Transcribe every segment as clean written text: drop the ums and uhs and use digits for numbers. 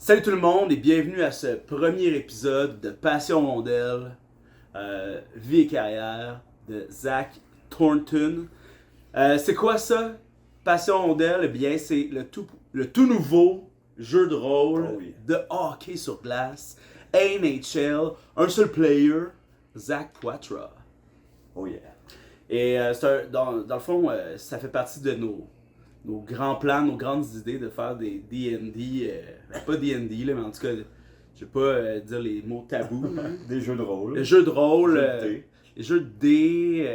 Salut tout le monde et bienvenue à ce premier épisode de Passion Rondelle, vie et carrière de Zach Thornton. C'est quoi ça? Passion Rondelle, eh bien c'est le tout nouveau jeu de rôle de hockey sur glace, NHL, un seul player, Zach Poitras. Oh yeah. Et dans le fond, ça fait partie de nos grands plans, nos grandes idées de faire des D&D, pas D&D là, mais en tout cas, je vais pas dire les mots tabous. Des jeux de rôle. Les jeux de rôle, Jeux de dés. les jeux de dés,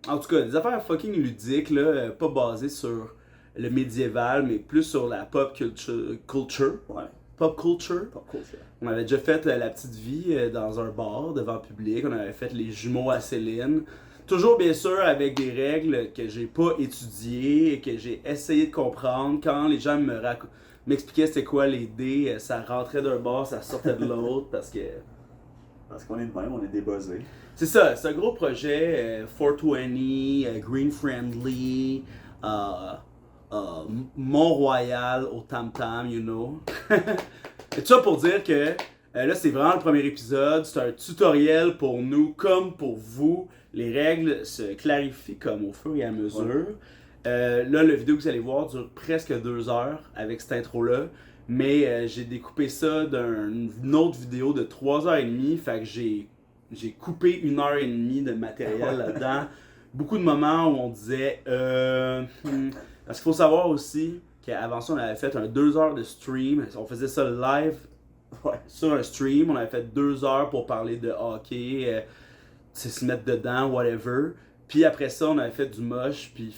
en tout cas, des affaires fucking ludiques, là, pas basées sur le médiéval, mais plus sur la pop culture. Ouais. Pop culture. Pas cool ça. On avait déjà fait La Petite Vie dans un bar devant le public, on avait fait Les Jumeaux à Céline. Toujours bien sûr avec des règles que j'ai pas étudiées et que j'ai essayé de comprendre. Quand les gens m'expliquaient c'était quoi les dés, ça rentrait d'un bord, ça sortait de l'autre parce qu'on est de même, on est débuzzés. c'est ça, c'est un gros projet, 420, Green Friendly, Mont-Royal au Tam Tam, you know. Et tout ça pour dire que là c'est vraiment le premier épisode, c'est un tutoriel pour nous comme pour vous. Les règles se clarifient comme au fur et à mesure. Là, la vidéo que vous allez voir dure presque 2 heures avec cette intro-là. Mais j'ai découpé ça d'une autre vidéo de 3h30. Fait que j'ai coupé 1h30 de matériel là-dedans. Beaucoup de moments où on disait... Parce qu'il faut savoir aussi qu'avant ça, on avait fait un 2 heures de stream. On faisait ça live sur un stream. On avait fait 2 heures pour parler de hockey. Se mettre dedans, whatever. Puis après ça, on avait fait du moche, puis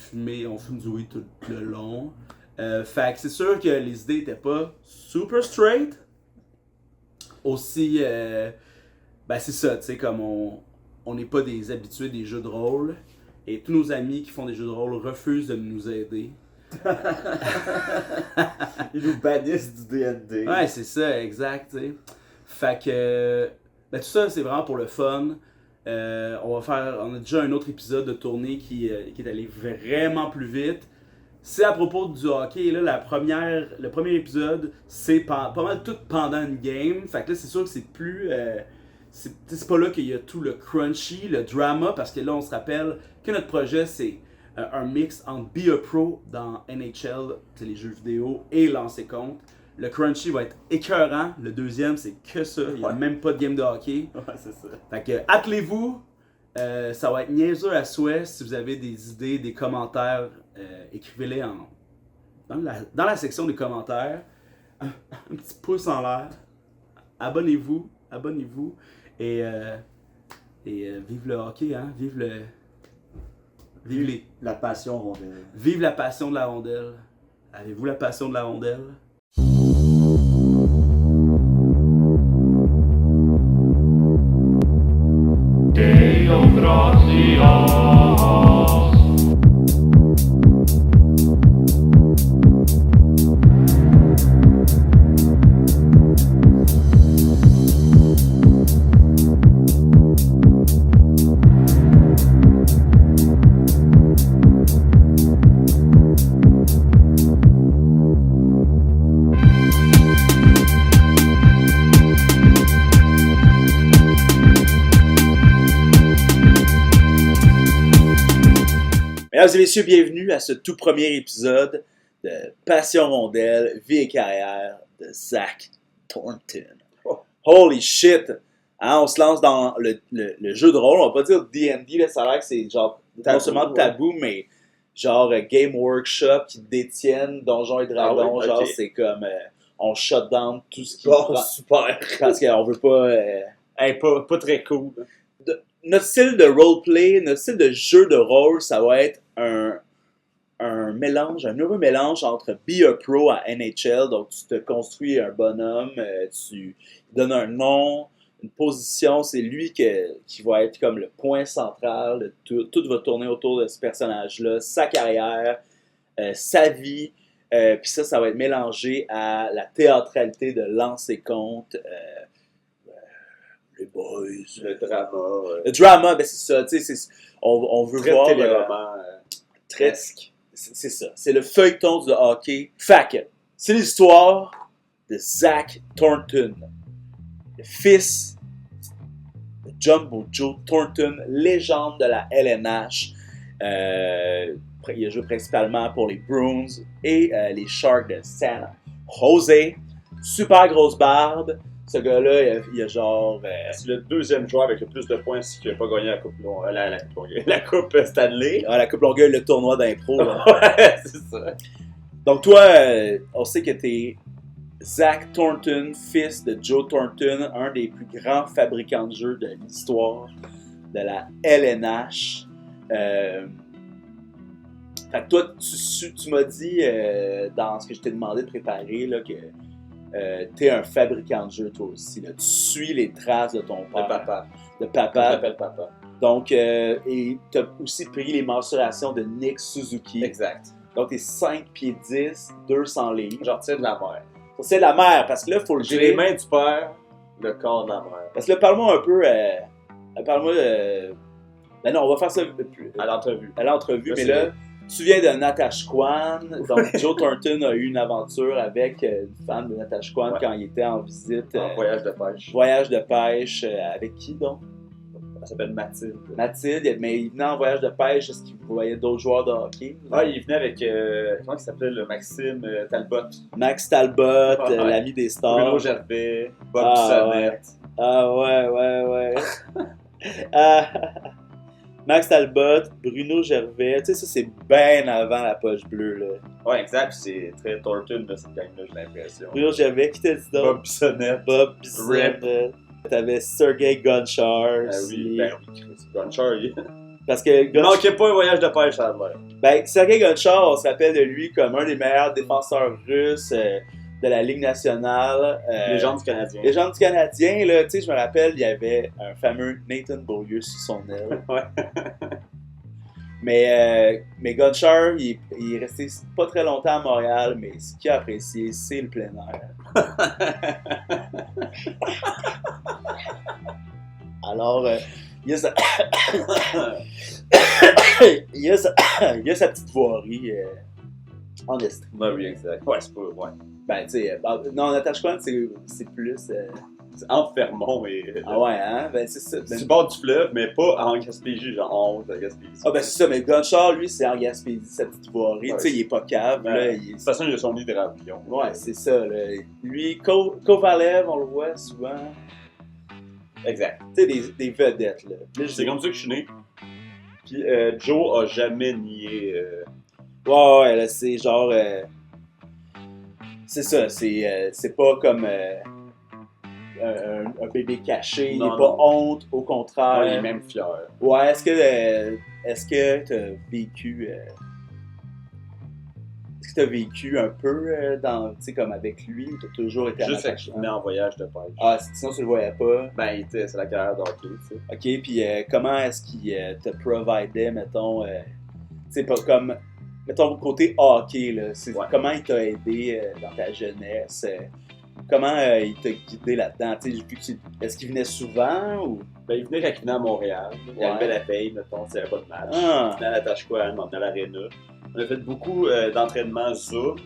on fume du weed tout le long. Fait que c'est sûr que les idées étaient pas super straight. Aussi, ben c'est ça, tu sais, comme on n'est pas des habitués des jeux de rôle. Et tous nos amis qui font des jeux de rôle refusent de nous aider. Ils nous bannissent du D&D. Ouais, c'est ça, exact, tu sais. Fait que, ben tout ça, c'est vraiment pour le fun. On a déjà un autre épisode de tournée qui est allé vraiment plus vite. C'est à propos du hockey. Là, le premier épisode, c'est pas mal tout pendant une game. Fait que là, c'est sûr que c'est plus. C'est pas là qu'il y a tout le crunchy, le drama, parce que là, on se rappelle que notre projet, c'est un mix entre Be a Pro dans NHL, c'est les jeux vidéo, et lancer compte. Le crunchy va être écœurant. Le deuxième, c'est que ça. Il n'y a même pas de game de hockey. Ouais, c'est ça. Fait que, attelez-vous. Ça va être niaiseux à souhait. Si vous avez des idées, des commentaires, écrivez-les dans la section des commentaires. Un petit pouce en l'air. Abonnez-vous. Et vive le hockey, hein. Vive la passion rondelle. Vive la passion de la rondelle. Avez-vous la passion de la rondelle? Deo gratias. Mesdames et messieurs, bienvenue à ce tout premier épisode de Passion Rondelle, vie et carrière de Zach Thornton. Holy shit! Hein, on se lance dans le jeu de rôle, on va pas dire D&D, là, ça a l'air que c'est genre non seulement tabou, mais genre Game Workshop qui détiennent Donjons et Dragons, genre c'est comme on shut down tout ce qui super! Parce qu'on veut pas... pas très cool. Notre style de roleplay, notre style de jeu de rôle, ça va être un mélange, un heureux mélange entre Be a Pro à NHL. Donc, tu te construis un bonhomme, tu donnes un nom, une position. C'est lui qui va être comme le point central. Tout va tourner autour de ce personnage-là, sa carrière, sa vie. Puis ça va être mélangé à la théâtralité de lancer compte. Les boys. Le drama. Le drama, ben c'est ça, tu sais, on veut très voir... téléroman. C'est ça, c'est le feuilleton du hockey. Fait que, c'est l'histoire de Zach Thornton, le fils de Jumbo Joe Thornton, légende de la LNH. Il a joué principalement pour les Bruins et les Sharks de San Jose. Super grosse barbe. Ce gars-là, il a genre... C'est le deuxième joueur avec le plus de points qui n'a pas gagné la coupe Stanley. la Coupe Longueuil, le tournoi d'impro. Là. Ouais, c'est ça. Donc toi, on sait que t'es Zach Thornton, fils de Joe Thornton, un des plus grands fabricants de jeux de l'histoire de la LNH. Fait que toi, tu m'as dit dans ce que je t'ai demandé de préparer là, que t'es un fabricant de jeux toi aussi. Là. Tu suis les traces de ton père. De Je papa. m'appelle papa. Donc, et t'as aussi pris les mensurations de Nick Suzuki. Exact. Donc, t'es 5 pieds 10, 200 livres. Genre, tu sais, de la mère. C'est la mère, parce que là, il faut le J'ai dire. les mains du père, le corps de la mère. Parce que là, parle-moi un peu. Parle-moi. Ben non, on va faire ça À l'entrevue. à l'entrevue, Ça, mais c'est là, vrai. tu viens de Natashquan. Donc, Joe Thornton a eu une aventure avec une femme de Natashquan Ouais. quand il était en visite. En voyage de pêche. Voyage de pêche. Avec qui donc? Ça s'appelle Mathilde. Mathilde, mais il venait en voyage de pêche parce qu'il voyait d'autres joueurs de hockey. Ah, il venait avec, comment il s'appelait, le Maxime Talbot. Max Talbot, Ouais. l'ami des stars. Bruno Gervais, Bob Ah, Bissonnette. Ah ouais. Ah, Max Talbot, Bruno Gervais, tu sais, ça c'est bien avant la poche bleue. Là. Ouais, exact, puis c'est très Thornton, là, cette gang-là, j'ai l'impression. Bruno Gervais, qui t'a dit donc? Bob Bissonnette. Bob Bissonnette. T'avais Sergei Gonchar Ah aussi. oui, ben oui, Chris Gonchar, il Parce que il manquait pas un voyage de pêche à la mer. Sergei Gonchar, on se rappelle de lui comme un des meilleurs défenseurs russes de la Ligue nationale. Légende du Canadien. Légende du Canadien, là, tu sais, je me rappelle, il y avait un fameux Nathan Beaulieu sur son aile. Ouais. Mais Gonchar, il est resté pas très longtemps à Montréal, mais ce qu'il a apprécié, c'est le plein air. Alors, il y a sa... il y a sa petite voirie en Estrie. Ben oui, exact. Ouais, c'est pas. Ouais. Ben, tu sais, non, Natashquan, c'est plus... C'est entre Fermont et. Ah ouais, hein? Ben, c'est ça. C'est du bord du fleuve, mais pas en Gaspésie, genre en haut de Gaspésie. Ah ben c'est ça, mais Gonchar, lui, c'est en Gaspésie, sa petite voirie. Ouais. Tu sais, il est pas cave, là. Ouais. Il De est... toute façon, il a son hydravion. Ouais, c'est ça, là. Lui, Kovalev, on le voit souvent. Exact. Tu sais, des vedettes, là. C'est comme ça que je suis né. Puis Joe a jamais nié. Ouais, là, c'est genre... C'est ça, c'est pas comme... un bébé caché, il Non, n'est pas non. honte, au contraire. Il est même fier. Ouais, est-ce que t'as vécu... est-ce que t'as vécu un peu dans, tu sais, comme avec lui, ou t'as toujours été Juste à fait qu'il venait en voyage de pêche. Ah, sinon tu le voyais pas. Ben, c'est la carrière d'hockey, tu sais. Ok, puis comment est-ce qu'il te providait, mettons, tu sais, pas comme, mettons, côté hockey, là, Ouais. comment il t'a aidé dans ta jeunesse? Comment il t'a guidé là-dedans? Tu sais, j'ai vu que est-ce qu'il venait souvent ou... Ben, il venait quand il venait à Montréal. Il Ouais. arrivait la veille, mettons, s'il n'y avait pas de match. Ah. Il venait à la Tashquan, on venait à l'Arena. On a fait beaucoup d'entraînement Zoom.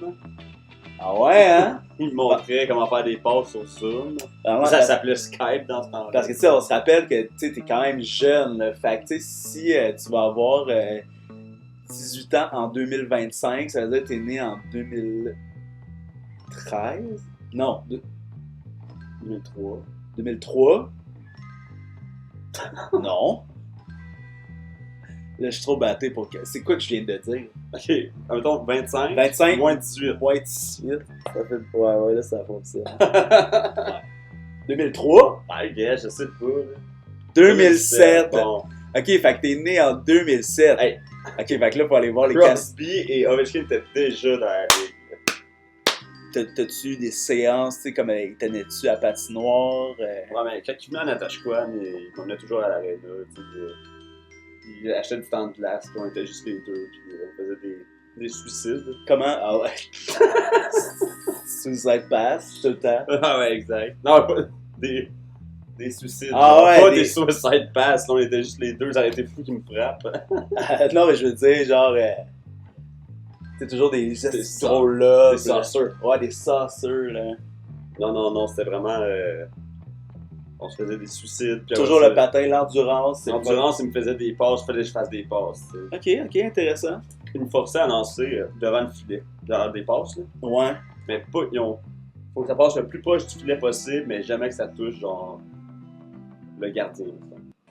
Ah ouais, hein? Il me montrait comment faire des passes sur Zoom. Vraiment, Ça s'appelait Skype dans ce temps-là. parce que tu sais, on se rappelle que tu sais, t'es quand même jeune, là. Fait que tu sais, si tu vas avoir 18 ans en 2025, ça veut dire que t'es né en 2013? Non, 2003. 2003? Non. Là, je suis trop batté pour que... C'est quoi que je viens de dire? Ok, mettons 25. 25? Moins 18. Moins 18. Ça fait... Ouais, là, ça fonctionne. 2003? Ah, gars, je sais pas. Là. 2007. Bon. Ok, fait que t'es né en 2007. Hey. Ok, fait que là, faut aller voir les casses. Crosby et Ovechkin étaient déjà dans la ligue. T'as-tu eu des séances, tu sais, comme tenais-tu à patinoire? Ouais, mais quand il venait à Natashquan, il m'emmenait toujours à l'Arena. Tu sais, il achetait du temps de glace, puis on était juste les deux, puis on faisait des suicides. Comment? Ah ouais. Suicide Pass, tout le temps. Ah ouais, exact. Non, pas des suicides. Ah non, ouais, pas des- des suicide pass, là, on était juste les deux, ça aurait été fou qui me frappent. Non, mais je veux dire, genre... c'est toujours des ça. drôles là. Des sauceurs. Ouais, des sauceurs, là. Non, c'était vraiment. On se faisait des suicides. Puis Toujours après le ça, patin, l'endurance. c'est l'endurance, il me faisait des passes, il fallait que je fasse des passes. Tu sais. Ok, intéressant. Ils me forçaient à lancer devant le filet, dans des passes. Là. Ouais. Mais pas, faut que ça passe le plus proche du filet possible, mais jamais que ça touche genre le gardien.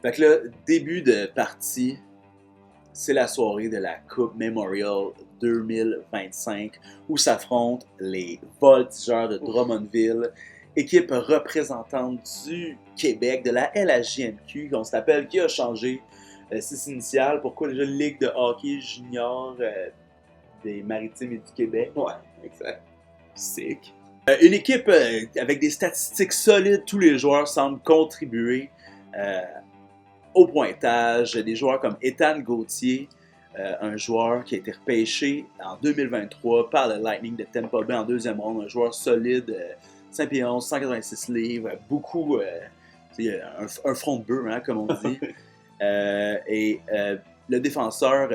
Fait que là, début de partie, c'est la soirée de la Coupe Memorial 2025 où s'affrontent les Voltigeurs de Drummondville, équipe représentante du Québec, de la LHJMQ, qu'on s'appelle, qui a changé ses initiales. Pourquoi déjà Ligue de hockey junior des Maritimes et du Québec? Ouais, exact. Sick. Une équipe avec des statistiques solides, tous les joueurs semblent contribuer au pointage. Des joueurs comme Ethan Gauthier, un joueur qui a été repêché en 2023 par le Lightning de Tampa Bay en deuxième ronde, un joueur solide, 5 pieds 11, 186 livres, beaucoup, un front de bœuf, hein, comme on dit. Et le défenseur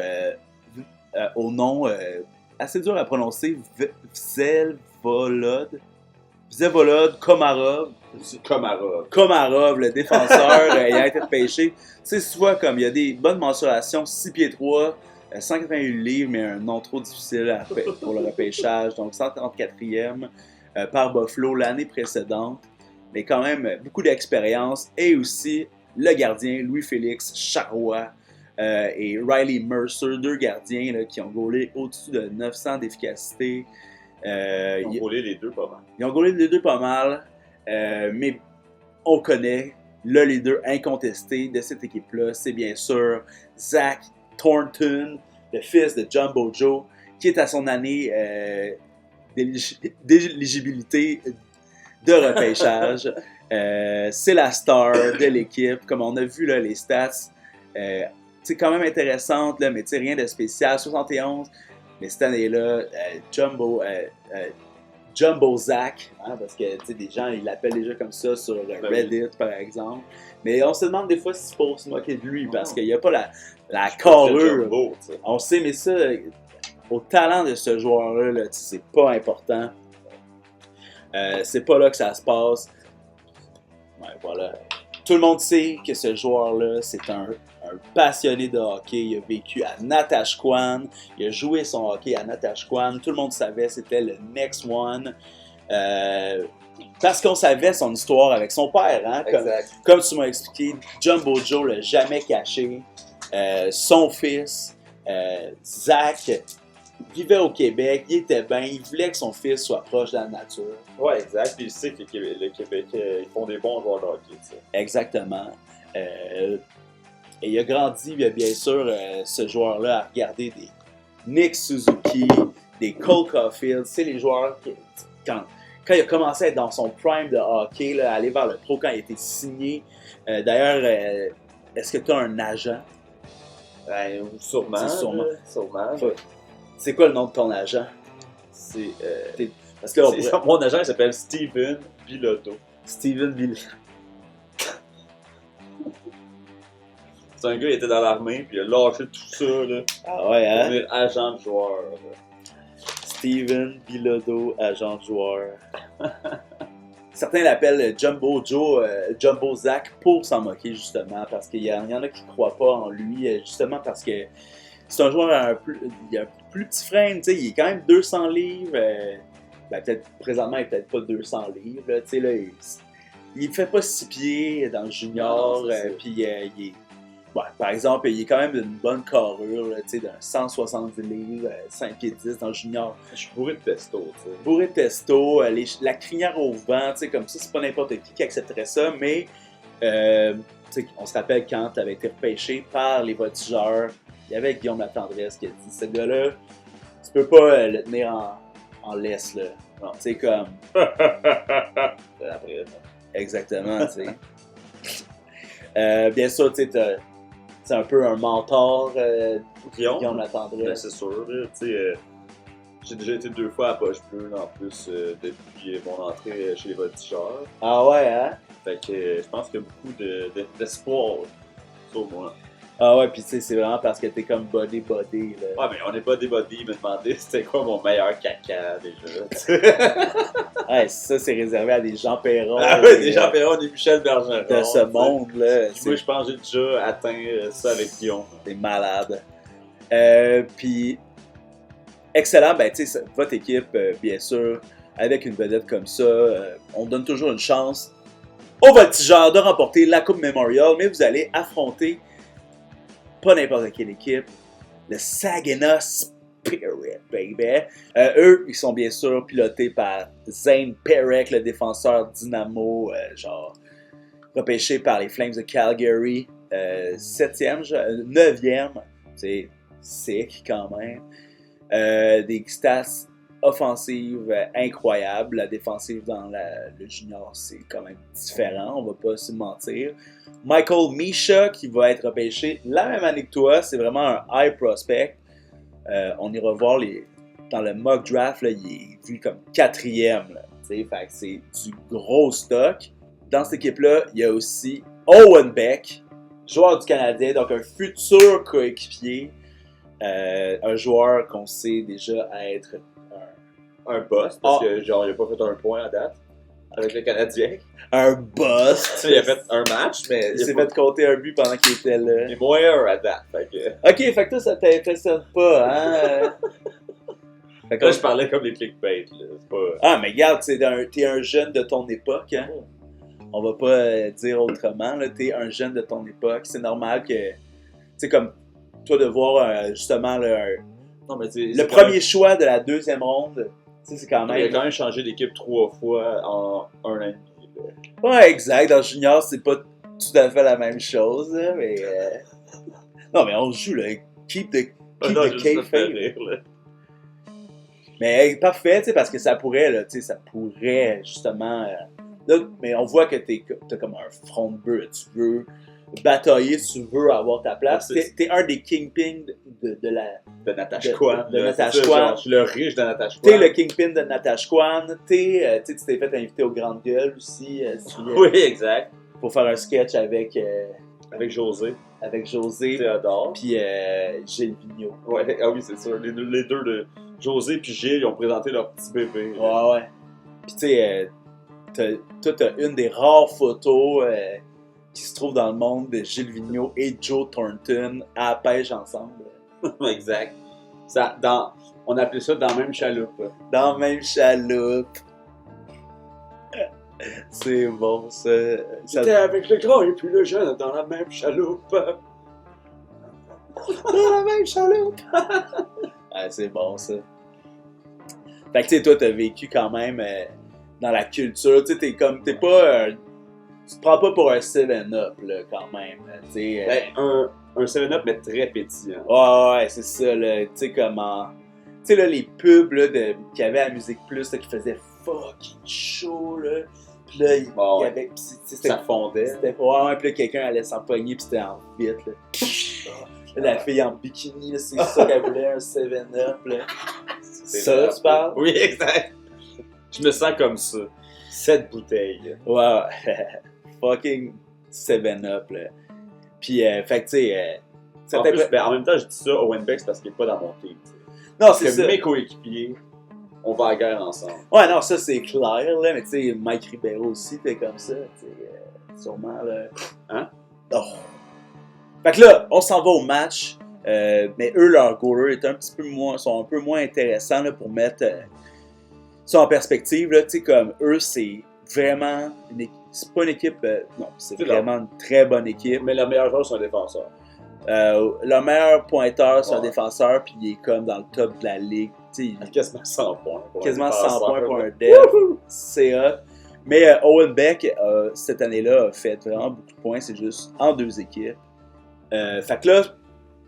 au nom assez dur à prononcer, Vsevolod Komarov. Komarov, le défenseur, il a été repêché. Tu sais, tu vois, comme il y a des bonnes mensurations, 6 pieds 3, 188 livres, mais un nom trop difficile pour le repêchage. Donc 134e par Buffalo l'année précédente. Mais quand même, beaucoup d'expérience. Et aussi le gardien Louis-Félix Charrois et Riley Mercer, deux gardiens là, qui ont gaulé au-dessus de 900 d'efficacité. Ils ont gaulé les deux pas mal. Ils ont gaulé les deux pas mal, mais on connaît le leader incontesté de cette équipe-là, c'est bien sûr Zach Thornton, le fils de Jumbo Joe, qui est à son année d'éligibilité de repêchage. C'est la star de l'équipe, comme on a vu là, les stats. C'est quand même intéressante, là, mais rien de spécial. 71. Mais cette année-là, Jumbo Zach, hein, parce que des gens ils l'appellent déjà comme ça sur Reddit par exemple. Mais on se demande des fois s'il faut se moquer de lui parce qu'il n'y a pas la carrure. Jumbo, on sait, mais ça, au talent de ce joueur-là, là, c'est pas important. C'est pas là que ça se passe. Ouais, voilà. Tout le monde sait que ce joueur-là, c'est un passionné de hockey. Il a vécu à Natashquan. Il a joué son hockey à Natashquan. Tout le monde savait c'était le next one. Parce qu'on savait son histoire avec son père. Hein? Comme tu m'as expliqué, Jumbo Joe l'a jamais caché. Son fils, Zach, vivait au Québec. Il était bien. Il voulait que son fils soit proche de la nature. Ouais, exact. Puis il sait que le Québec, ils font des bons joueurs de hockey. T'sais. Exactement. Et il a grandi, bien sûr, ce joueur-là, à regarder des Nick Suzuki, des Cole Caulfield. C'est les joueurs qui, quand il a commencé à être dans son prime de hockey, là, aller vers le pro quand il a été signé. D'ailleurs, est-ce que tu as un agent? Sûrement. C'est quoi le nom de ton agent? Parce que mon agent il s'appelle Steven Bilodeau. Steven Bilodeau. C'est un gars qui était dans l'armée, puis il a lâché tout ça, là. Ah ouais, hein? Pour devenir agent de joueur. Steven Bilodeau, agent de joueur. Certains l'appellent Jumbo Joe, Jumbo Zach pour s'en moquer, justement, parce qu'il y en a qui ne croient pas en lui, justement parce que c'est un joueur il a un plus petit frame, tu sais, il est quand même 200 livres. Peut-être, présentement, il n'est peut-être pas 200 livres, tu sais, là, il fait pas 6 pieds dans le junior, puis il est... Ouais, par exemple, il est quand même d'une bonne carrure, d'un 170 livres, 5 pieds 10 dans le junior. Je suis bourré de testo, tu sais. Bourré de testo, la crinière au vent, comme ça, c'est pas n'importe qui accepterait ça, mais on se rappelle quand tu avais été repêché par les Voltigeurs, il y avait Guillaume Latendresse qui a dit, ce gars-là, tu peux pas le tenir en laisse, là. Non, tu sais, comme... Après, exactement, tu sais. Bien sûr, tu sais, c'est un peu un mentor, Guillaume Latendresse. Ben, c'est sûr, tu sais, j'ai déjà été 2 fois à Poche Bleue, en plus, depuis mon entrée chez les Voltigeurs. Ah ouais, hein? Fait que je pense qu'il y a beaucoup d'espoir sur moi. Ah ouais, pis tu sais, c'est vraiment parce que t'es comme body, là. Ouais, mais on n'est pas des body, il m'a demandé c'était quoi mon meilleur caca déjà. Ouais, ça, c'est réservé à des Jean Perron. Ah ouais, des Jean Perron, des Michel Bergeron. de ce monde-là. Puis moi, je pense que j'ai déjà atteint ça avec Guillaume. C'est malade. Puis, excellent, ben tu sais, votre équipe, bien sûr, avec une vedette comme ça, on donne toujours une chance aux voltigeurs de remporter la Coupe Memorial, mais vous allez affronter pas n'importe quelle équipe, le Saginaw Spirit, baby. Eux, ils sont bien sûr pilotés par Zane Perek, le défenseur Dynamo, repêché par les Flames de Calgary, 9e, c'est sick quand même. Des stats offensives incroyables. La défensive dans le junior, c'est quand même différent, on va pas se mentir. Michael Misha, qui va être repêché la même année que toi, c'est vraiment un high prospect. On ira voir dans le mock draft, là, il est vu comme 4e. Là, fait que c'est du gros stock. Dans cette équipe-là, il y a aussi Owen Beck, joueur du Canadien, donc un futur coéquipier. Un joueur qu'on sait déjà être Un boss, parce que genre, il a pas fait un point à date avec le Canadien. un boss. Il a fait un match, mais Il s'est fait compter un but pendant qu'il était là. Il est moins un à date. Fait que... Ok, fait que toi, ça t'impressionne pas, hein? Fait que Là, je parlais comme les clickbait. Là. C'est pas... Ah, mais regarde, t'es un jeune de ton époque, hein? On va pas dire autrement, là. T'es un jeune de ton époque. C'est normal que, tu sais, comme toi, de voir justement Non, mais le premier choix de la deuxième ronde, tu sais, c'est quand Il a même. quand même changé d'équipe 3 fois en un an et demi. Là. Ouais, exact. Dans le junior, c'est pas tout à fait la même chose, là, mais. Non, mais on joue, là. Keep the kayfabe. Mais parfait, tu sais, parce que ça pourrait, là, tu sais, ça pourrait justement. Là, mais on voit que t'as comme un front de bœuf, tu veux batailler, tu veux avoir ta place. T'es un des kingpins de Natashquan. de Natashquan. Je suis le riche de Natashquan. T'es le kingpin de Natashquan. Tu t'es fait inviter aux Grandes Gueules aussi. Oui, exact. Pour faire un sketch avec José. Avec José. Théodore. Puis Gilles Vigneault. Ouais, ah oui, c'est sûr. Les deux de José puis Gilles, ils ont présenté leur petit bébé. Ouais. Puis tu sais, toi, t'as une des rares photos qui se trouve dans le monde de Gilles Vigneault et Joe Thornton à la pêche ensemble. Exact. On appelait ça dans la même chaloupe. Dans la même chaloupe. C'est bon, ça. J'étais avec le grand et puis le jeune dans la même chaloupe. Dans la même chaloupe. Ouais, c'est bon, ça. Fait que tu sais, toi, t'as vécu quand même dans la culture. Tu sais, t'es pas... tu te prends pas pour un 7-up, là, quand même. Tu sais... Un 7-up, mais très pétillant. Ouais, c'est ça, là. Tu sais, comment... Tu sais, là, les pubs, là, qu'il y avait à Musique Plus, là, qui faisaient fucking chaud, là. Puis là, il y avait... Ça fondait. Ouais, puis là, quelqu'un allait s'empoigner, puis c'était en vite, là. Là, la fille en bikini, là, c'est ça qu'elle voulait, un 7-up, là. Ça, tu parles? Oui, exact. Je me sens comme ça. 7 bouteilles. Ouais, fucking 7-up, là. Puis, fait que, tu sais... en même temps, je dis ça au Winbex parce qu'il n'est pas dans mon team. Non, c'est ça. Mes coéquipiers, on va à la guerre ensemble. Ouais, non, ça, c'est clair, là. Mais, tu sais, Mike Ribeiro aussi, t'es comme ça, tu sais, sûrement, là. Hein? Oh. Fait que là, on s'en va au match. Mais eux, leur goaler sont un peu moins intéressants là, pour mettre ça en perspective. Tu sais, comme eux, c'est vraiment c'est pas une équipe. Non, c'est vraiment une très bonne équipe. Mais le meilleur joueur, c'est un défenseur. Leur meilleur pointeur, c'est un défenseur, puis il est comme dans le top de la ligue. Tu sais, quasiment 100 points. Quasiment 100 points pour un dev. C'est hot. Mais Owen Beck, cette année-là, a fait vraiment beaucoup de points. C'est juste en 2 équipes. Fait que là,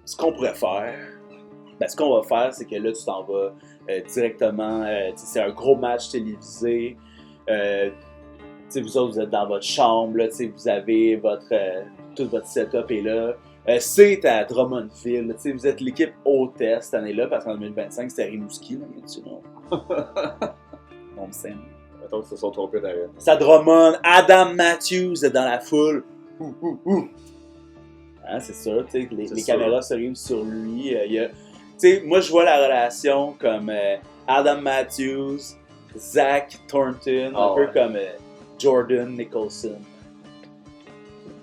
ce qu'on pourrait faire, ce qu'on va faire, c'est que là, tu t'en vas directement. C'est un gros match télévisé. Vous autres, vous êtes dans votre chambre. Là, vous avez tout votre setup est là. C'est à Drummondville. Là, vous êtes l'équipe hôtesse cette année-là, parce qu'en 2025, c'était Rimouski. Là, mais tu know. On me sème. Attends, se sont trompés d'arrêt. C'est à Drummond. Adam Matthews est dans la foule. Hein, c'est sûr, tu sais, les C'est sûr. caméras se riment sur lui. Tu sais, moi, je vois la relation comme Adam Matthews, Zach Thornton, Ah un peu ouais. comme Jordan Nicholson.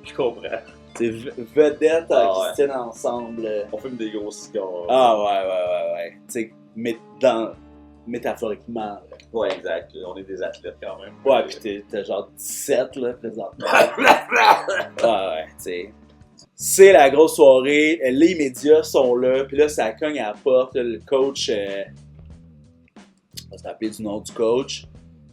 Je comprends. C'est vedette Ah qui ouais. se tiennent ensemble. On fume des gros cigares. Ah ouais. Tu sais, métaphoriquement. Là. Ouais, exact. On est des athlètes quand même. Ouais, pis t'as genre 17 là, présentement. Ouais, tu sais. C'est la grosse soirée, les médias sont là, puis là, ça cogne à la porte, là, le coach, on va s'appeler du nom du coach,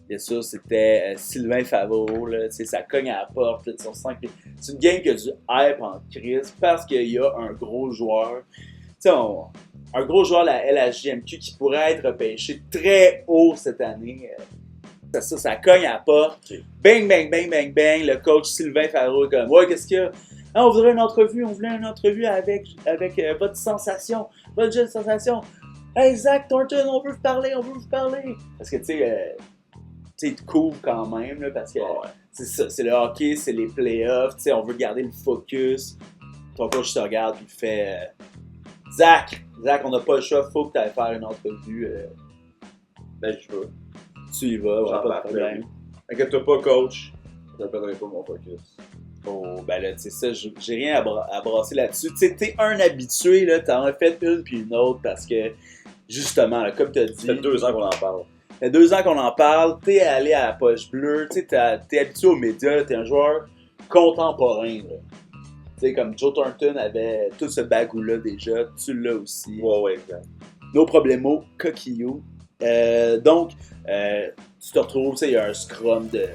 bien sûr, c'était Sylvain Favreau, là, tu sais, ça cogne à la porte, là, on sent que c'est une game qui a du hype en crise, parce qu'il y a un gros joueur, tu sais, un gros joueur de la LHJMQ qui pourrait être repêché très haut cette année, ça cogne à la porte, Ok. bang, le coach Sylvain Favreau est comme, ouais, qu'est-ce qu'il y a? Ah, on voulait une entrevue avec votre sensation, votre jeune sensation. Hey Zach Thornton, on veut vous parler. Parce que tu sais, il te couvre quand même, là, parce que Ouais. c'est ça, c'est le hockey, c'est les playoffs, tu sais, on veut garder le focus. Ton coach te regarde, puis il fait Zach, on n'a pas le choix, faut que tu ailles faire une entrevue. Ben, je veux. Tu y vas, ouais, J'en pas de parle. problème. Inquiète-toi pas, coach. Je ne perdrai pas mon focus. Oh, ben là, tu sais ça, j'ai rien à brasser là-dessus. Tu sais, t'es un habitué, là, t'en as fait une puis une autre parce que, justement, là, comme t'as dit, Ça fait 2 ans qu'on en parle. ça fait 2 ans qu'on en parle, t'es allé à la poche bleue, tu sais, t'es habitué aux médias, t'es un joueur contemporain, là. Tu sais, comme Joe Thornton avait tout ce bagou-là déjà, tu l'as aussi. Ouais, exact. No problemo, coquillou. Donc, tu te retrouves, tu sais, il y a un scrum de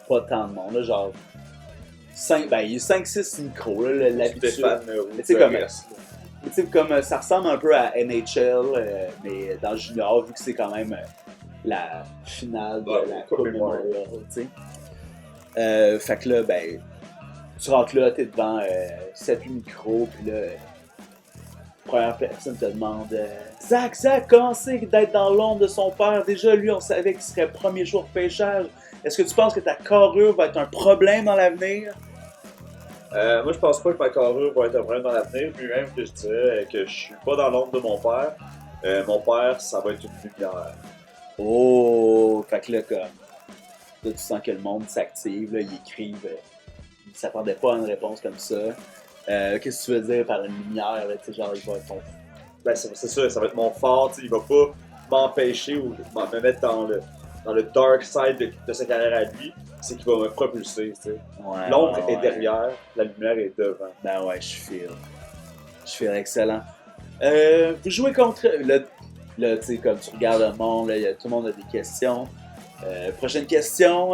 pas tant de monde, là, genre. Il y a 5-6 micros, là, l'habitude. Stéphane Mais tu sais, tu sais, comme ça ressemble un peu à NHL, mais dans le junior, vu que c'est quand même la finale de la Coupe Memorial, tu sais. Fait que là, ben, tu rentres là, t'es devant 7-8 micros, puis là, première personne te demande Zach, comment c'est d'être dans l'ombre de son père? Déjà, lui, on savait qu'il serait premier jour de pêchage. Est-ce que tu penses que ta carrure va être un problème dans l'avenir? Moi, je pense pas que ma carrure va être un problème dans l'avenir, puis même que je dirais que je suis pas dans l'ombre de mon père. Mon père, ça va être une lumière. Oh, fait que là, comme, là, tu sens que le monde s'active, là, ils écrivent, ils s'attendaient pas à une réponse comme ça. Qu'est-ce que tu veux dire par une lumière, là, tu sais, genre, il va être ton... Ben, c'est ça, ça va être mon phare, tu sais, il va pas m'empêcher ou me mettre dans le dark side de sa carrière à lui, c'est qu'il va me propulser, tu sais. Ouais, L'ombre ouais, est ouais. derrière, la lumière est devant. Ben ouais, je feel excellent. Vous jouez contre... Là, tu sais, comme tu regardes le monde, là, tout le monde a des questions. Prochaine question.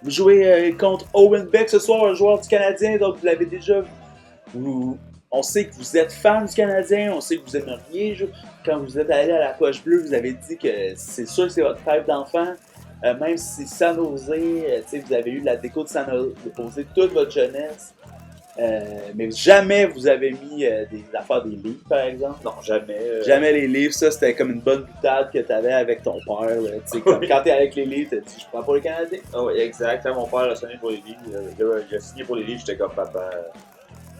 Vous jouez contre Owen Beck ce soir, un joueur du Canadien, donc vous l'avez déjà vu. On sait que vous êtes fan du Canadien, on sait que vous aimeriez jouer. Quand vous êtes allé à la Poche Bleue, vous avez dit que c'est sûr que c'est votre rêve d'enfant. Même si San Jose, vous avez eu la déco de San Jose toute votre jeunesse. Mais jamais vous avez mis des affaires des livres, par exemple. Non, jamais. Jamais les livres, ça c'était comme une bonne boutade que t'avais avec ton père. Là, comme Oui. quand t'es avec les livres, t'as dit je prends pas le Canadien. Ah oui, exact. Quand mon père a signé pour les livres, il a signé pour les livres, j'étais comme papa,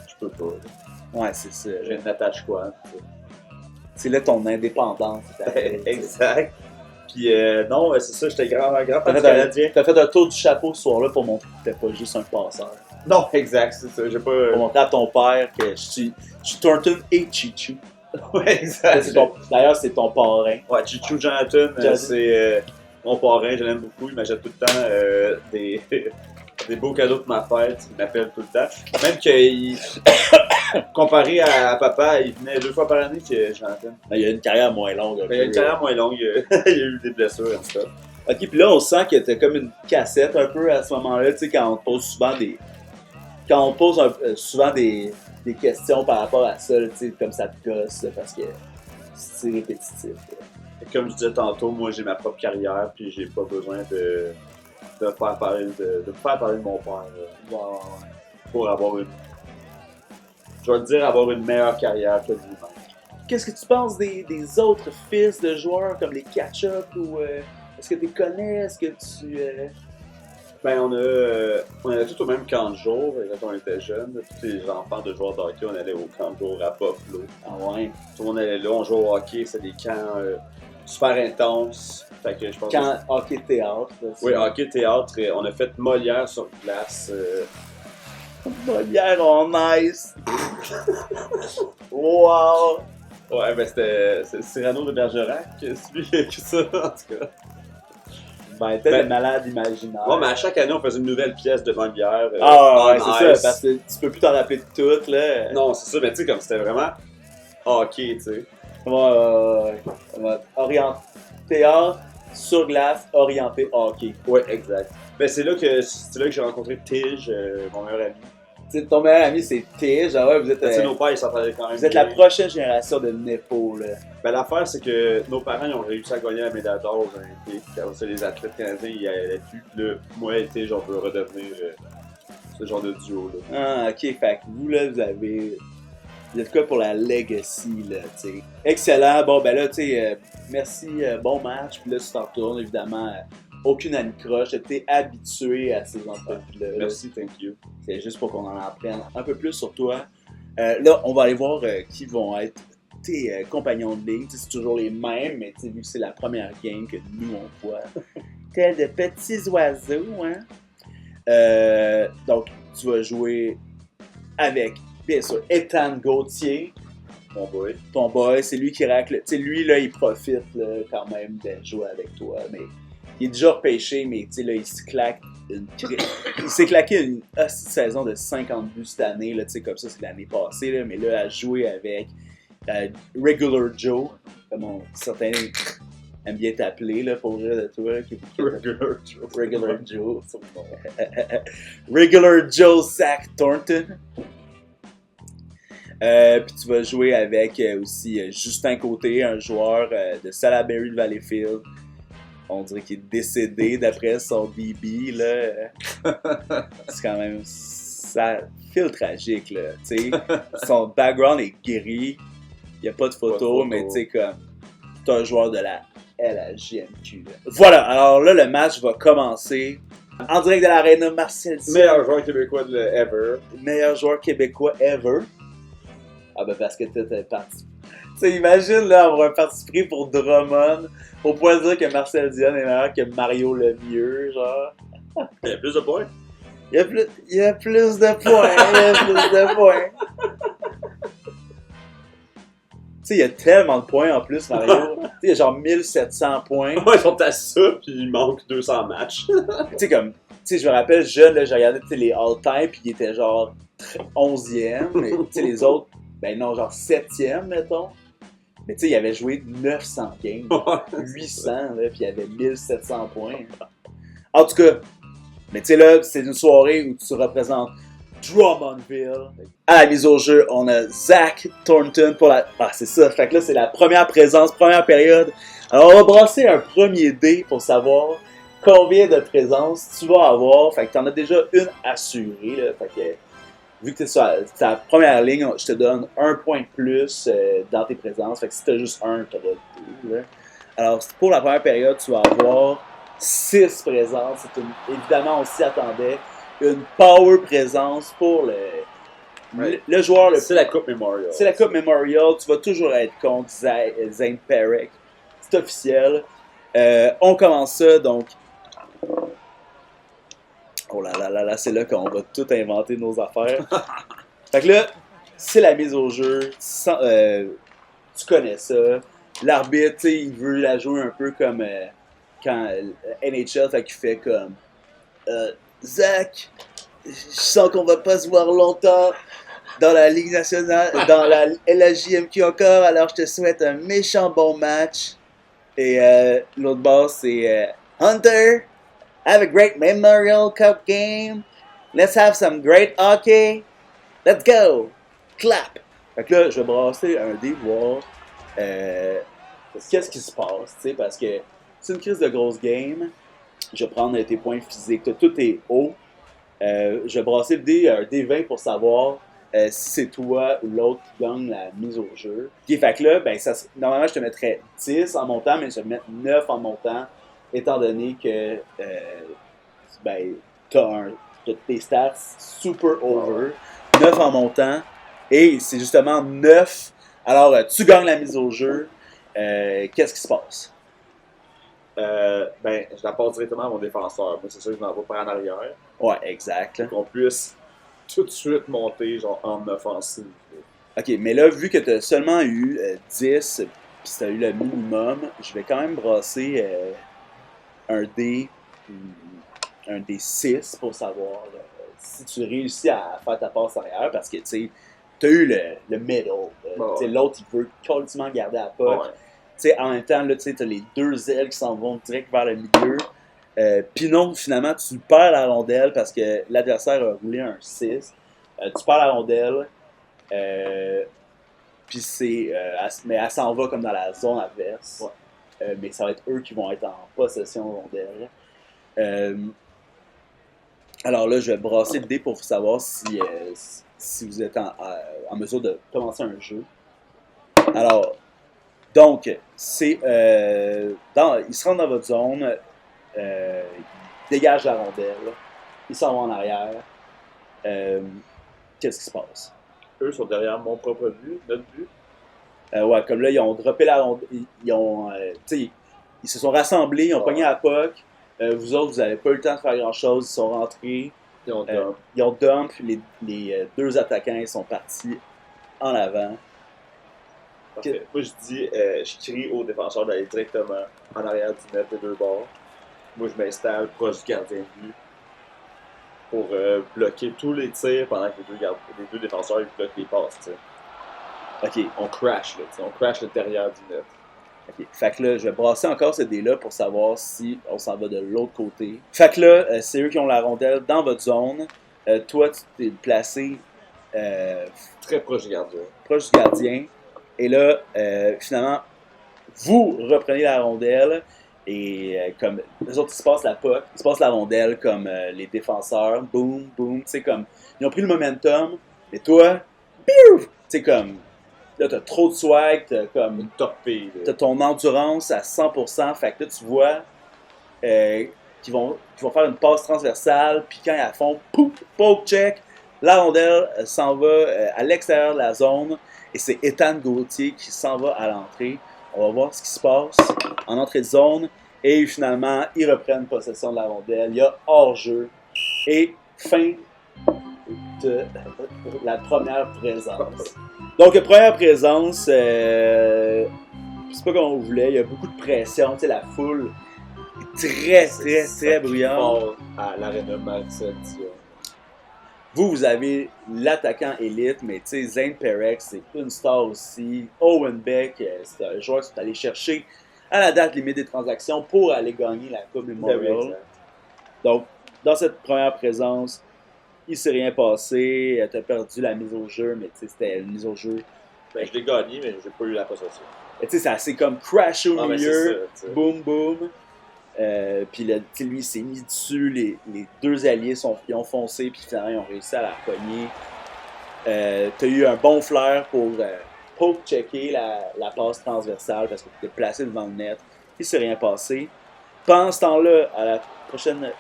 je peux pas. Ouais, c'est ça. J'ai une attache quoi. C'est là ton indépendance. Exact. Puis non, c'est ça, j'étais grand fan T'as du fait, Canadien. t'as fait un tour du chapeau ce soir-là pour montrer que t'étais pas juste un passeur. Non, exact, c'est ça. J'ai Pour pas. montrer à ton père que je suis Thornton et Chichu. Ouais, exact. D'ailleurs, c'est ton parrain. Ouais, Chichu Jonathan, c'est mon parrain, je l'aime beaucoup. Il m'achète tout le temps des beaux cadeaux pour ma fête. Il m'appelle tout le temps. Même qu'il. Comparé à papa, il venait 2 fois par année que Jonathan. Il a une carrière moins longue. Il a une carrière moins longue. Il a eu des blessures en tout cas. Ok, puis là, on sent que t'as comme une cassette un peu à ce moment-là, tu sais, quand on te pose souvent des. Quand on pose souvent des questions par rapport à ça, tu sais, comme ça te gosse, parce que c'est répétitif. Et comme je disais tantôt, moi j'ai ma propre carrière, puis j'ai pas besoin de faire parler de me faire parler de mon père pour avoir une. Je vais te dire, avoir une meilleure carrière que lui-même. Qu'est-ce que tu penses des autres fils de joueurs comme les Ketchup ou est-ce que tu les connais? Est-ce que tu. Ben, on allait tous au même camp de jour quand on était jeunes. Tous les enfants de joueurs de hockey, on allait au camp de jour à Buffalo. Ah ouais. Tout le monde allait là, on jouait au hockey, c'était des camps super intenses. Fait que je pense Quand hockey-théâtre. Oui, hockey, théâtre, on a fait Molière sur glace. Molière en nice. Wow. Ouais, ben c'était Cyrano de Bergerac, celui qui a écrit ça, en tout cas. Ben, t'es le malade imaginaire. Ouais, mais à chaque année, on faisait une nouvelle pièce de Molière. Ah ouais, en c'est ice. ça, parce que tu peux plus t'en rappeler de toutes, là. Non, c'est ça, mais tu sais, comme c'était vraiment hockey, tu sais. Ouais. Théâtre, sur glace, orienté hockey. Ouais, exact. Ben c'est là que j'ai rencontré Tige, mon meilleur ami. T'sais, ton meilleur ami, c'est Tige. Ah ouais, vous êtes, Tu sais, nos pères, ils s'entendaient quand même. vous êtes la prochaine génération de Nepo, là. Ben l'affaire, c'est que nos parents, ils ont réussi à gagner la médaille d'or aux Olympiques. Quand c'est les athlètes canadiens, ils allaient plus. Là, moi et Tige, on peut redevenir ce genre de duo, là. Ah, ok, fait que vous, là, vous êtes quoi pour la legacy, là, tu sais. Excellent. Bon, ben là, tu sais, merci, bon match. Puis là, tu t'en retournes, évidemment. Aucune anicroche. T'es habitué à ces entrevues-là. Merci, thank you. C'est juste pour qu'on en apprenne un peu plus sur toi. Là, on va aller voir qui vont être tes compagnons de ligne. T'sais, c'est toujours les mêmes, mais vu que c'est la première game que nous, on voit. Tels de petits oiseaux, hein? Donc, tu vas jouer avec, bien sûr, Ethan Gauthier. Mon boy. Ton boy, c'est lui qui racle. Tu sais, lui, là, il profite là, quand même de jouer avec toi. Mais il est déjà repêché, mais tu sais, là, il se claque il s'est claqué une saison de 50 buts cette année, là, tu sais, comme ça, c'est l'année passée, là, mais là, à jouer avec Regular Joe, comme certains aiment bien t'appeler, là, pour rire de toi. Regular Joe. Regular Joe. Regular Joe Zach Thornton. Puis tu vas jouer avec aussi Justin Côté, un joueur de Salaberry de Valleyfield. On dirait qu'il est décédé d'après son DB, là. C'est quand même... Ça file tragique, là, tu sais. Son background est gris. Il n'y a pas de photo, mais tu sais, comme... C'est un joueur de la LHJMQ, là. Voilà, alors là, le match va commencer. En direct de l'Arena, Marcel Dion. Meilleur joueur québécois de ever. Meilleur joueur québécois ever. Ah ben parce que t'étais parti. Tu sais, imagine là avoir un parti pris pour Drummond pour pouvoir dire que Marcel Dion est meilleur que Mario Lemieux, genre. Il y a plus de points. Il y a plus de points, il y a plus de points. Tu sais, il y a tellement de points en plus, Mario. Tu sais, il y a genre 1700 points. Ouais, ils sont à ça, puis il manque 200 matchs. Tu sais, comme, tu sais, je me rappelle, jeune, là, j'ai regardé les all-time, puis il était genre 11e, mais tu sais, les autres, ben non, genre 7e, mettons. Mais tu sais, il avait joué 900 games, 800, là, puis il avait 1700 points. En tout cas, mais tu sais, là, c'est une soirée où tu représentes Drummondville. À la mise au jeu, on a Zach Thornton pour la... Ah, c'est ça, fait que là, c'est la première présence, première période. Alors, on va brasser un premier dé pour savoir combien de présences tu vas avoir. Fait que t'en as déjà une assurée, là, fait que... Vu que tu es sur ta première ligne, je te donne un point de plus dans tes présences. Fait que si tu as juste un, tu auras deux. Là. Alors, pour la première période, tu vas avoir 6 présences. Évidemment, on s'y attendait. Une power présence pour le joueur. C'est la Coupe Memorial. C'est la Coupe Memorial. Tu vas toujours être contre Zane Perrick. C'est officiel. On commence ça, donc... Oh là là là là, c'est là qu'on va tout inventer nos affaires. Fait que là, c'est la mise au jeu. Tu connais ça. L'arbitre, tu sais, il veut la jouer un peu comme quand NHL, fait qu'il fait comme Zach, je sens qu'on va pas se voir longtemps dans la Ligue nationale, dans la LHJMQ encore, alors je te souhaite un méchant bon match. Et l'autre boss, c'est Hunter. Have a great Memorial Cup game. Let's have some great hockey. Let's go. Clap. Fait que là, je vais brasser un dé, voir qu'est-ce qui se passe, tu sais, parce que c'est une crise de grosse game. Je vais prendre tes points physiques. Tout est haut. Je vais brasser le dé, un dé 20 pour savoir si c'est toi ou l'autre qui gagne la mise au jeu. Okay, fait que là, ben, normalement, je te mettrais 10 en montant, mais je vais te mettre 9 en montant. Étant donné que ben, t'as tes stats super over, 9 en montant, et c'est justement 9. Alors, tu gagnes la mise au jeu. Qu'est-ce qui se passe? Ben, je la passe directement à mon défenseur. Moi, c'est sûr que je m'en vais par en arrière. Ouais, exact. Pour qu'on puisse tout de suite monter genre en offensive. Ok, mais là, vu que tu as seulement eu 10, puis tu as eu le minimum, je vais quand même brasser un dé, un dé 6 pour savoir si tu réussis à faire ta passe arrière, parce que tu sais, tu as eu le middle. Bon, Tu sais, l'autre, il veut quasiment garder la puck. Ouais. Tu sais, en même temps, là, tu sais, t'as les deux ailes qui s'en vont direct vers le milieu. Puis non, finalement, tu perds la rondelle parce que l'adversaire a roulé un 6. Tu perds la rondelle. Puis mais elle s'en va comme dans la zone adverse. Ouais. Mais ça va être eux qui vont être en possession de rondelle. Alors là, je vais brasser le dé pour savoir si vous êtes en mesure de commencer un jeu. Alors, donc, c'est ils se rendent dans votre zone, ils dégagent la rondelle, ils s'en vont en arrière. Qu'est-ce qui se passe? Eux sont derrière mon propre but, notre but. Ouais, comme là, ils ont droppé la rondelle, ils se sont rassemblés, ils ont pogné la puck. Vous autres, vous n'avez pas eu le temps de faire grand-chose, ils sont rentrés. Ils ont Ils ont dump, les deux attaquants ils sont partis en avant. Parfait. Moi, je dis, je crie aux défenseurs d'aller directement en arrière du net des deux bords. Moi, je m'installe proche du gardien de but pour bloquer tous les tirs pendant que les deux défenseurs ils bloquent les passes. T'sais. Ok, On crash, là, t'sais. On crash l'intérieur du net. ok. Fait que là, je vais brasser encore ce dé-là pour savoir si on s'en va de l'autre côté. Fait que là, c'est eux qui ont la rondelle dans votre zone. Toi, tu t'es placé Très proche du gardien. proche du gardien. Et là, finalement, vous reprenez la rondelle et comme les autres, ils se passent la puck, ils se passent la rondelle comme les défenseurs. Boum, boum. Tu sais, comme ils ont pris le momentum. Et toi, tu sais, comme là, t'as trop de swag, t'as comme Une torpille. t'as ton endurance à 100%. Fait que là, tu vois qu'ils vont faire une passe transversale. Puis quand ils la font, pouf, poke check, la rondelle s'en va à l'extérieur de la zone. Et c'est Ethan Gauthier qui s'en va à l'entrée. On va voir ce qui se passe en entrée de zone. Et finalement, ils reprennent possession de la rondelle. Il y a hors-jeu. Et fin de la première présence. Donc, première présence, c'est pas comme on voulait. Il y a beaucoup de pression. Tu sais, la foule est très bruyante. Fort à l'aréna Marcel Dion. Vous avez l'attaquant élite, mais tu sais, Zane Perek, c'est une star aussi. Owen Beck, c'est un joueur qui est allé chercher à la date limite des transactions pour aller gagner la Coupe Memorial. Donc, dans cette première présence, il s'est rien passé. Tu as perdu la mise au jeu, mais tu sais, c'était une mise au jeu. Ben, je l'ai gagné, mais j'ai pas eu la possession. Tu sais, c'est assez comme crash au Ah, mais milieu. c'est ça, Boum, boum. Puis là, lui, il s'est mis dessus. Les deux alliés ils ont foncé, puis finalement, ils ont réussi à la pogner. T'as eu un bon flair pour poke-checker la passe transversale parce que tu étais placé devant le net. Il s'est rien passé. Pendant ce temps-là, à la prochaine,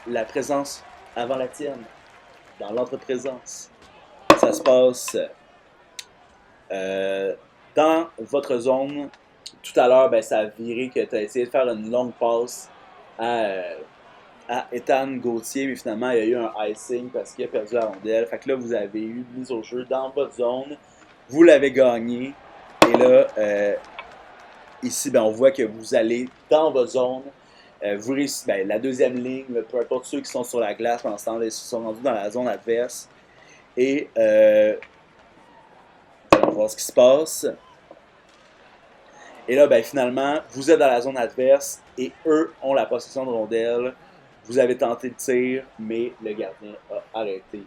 la présence avant la tienne, dans l'entreprésence, ça se passe dans votre zone. Tout à l'heure, ben, ça a viré que tu as essayé de faire une longue passe à Ethan Gauthier, mais finalement, il y a eu un icing parce qu'il a perdu la rondelle. Fait que là, vous avez eu une mise au jeu dans votre zone. Vous l'avez gagné. Et là, ici, ben, on voit que vous allez dans votre zone. Vous réussissez, ben, la deuxième ligne, là, peu importe ceux qui sont sur la glace pendant ce temps-là, ils sont rendus dans la zone adverse. Et on va voir ce qui se passe. Et là, ben, finalement, vous êtes dans la zone adverse et eux ont la possession de rondelle. Vous avez tenté le tir, mais le gardien a arrêté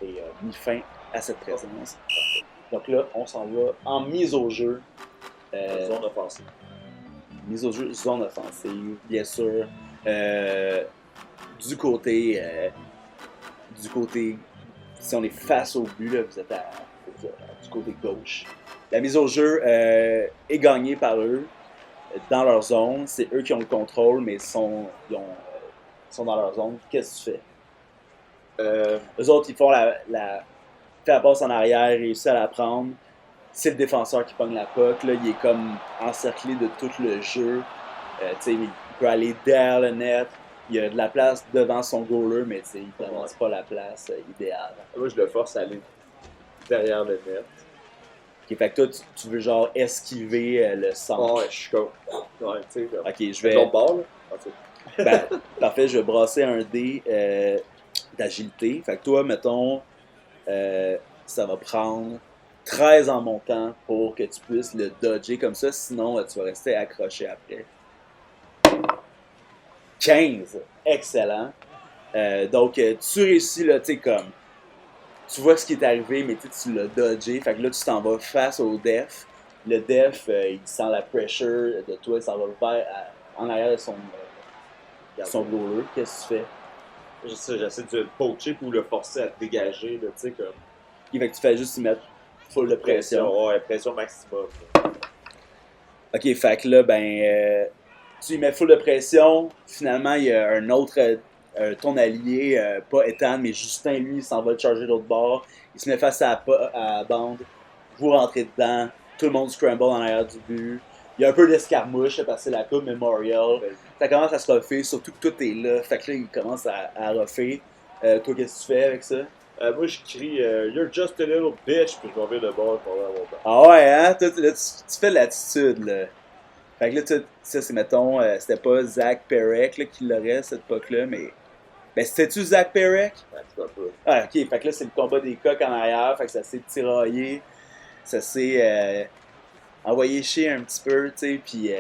et mis fin à cette présence. Donc là, on s'en va en mise au jeu. Zone offensive. Mise au jeu, zone offensive, bien sûr. Du côté, si on est face au but, là, vous êtes du côté gauche. La mise au jeu est gagnée par eux dans leur zone. C'est eux qui ont le contrôle, mais ils sont dans leur zone. Qu'est-ce que tu fais? Eux autres, ils font fait la passe en arrière, réussissent à la prendre. C'est le défenseur qui pogne la puck. Là, il est comme encerclé de tout le jeu. Il peut aller derrière le net. Il y a de la place devant son goaler, mais il ne commence pas la place idéale. Moi, je le force à aller derrière le net. Ok, fait que toi, tu veux genre esquiver le centre. Ouais, je suis comme. Ouais, tu sais, comme. Ok, je vais. L'autre bord, là. En tout cas. Ben, parfait, je vais brasser un dé d'agilité. Fait que toi, mettons, ça va prendre 13 en montant pour que tu puisses le dodger comme ça, sinon tu vas rester accroché après. 15, excellent. Donc, tu réussis, là, tu sais, comme, tu vois ce qui est arrivé, mais tu l'as dodgé. Fait que là, tu t'en vas face au def. Le def, il sent la pressure de toi, il s'en va vers en arrière de son goaler. Qu'est-ce que tu fais? J'essaie de le poacher pour le forcer à te dégager, là, tu sais, comme. Fait que tu fais juste y mettre full de pression. Ouais, pression maximum. Ok, fait que là, tu y mets full de pression. Finalement, il y a un autre, ton allié, pas Ethan, mais Justin, lui, il s'en va le charger de l'autre bord. Il se met face à la bande. Vous rentrez dedans. Tout le monde scramble en arrière du but. Il y a un peu d'escarmouche parce que c'est la Coupe Memorial. Ça commence à se refaire, surtout que tout est là. Fait que là, il commence à refaire. Toi, qu'est-ce que tu fais avec ça? Moi, je crie You're just a little bitch, puis je m'en vais de bord pour aller à mon banc. Ah ouais, hein? Toi, là, tu fais de l'attitude, là. Fait que là, ça, c'est, mettons, c'était pas Zach Perek là, qui l'aurait, cette époque-là, mais... Ben, c'était-tu Zach Perek? Ouais, tu vois pas. Ah, ok. Fait que là, c'est le combat des coqs en arrière. Fait que ça s'est tiraillé. Ça s'est envoyé chier un petit peu, tu sais, puis...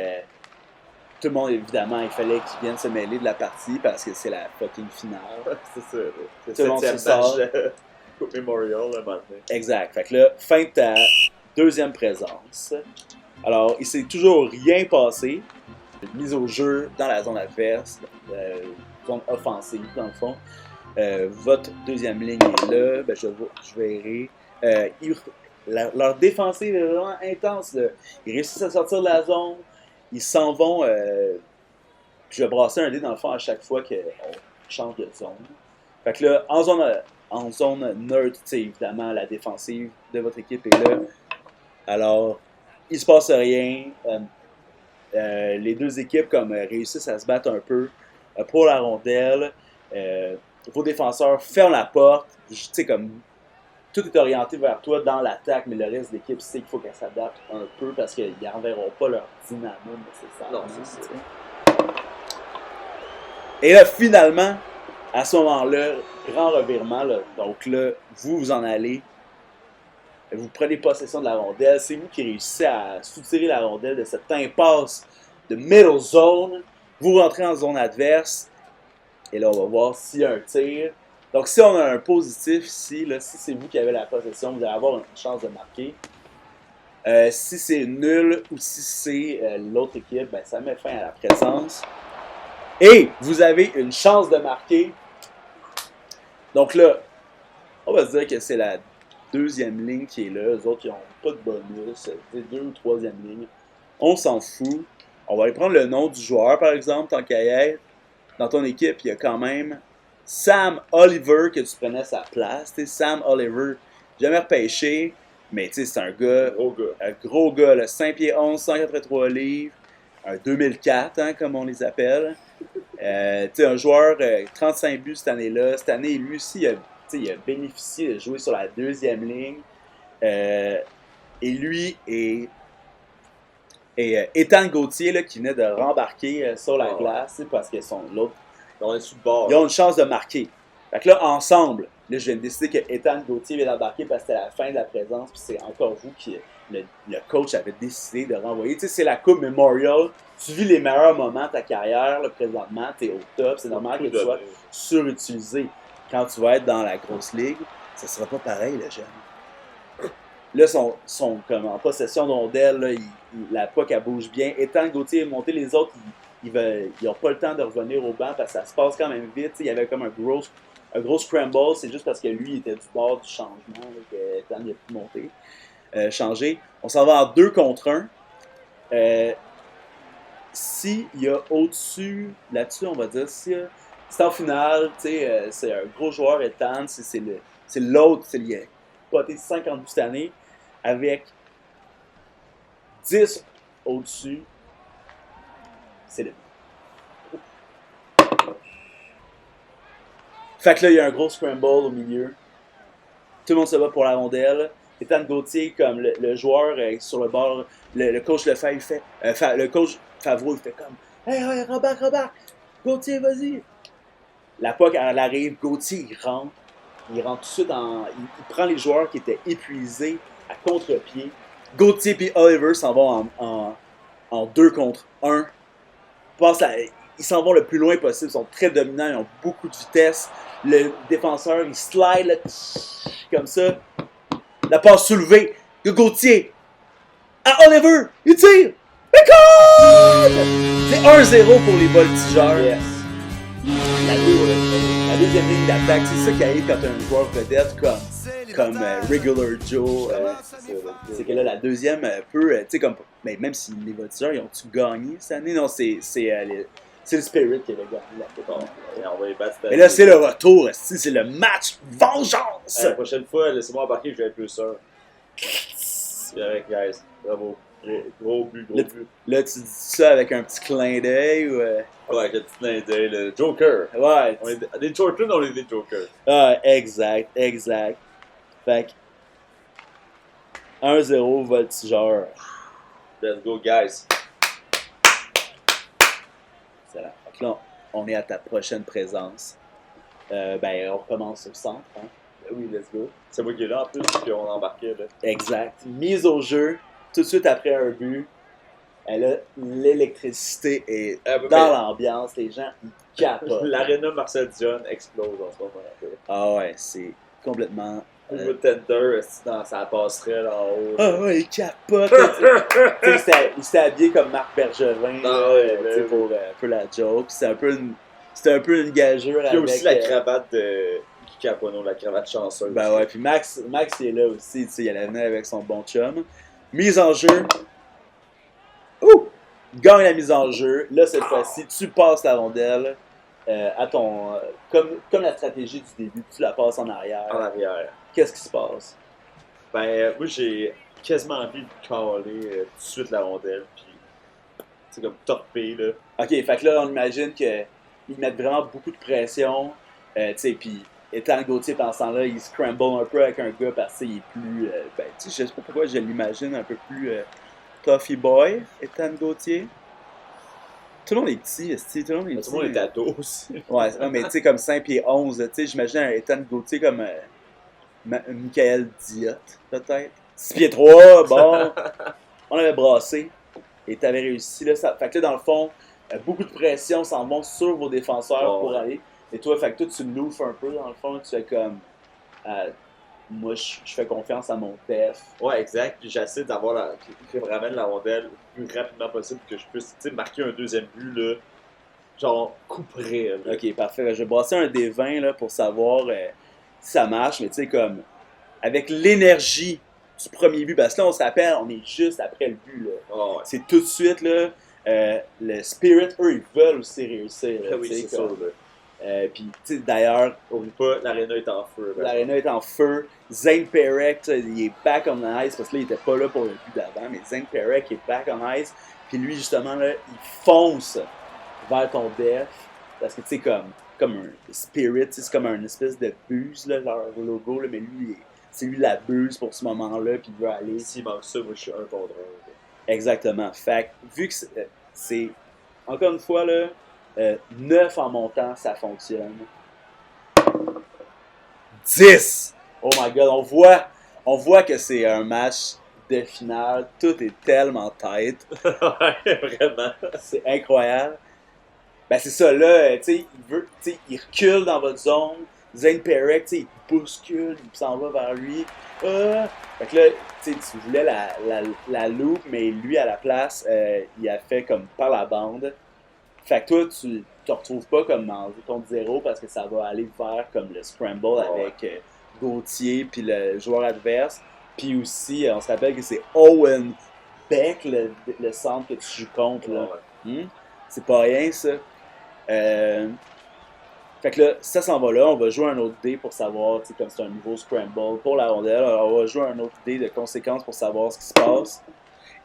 tout le monde, évidemment, il fallait qu'ils viennent se mêler de la partie parce que c'est la fucking finale. C'est ça, là. Tout le monde se sort. Coupe Memorial, là, maintenant. Exact. Fait que là, fin de ta deuxième présence. Alors, il s'est toujours rien passé. Mise au jeu dans la zone adverse, zone offensive, dans le fond. Votre deuxième ligne est là. Ben, je verrai. Leur défensive est vraiment intense. Là. Ils réussissent à sortir de la zone. Ils s'en vont. Puis je vais brasser un dé dans le fond à chaque fois qu'on change de zone. Fait que là, en zone neutre, évidemment, la défensive de votre équipe est là. Alors, il se passe rien. Les deux équipes réussissent à se battre un peu pour la rondelle. Vos défenseurs ferment la porte. Comme tout est orienté vers toi dans l'attaque, mais le reste de l'équipe sait qu'il faut qu'elle s'adapte un peu parce qu'ils n'enverront pas leur dynamo nécessairement. Non, c'est ça. Et là, finalement, à ce moment-là, grand revirement, là, donc là, vous en allez, vous prenez possession de la rondelle, c'est vous qui réussissez à soutirer la rondelle de cette impasse de middle zone, vous rentrez en zone adverse, et là, on va voir s'il y a un tir. Donc, si on a un positif ici, là, si c'est vous qui avez la possession, vous allez avoir une chance de marquer. Si c'est nul ou si c'est l'autre équipe, ben, ça met fin à la présence. Et vous avez une chance de marquer. Donc là, on va se dire que c'est la deuxième ligne qui est là. Eux autres, ils n'ont pas de bonus. C'est deux ou troisième ligne. On s'en fout. On va aller prendre le nom du joueur, par exemple, tant qu'à y être. Dans ton équipe, il y a quand même Sam Oliver que tu prenais sa place. T'sais, Sam Oliver, jamais repêché, mais c'est un gars, un gros gars, là, 5 pieds 11, 183 livres, un 2004, hein, comme on les appelle. Un joueur, 35 buts cette année-là. Cette année, lui aussi, il a bénéficié de jouer sur la deuxième ligne. Et lui et Ethan Gauthier, là, qui venait de rembarquer sur la glace, parce qu'ils sont l'autre. On est sous le bord. Ils ont une chance de marquer. Fait que là, ensemble, là, je viens de décider que Ethan Gauthier vient d'embarquer parce que c'était la fin de la présence, puis c'est encore vous qui. Le coach avait décidé de renvoyer. Tu sais, c'est la Coupe Memorial. Tu vis les meilleurs moments de ta carrière, là, présentement, tu es au top. C'est normal que tu sois surutilisé. Quand tu vas être dans la grosse ligue, ça sera pas pareil, le jeune. Là, sont comme en possession de rondelle. Là, la puck, elle bouge bien. Ethan Gauthier est monté, les autres, ils n'ont pas le temps de revenir au banc parce que ça se passe quand même vite. Il y avait comme un gros scramble. C'est juste parce que lui, il était du bord du changement là, que Ethan a pu monter. Changer. On s'en va en 2 contre 1. S'il y a au-dessus, là-dessus, on va dire, s'il c'est en finale, tu sais, c'est un gros joueur, Ethan, c'est l'autre, il a poté 50 buts cette année, avec 10 au-dessus, c'est le. Fait que là, il y a un gros scramble au milieu. Tout le monde se bat pour la rondelle. Ethan Gauthier, comme le joueur sur le bord, le coach le fait, il fait. Le coach Favreau, il fait comme Hey, Robert, Gauthier, vas-y. La puck, elle arrive, Gauthier, il rentre tout de suite il prend les joueurs qui étaient épuisés à contre-pied. Gauthier et Oliver s'en vont en 2 contre 1. Ils s'en vont le plus loin possible, ils sont très dominants, ils ont beaucoup de vitesse. Le défenseur, il slide là, comme ça. La passe soulevée de Gauthier à Oliver. Il tire. C'est 1-0 pour les voltigeurs. Yes. La deuxième ligne d'attaque, c'est ça qui arrive quand tu as un joueur vedette comme Regular Joe. C'est que là, la deuxième peut, tu sais, comme. Mais même si les voltigeurs, ils ont-tu gagné cette année? Non, c'est le Spirit qui avait gagné la coupe. Bon, on va les battre. Et là, c'est le retour, c'est le match vengeance! La prochaine fois, laissez-moi embarquer, je vais être plus sûr. C'est avec, guys. Bravo. Gros but. Là, tu dis ça avec un petit clin d'œil ou. Ouais, avec un petit clin d'œil, le Joker. Ouais. On est des Jokers, on est des Jokers. Ah, exact. Fait que 1-0 voltigeur. Let's go, guys. Excellent. Donc là, on est à ta prochaine présence. On recommence au centre. Hein? Ben oui, let's go. C'est moi qui est là en plus, puis on embarquait là. Exact. Mise au jeu, tout de suite après un but. Là, l'électricité est dans l'ambiance. Les gens, ils capotent. L'aréna Marcel Dion explose en ce moment. Ah ouais, c'est complètement... Le tender, dans sa passerelle en haut. Ah ouais, il capote. Il s'était habillé comme Marc Bergevin pour un peu la joke. C'était un peu une gageure avec... Puis aussi la cravate de Guy Capono, la cravate chanceuse. Ben ouais, puis Max il est là aussi, il allait venir avec son bon chum. Mise en jeu. Ouh! Gagne la mise en jeu. Là, cette fois-ci, tu passes la rondelle à ton... comme la stratégie du début, tu la passes en arrière. En arrière. Qu'est-ce qui se passe? Ben, moi, j'ai quasiment envie de caler tout de suite la rondelle, puis c'est comme torpé, là. Ok, fait que là, on imagine qu'ils mettent vraiment beaucoup de pression, tu sais, puis étant Gauthier pendant ce temps-là, il scramble un peu avec un gars parce qu'il est plus, tu sais, je sais pas pourquoi je l'imagine un peu plus toughy boy, Ethan Gauthier. Tout le monde est petit, tout le monde est petit. Tout le monde est ado aussi. Ouais, mais tu sais, comme 5 pieds 11, tu sais, j'imagine un Ethan Gauthier comme Michael Diot, peut-être. 6 pieds 3, bon, on avait brassé, et t'avais réussi, là, fait que là, dans le fond, beaucoup de pression s'en vont sur vos défenseurs pour aller, et toi, fait que toi, tu louffes un peu, dans le fond, tu fais comme, moi, je fais confiance à mon def. Ouais, exact, puis j'essaie d'avoir qu'il me ramène la rondelle le plus rapidement possible, que je puisse, tu sais, marquer un deuxième but, là, genre, coup près, là. Ok, parfait, je vais brasser un des 20, là, pour savoir si ça marche, mais tu sais, comme, avec l'énergie du premier but, parce que là, on se rappelle, on est juste après le but, là. Oh, ouais. C'est tout de suite, là, le Spirit, eux, ils veulent aussi réussir. Là, Oui, c'est sûr, là. Puis, tu sais, d'ailleurs, Oublie pas, l'aréna est en feu. l'aréna est en feu. Zane Perek, il est back on ice, parce que là, il était pas là pour le but d'avant, mais Zane Perek est back on ice. Puis lui, justement, là, il fonce vers ton def, parce que, tu sais, comme un Spirit, c'est comme un espèce de buse, là, leur logo, là, mais lui, c'est lui la buse pour ce moment-là, puis il veut aller. S'il manque ça, moi, je suis un contre un. Exactement. Fait que, vu que c'est encore une fois, là, 9 en montant, ça fonctionne. 10! Oh my god, on voit que c'est un match de finale. Tout est tellement tête. Ouais, vraiment. C'est incroyable. Ben c'est ça, là, tu sais, il recule dans votre zone. Zane Perek, tu sais, il bouscule, il s'en va vers lui. Fait que là, tu sais, tu voulais la loupe, mais lui, à la place, il a fait comme par la bande. Fait que toi, tu te retrouves pas comme en jeu contre 0 parce que ça va aller vers comme le scramble avec Gauthier puis le joueur adverse. Puis aussi, on se rappelle que c'est Owen Beck, le centre que tu joues contre. Là. C'est pas rien, ça. Fait que là, ça s'en va là, on va jouer un autre dé pour savoir, tu sais, comme c'est un nouveau scramble pour la rondelle, alors on va jouer un autre dé de conséquences pour savoir ce qui se passe.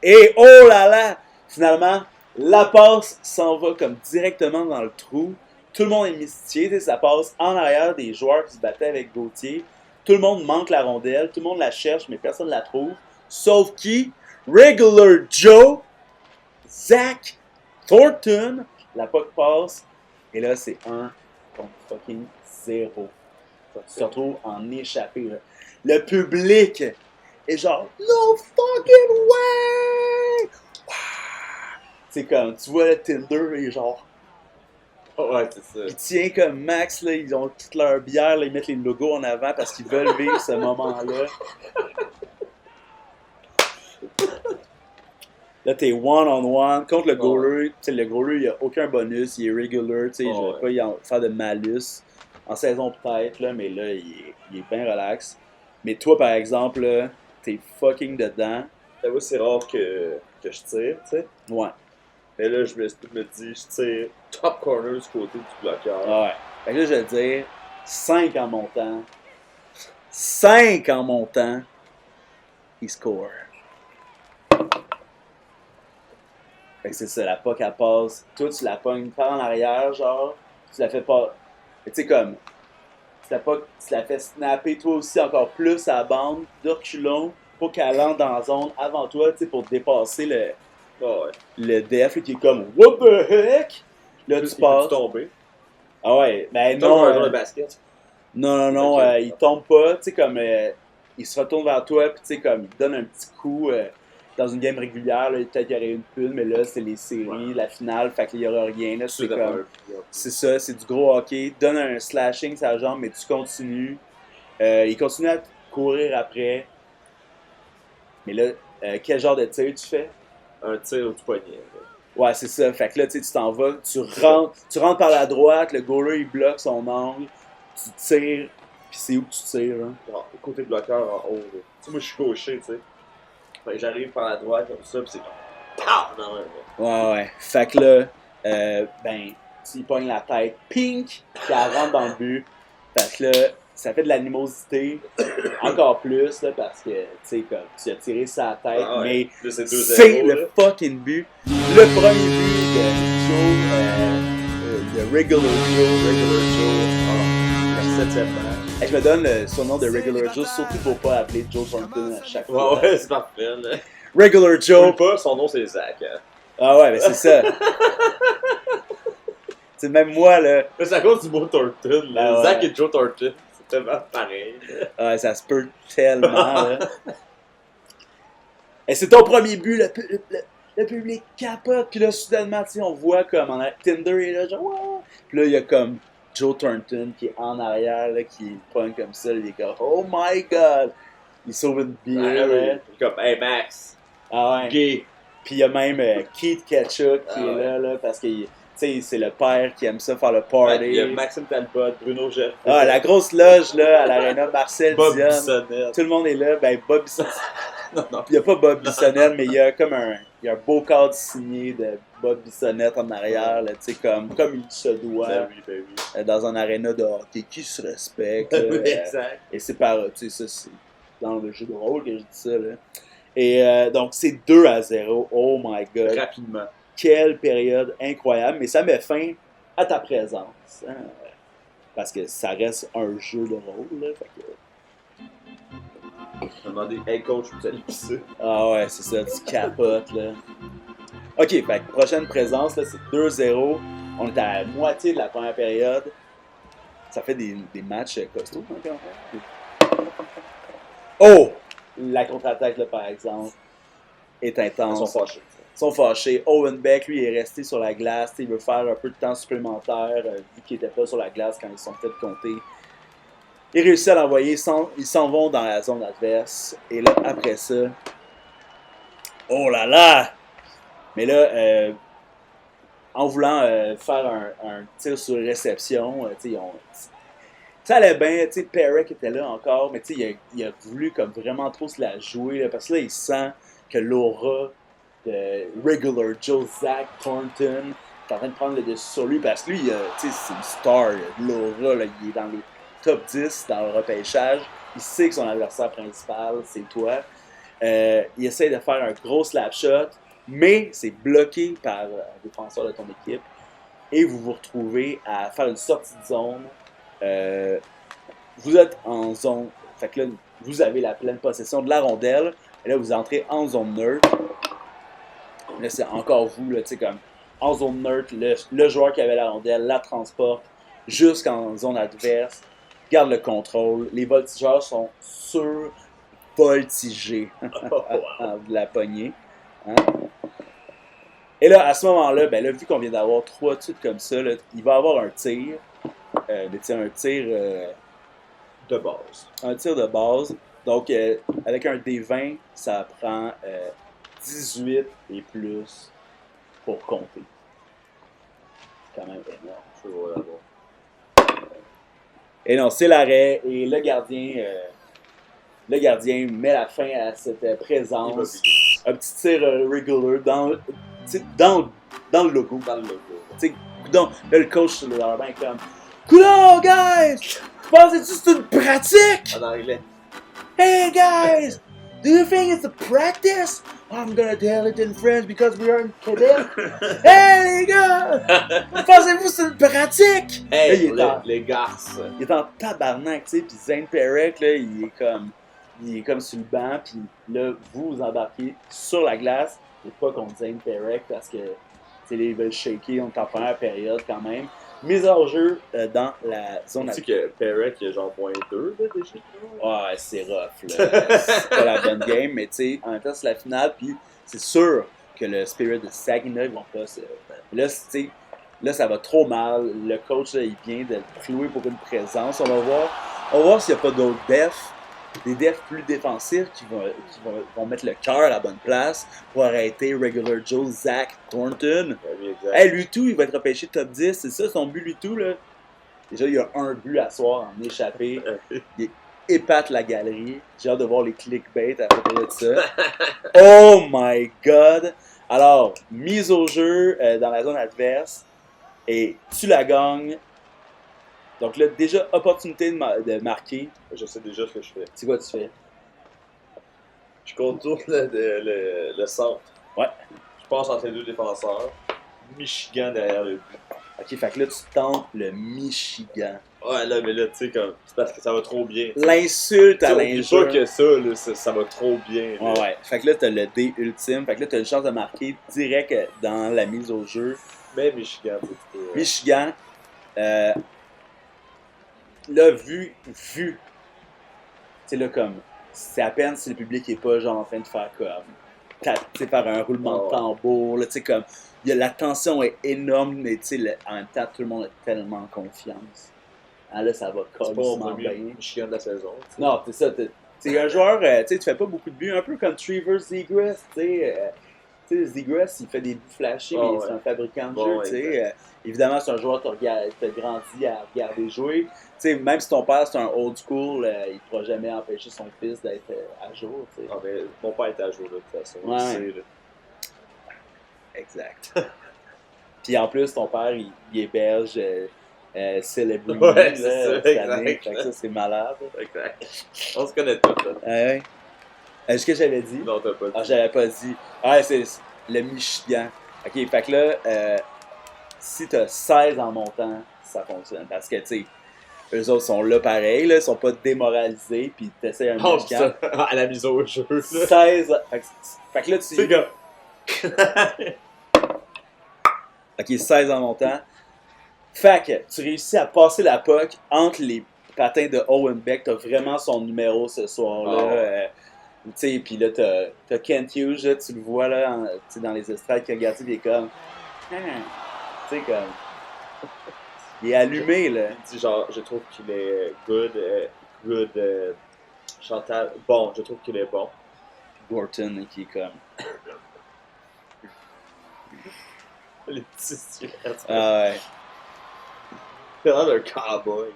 Et oh là là! Finalement, la passe s'en va comme directement dans le trou. Tout le monde est mystifié, tu sais, ça passe en arrière des joueurs qui se battaient avec Gauthier. Tout le monde manque la rondelle, tout le monde la cherche, mais personne ne la trouve. Sauf qui? Regular Joe, Zach Thornton, la puck passe, et là c'est 1 contre fucking 0. Tu te retrouves en échappé. Là. Le public est genre no fucking way! C'est comme, tu vois le Tinder, il est genre. Ouais, c'est ça. Il tient comme Max, là, ils ont toute leur bière, là, ils mettent les logos en avant parce qu'ils veulent vivre ce moment-là. Là, t'es one-on-one contre le goaler. Tu sais, le goaler, il n'y a aucun bonus, il est regular. Tu sais, je vais pas y en faire de malus. En saison, peut-être, là, mais là, il est bien relax. Mais toi, par exemple, là, t'es fucking dedans. Moi, c'est rare que je tire, tu sais. Ouais. Mais là, je me dis, je tire top corner du côté du bloqueur. Ouais. Fait que là, je vais te dire, 5 en montant. 5 en montant. Il score. Fait que c'est ça, la puck, elle passe. Toi, tu la pognes par en arrière, genre. Tu la fais pas. Tu sais, comme. Tu la fais snapper, toi aussi, encore plus à la bande, de reculons, pour qu'elle entre dans la zone avant toi, tu sais, pour dépasser le def, là, qui est comme What the heck? Là, tu passes. Tomber. Ah ouais, ben Non, non. un joueur de basket. Non, Okay. il tombe pas, tu sais, comme. Il se retourne vers toi, puis tu sais, comme, il te donne un petit coup. Dans une game régulière, là, peut-être qu'il y aurait une pile, mais là, c'est les séries, la finale, fait qu'il n'y aura rien. Là, c'est comme. C'est ça, c'est du gros hockey. Donne un slashing sur la jambe, mais tu continues. Il continue à courir après. Mais là, quel genre de tir tu fais? Un tir du poignet. Là. Ouais, c'est ça. Fait que là, tu t'en vas, tu rentres par la droite, le goaler, il bloque son angle, tu tires, puis c'est où que tu tires, hein? Genre, côté bloqueur en haut. Tu sais, moi, je suis gaucher, tu sais. Fait que j'arrive par la droite comme ça, pis c'est comme. PAU! Non, Ouais. Fait que là, ben, tu y pognes la tête, pink, puis elle rentre dans le but. Fait que là, ça fait de l'animosité, encore plus, là, parce que, tu sais, comme, tu as tiré sa tête, Ah ouais. mais Là, c'est 2-0, c'est là. le fucking but. Le premier but de Joe, de Regular Joe, Le 7e match. Hey, je me donne le surnom de Regular Joe, surtout pour pas appeler Joe Thornton à chaque fois. Ouais, c'est parfait, là. Regular Joe. Pas, son nom, c'est Zach. Hein. Ah ouais, mais c'est ça. C'est même moi, là. Mais c'est à cause du mot Thornton, là. Ah ouais. Zach et Joe Thornton. C'est tellement pareil. Ouais, ça se peut tellement, là. Et c'est ton premier but, le public capote, puis là, soudainement, tu sais, on voit comme Tinder est là, genre, wow! Puis là, il y a comme Joe Thornton qui est en arrière, là, qui pogne comme ça, là, il est comme, oh my god! Il sauve une bière, là. Comme, hey Max, Ah ouais. gay. Puis il y a même Keith Ketchuk qui Ah est ouais. là, parce que, tu sais, c'est le père qui aime ça faire le Ouais, party. il y a Maxime Talbot, Bruno Jeff. Ah, la grosse loge, là, à l'Arena, Marcel Bob Dion. Bissonnette. Tout le monde est là, ben Bob Bissonnette. Non. Il n'y a pas Bob Bissonnette, mais il y a comme un beau cadre signé de Bob Bissonnette en arrière, là, tu sais, comme il se doit, Ben oui. dans un aréna de hockey qui se respecte. là, Exact. et c'est par, tu sais, ça, c'est dans le jeu de rôle que je dis ça, là. Et donc, c'est 2-0. Oh my god. Rapidement. Quelle période incroyable. Mais ça met fin à ta présence. Hein? Parce que ça reste un jeu de rôle, là. Fait que... Je me demandais, hey coach, vous allez pisser. Ah ouais, c'est ça, tu capotes, là. Ok, fait que prochaine présence, là, c'est 2-0. On est à la moitié de la première période. Ça fait des matchs costauds, hein, quand même. Oh! La contre-attaque, là, par exemple, est Ils intense. sont fâchés. Ils sont fâchés. Owen Beck, lui, est resté sur la glace. Il veut faire un peu de temps supplémentaire, vu qu'il n'était pas sur la glace quand ils sont fait compter. Il réussit à l'envoyer. Ils s'en vont dans la zone adverse. Et là, après ça... Oh là là! Mais là, en voulant faire un tir sur réception, tu sais, ça allait bien, tu sais, Perrick était là encore, mais tu sais, il a voulu comme vraiment trop se la jouer, là, parce que là, il sent que l'aura de Regular Joe Zach Thornton est en train de prendre le dessus sur lui parce que lui, tu sais, c'est une star, il a de l'aura, là, il est dans les top 10 dans le repêchage. Il sait que son adversaire principal, c'est toi. Il essaie de faire un gros slap shot, mais c'est bloqué par un défenseur de ton équipe. Et vous vous retrouvez à faire une sortie de zone. Vous êtes en zone. Fait que là, vous avez la pleine possession de la rondelle. Et là, vous entrez en zone neutre. Là, c'est encore vous, là, tu sais, comme en zone neutre, le joueur qui avait la rondelle la transporte jusqu'en zone adverse, garde le contrôle. Les voltigeurs sont survoltigés de la poignée. Hein? Et là, à ce moment-là, ben là, vu qu'on vient d'avoir 3 titres comme ça, là, il va y avoir un tir. Un tir de base. Un tir de base. Donc, avec un D20, ça prend 18 et plus pour compter. C'est quand même énorme. Je vois là-bas. Et non, c'est l'arrêt. Et le gardien met la fin à cette présence. Un petit tir regular dans le logo. Dans le logo. Donc, là, le coach sur le banc est comme coudonc, guys! Pensez-tu que c'est une pratique? En anglais. Hey, guys! Do you think it's a practice? I'm gonna tell it in French because we are in Québec. Hey, les gars! Pensez-vous que c'est une pratique? Hey, Là, les garces. il est en tabarnak, tu sais, pis Zane Perek, là, il est comme sur le banc, pis là, vous embarquez sur la glace, et pas contre Zane Perek, parce que, tu sais, les veulent shaker, on est en première période quand même. Mise en jeu dans la zone Tu sais que Perek, il a genre .2 là, déjà. Ouais, c'est rough, là. C'est pas la bonne game, mais tu sais, en même temps, c'est la finale, puis c'est sûr que le Spirit de Saginaw, ils vont pas se... Là, tu sais, là, ça va trop mal. Le coach, là, il vient de clouer pour une présence. On va voir s'il n'y a pas d'autres defs, des defs plus défensifs qui vont mettre le cœur à la bonne place pour arrêter Regular Joe, Zach Thornton. Oui, exact. Hey, lui tout, il va être repêché top 10, c'est ça son but, lui tout, là. Déjà, il y a un but à soir en échappé. Il épate la galerie. J'ai hâte de voir les clickbait à propos de ça. Oh my god! Alors, mise au jeu dans la zone adverse. Et tu la gagnes. Donc là, déjà, opportunité de marquer. Je sais déjà ce que je fais. C'est quoi tu fais? Je contourne le centre. Ouais. Je passe entre les deux défenseurs. Michigan derrière le but. Ok, fait que là, tu tentes le Michigan. Ouais, là, mais là, tu sais, comme, c'est parce que ça va trop bien. t'sais. L'insulte à Oublie l'injure. pas que ça, là, ça va trop bien. là. Ouais, ouais. Fait que là, t'as le D ultime. Fait que là, t'as une chance de marquer direct dans la mise au jeu. Mais Michigan, c'est Michigan, là, vu, tu sais, là, comme, c'est à peine si le public est pas, genre, en train de faire comme, tu sais, faire un roulement de tambour, là, tu sais, comme, la tension est énorme, mais, tu sais, en même temps, tout le monde a tellement confiance. Ah, là, ça va pas au complètement premier bien. Michigan de la saison. t'sais. Non, c'est ça, t'es un joueur, tu sais, tu fais pas beaucoup de buts, un peu comme Trevor Zegras, tu sais, Zegras, il fait des buts flashés, Oh, mais ouais. c'est un fabricant de Bon, jeu, ouais, tu sais. Évidemment, c'est un joueur que t'as grandi à regarder jouer. Tu sais, même si ton père, c'est un old school, il ne pourra jamais empêcher son fils d'être à jour, tu sais. Ah, mais mon père était à jour, là, de toute façon. Ouais. C'est, là. Exact. Puis en plus, ton père, il est belge, celebrity, Ouais, là, c'est ça, cette exact. année. Fait que ça, c'est malade. Exact. On se connaît tous, là. Ouais. Est-ce que j'avais dit? Non, t'as pas dit. Ah, j'avais pas dit. Ouais, c'est le Michigan. Ok, fait que là, si t'as 16 en montant, ça fonctionne. Parce que, tu sais, eux autres sont là pareil, là, ils sont pas démoralisés, puis t'essayes un Oh, Michigan. ça, à la mise au jeu, là. 16. Fait que là, C'est tu. comme. Ok, 16 en montant. Fait que tu réussis à passer la puck entre les patins de Owen Beck. T'as vraiment son numéro ce soir-là. Oh, ouais. Tu sais, puis là, t'as Kent Hughes, là, tu le vois là, tu sais, dans les estrades qui regarde, il est comme. Tu sais, comme. Il est allumé, là. Il dit genre, je trouve qu'il est good, Chantal, bon, je trouve qu'il est bon. Gorton, qui est comme. Les petits styles. Ah ouais. C'est vraiment un cowboy.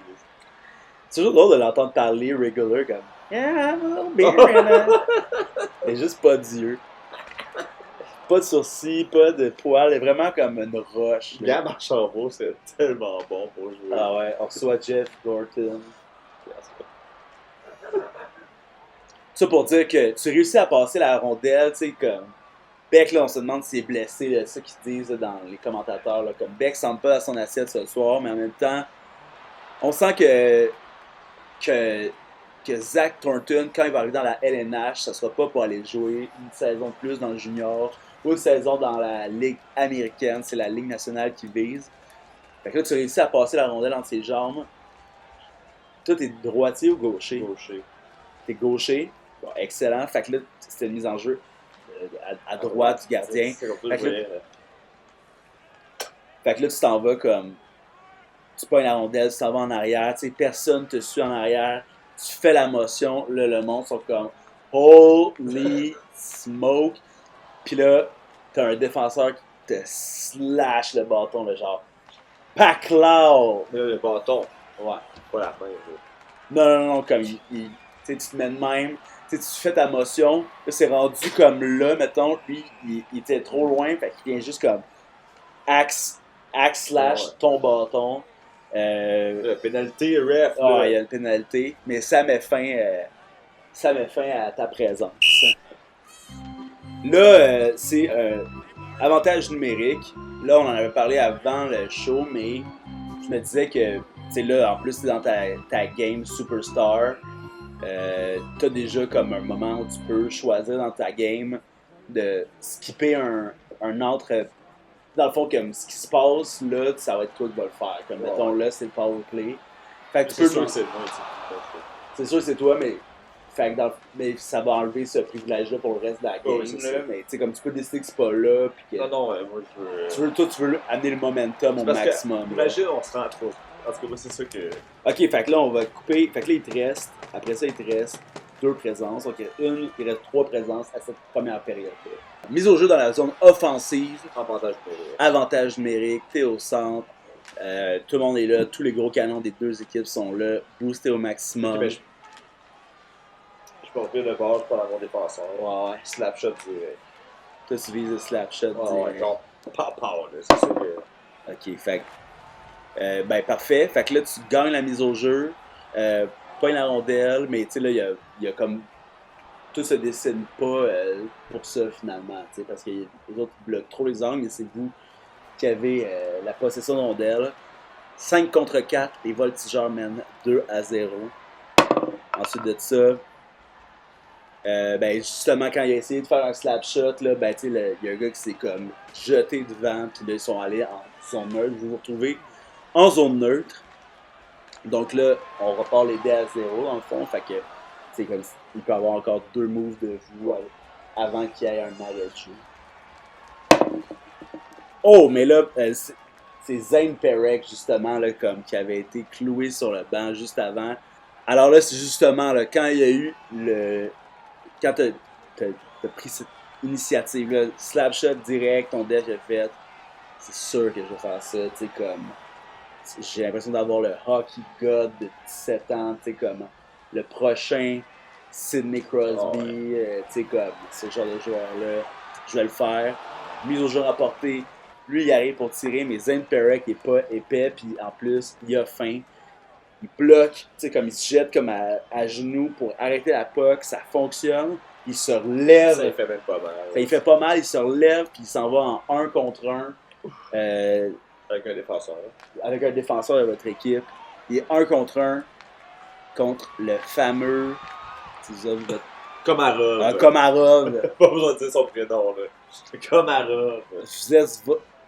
C'est toujours drôle de l'entendre parler regular, comme. Yeah, I'm a little beer, man. Mais juste pas Dieu. Pas de sourcils, pas de poils, vraiment comme une roche. là. Gab Archambault, c'est tellement bon pour jouer. Ah ouais, on reçoit Jeff Gorton. Ça pour dire que tu réussis à passer la rondelle, tu sais, comme Beck, là, on se demande s'il est blessé, là, c'est ça qu'ils disent là, dans les commentateurs, là, comme Beck semble pas à son assiette ce soir, mais en même temps, on sent que Zach Thornton, quand il va arriver dans la LNH, ça sera pas pour aller jouer une saison de plus dans le junior ou une saison dans la Ligue américaine, c'est la Ligue nationale qui vise. Fait que là, tu réussis à passer la rondelle entre ses jambes. Toi, t'es droitier ou gaucher? Gaucher. T'es gaucher. Bon, excellent. Fait que là, c'était une mise en jeu à droite du gardien. C'est comme ça que Fait je que voyais. Fait que là, tu t'en vas comme. Tu pognes la rondelle, tu t'en vas en arrière. Tu sais, personne te suit en arrière. Tu fais la motion. Là, le monde sont comme Holy smoke. Puis là, t'as un défenseur qui te slash le bâton, le genre Paclao. Là, le bâton, Ouais. pas la main. Non, comme tu sais, tu te mets de même, tu sais, tu fais ta motion, là, c'est rendu comme là, mettons, lui, il était trop loin, fait qu'il vient juste comme axe slash Ouais. ton bâton. Le pénalité, ref. Ah, là. il y a une pénalité, mais ça met fin à ta présence. Là, c'est avantage numérique. Là, on en avait parlé avant le show, mais je me disais que, tu sais, là, en plus, c'est dans ta game Superstar. T'as déjà comme un moment où tu peux choisir dans ta game de skipper un autre. Dans le fond, comme ce qui se passe, là, ça va être toi qui vas le faire. Comme, Ouais. mettons, là, c'est le power play. Fait que tu C'est peux. sûr que c'est moi, tu sais. C'est sûr que c'est toi, mais. Fait que mais ça va enlever ce privilège-là pour le reste de la game. Oui, c'est là. ça. Mais tu sais, comme tu peux décider que c'est pas là. Puis que Non, moi je veux. tu veux amener le momentum au Parce que, maximum. là. imagine, on se rend trop. Parce que moi, c'est ça que. Ok, fait que là, on va couper. Fait que là, il te reste. Après ça, il te reste 2 présences. Donc, il reste 3 présences à cette première période-là. Mise au jeu dans la zone offensive. Avantage pour Avantage numérique. T'es au centre. Tout le monde est là. Tous les gros canons des deux équipes sont là. Boosté au maximum. Je peux ouvrir le bord pour avoir défenseur. Ouais. Slap shot direct. Toi, tu vises le slap shot. Ouais, direct. genre, pow, là. C'est ça que. Ok, fait que, ben parfait. Fait que là, tu gagnes la mise au jeu, pas la rondelle, mais tu sais, là, il y a comme. Tout se dessine pas pour ça finalement, tu sais, parce que les autres bloquent trop les angles, mais c'est vous qui avez la possession de rondelle. 5 contre 4, les voltigeurs mènent 2-0. Ensuite de ça, ben justement, quand il a essayé de faire un slap shot, là, ben, tu sais, il y a un gars qui s'est comme jeté devant, puis là, ils sont allés en zone neutre. Vous vous retrouvez en zone neutre. Donc là, on repart les dés à 0 dans le fond. Fait que, c'est comme il peut y avoir encore 2 moves de vous avant qu'il y ait un arrêt de jeu. Oh, mais là, c'est Zane Perek, justement, là, comme qui avait été cloué sur le banc juste avant. Alors là, c'est justement là, quand il y a eu le. Quand t'as pris cette initiative-là, slap shot direct, ton deck est fait, c'est sûr que je vais faire ça, tu sais, comme. J'ai l'impression d'avoir le hockey god de 17 ans, tu sais, comme le prochain Sidney Crosby, tu sais, comme ce genre de joueur-là. Je vais le faire. Mise au jeu rapportée. Lui, il arrive pour tirer, mais Zane Perek est pas épais, puis en plus, il a faim. Il bloque, tu sais, comme il se jette comme à genoux pour arrêter la puck, ça fonctionne. Il se relève. Ça, il fait même pas mal. Il fait pas mal, il se relève, puis il s'en va en 1 contre 1 Avec un défenseur. avec un défenseur de votre équipe. Il est 1 contre 1 contre le fameux. C'est ça, vous êtes. Komarov. Komarov. Pas besoin de dire son prénom, là. Komarov.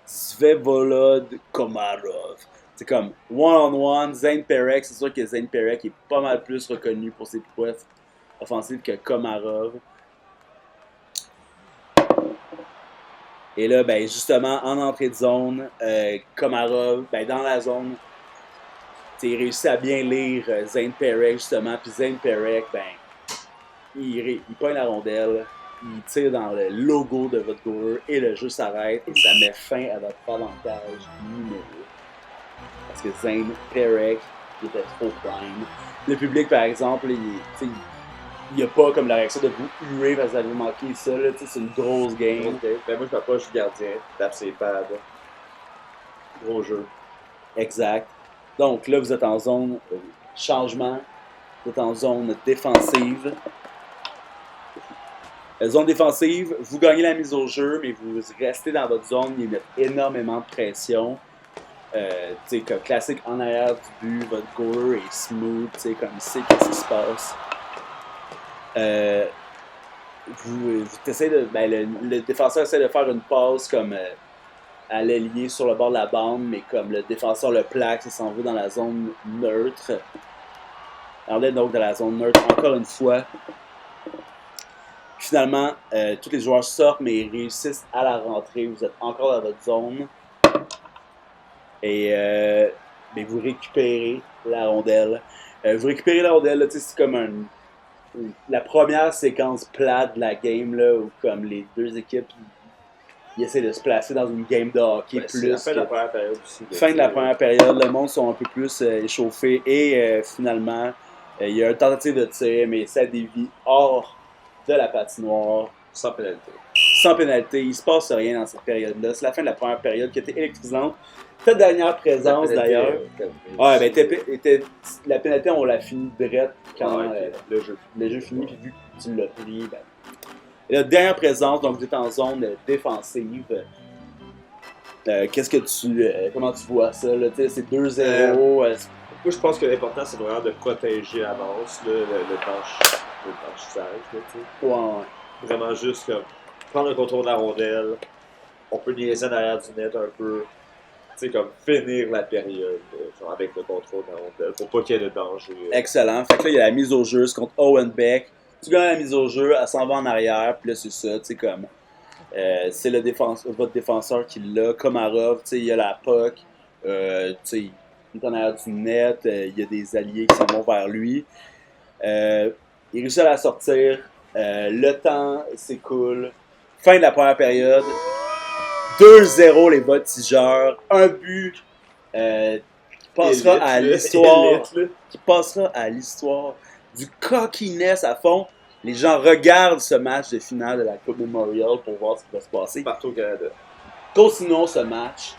Svevolod Komarov. C'est comme one-on-one, Zane Perek. C'est sûr que Zane Perek est pas mal plus reconnu pour ses prouesses offensives que Komarov. Et là, ben justement, en entrée de zone, Komarov, ben dans la zone, il réussit à bien lire Zane Perek, justement. Puis Zane Perek, ben, il pogne la rondelle, il tire dans le logo de votre goaler et le jeu s'arrête et ça met fin à votre avantage numérique. Parce que Zane Perek, il était trop prime. Le public, par exemple, il n'y a pas comme la réaction de vous huer parce que vous avez manqué ça. Là, c'est une grosse game. Ok. Ben moi, je m'approche du gardien, tape ses pads. Gros jeu. Exact. Donc là, vous êtes en zone changement. Vous êtes en zone défensive. Zone défensive, vous gagnez la mise au jeu, mais vous restez dans votre zone. Il y a énormément de pression. Comme classique en arrière du but, votre goaler est smooth, comme il sait qu'est-ce qui se passe. Vous essayez de, le défenseur essaie de faire une passe comme à l'ailier sur le bord de la bande, mais comme le défenseur le plaque, ça s'en va dans la zone neutre. Alors là, donc dans la zone neutre, encore une fois. Finalement, tous les joueurs sortent, mais ils réussissent à la rentrée. Vous êtes encore dans votre zone. Et vous récupérez la rondelle. Vous récupérez la rondelle, là, c'est comme la première séquence plate de la game, là, où comme les deux équipes ils essaient de se placer dans une game de hockey Ben, plus. C'est la fin de la première période aussi. Fin de la première période, le monde sont un peu plus échauffés. Et finalement, il y a une tentative de tir, mais ça dévie hors de la patinoire. Sans pénalité. Sans pénalité, il se passe rien dans cette période-là. C'est la fin de la première période qui était électrisante. Ta dernière présence d'ailleurs. Ouais, la pénalité, on l'a fini direct quand le jeu finit, puis vu que tu l'as pris. Et la dernière présence, donc vous êtes en zone défensive. Qu'est-ce que comment tu vois ça? Là? C'est 2-0. Moi, je pense que l'important, c'est vraiment de protéger à l'avance le blanchissage. Ouais. Vraiment juste comme prendre le contrôle de la rondelle. On peut niaiser en arrière du net un peu. Comme finir la période avec le contrôle de la rondelle pour pas qu'il y ait de danger. Excellent. Fait que là, il y a la mise au jeu, c'est contre Owen Beck. Tu gagnes la mise au jeu, elle s'en va en arrière, puis là, c'est ça, tu sais, comme. C'est votre défenseur qui l'a, Komarov, tu sais, il y a la puck, tu sais, il est en arrière du net, il y a des alliés qui s'en vont vers lui. Il réussit à la sortir, le temps s'écoule. Fin de la première période. 2-0 les voltigeurs, un but qui passera à l'histoire, du cockiness à fond. Les gens regardent ce match de finale de la Coupe Memorial pour voir ce qui va se passer. Partout au Canada. Continuons ce match.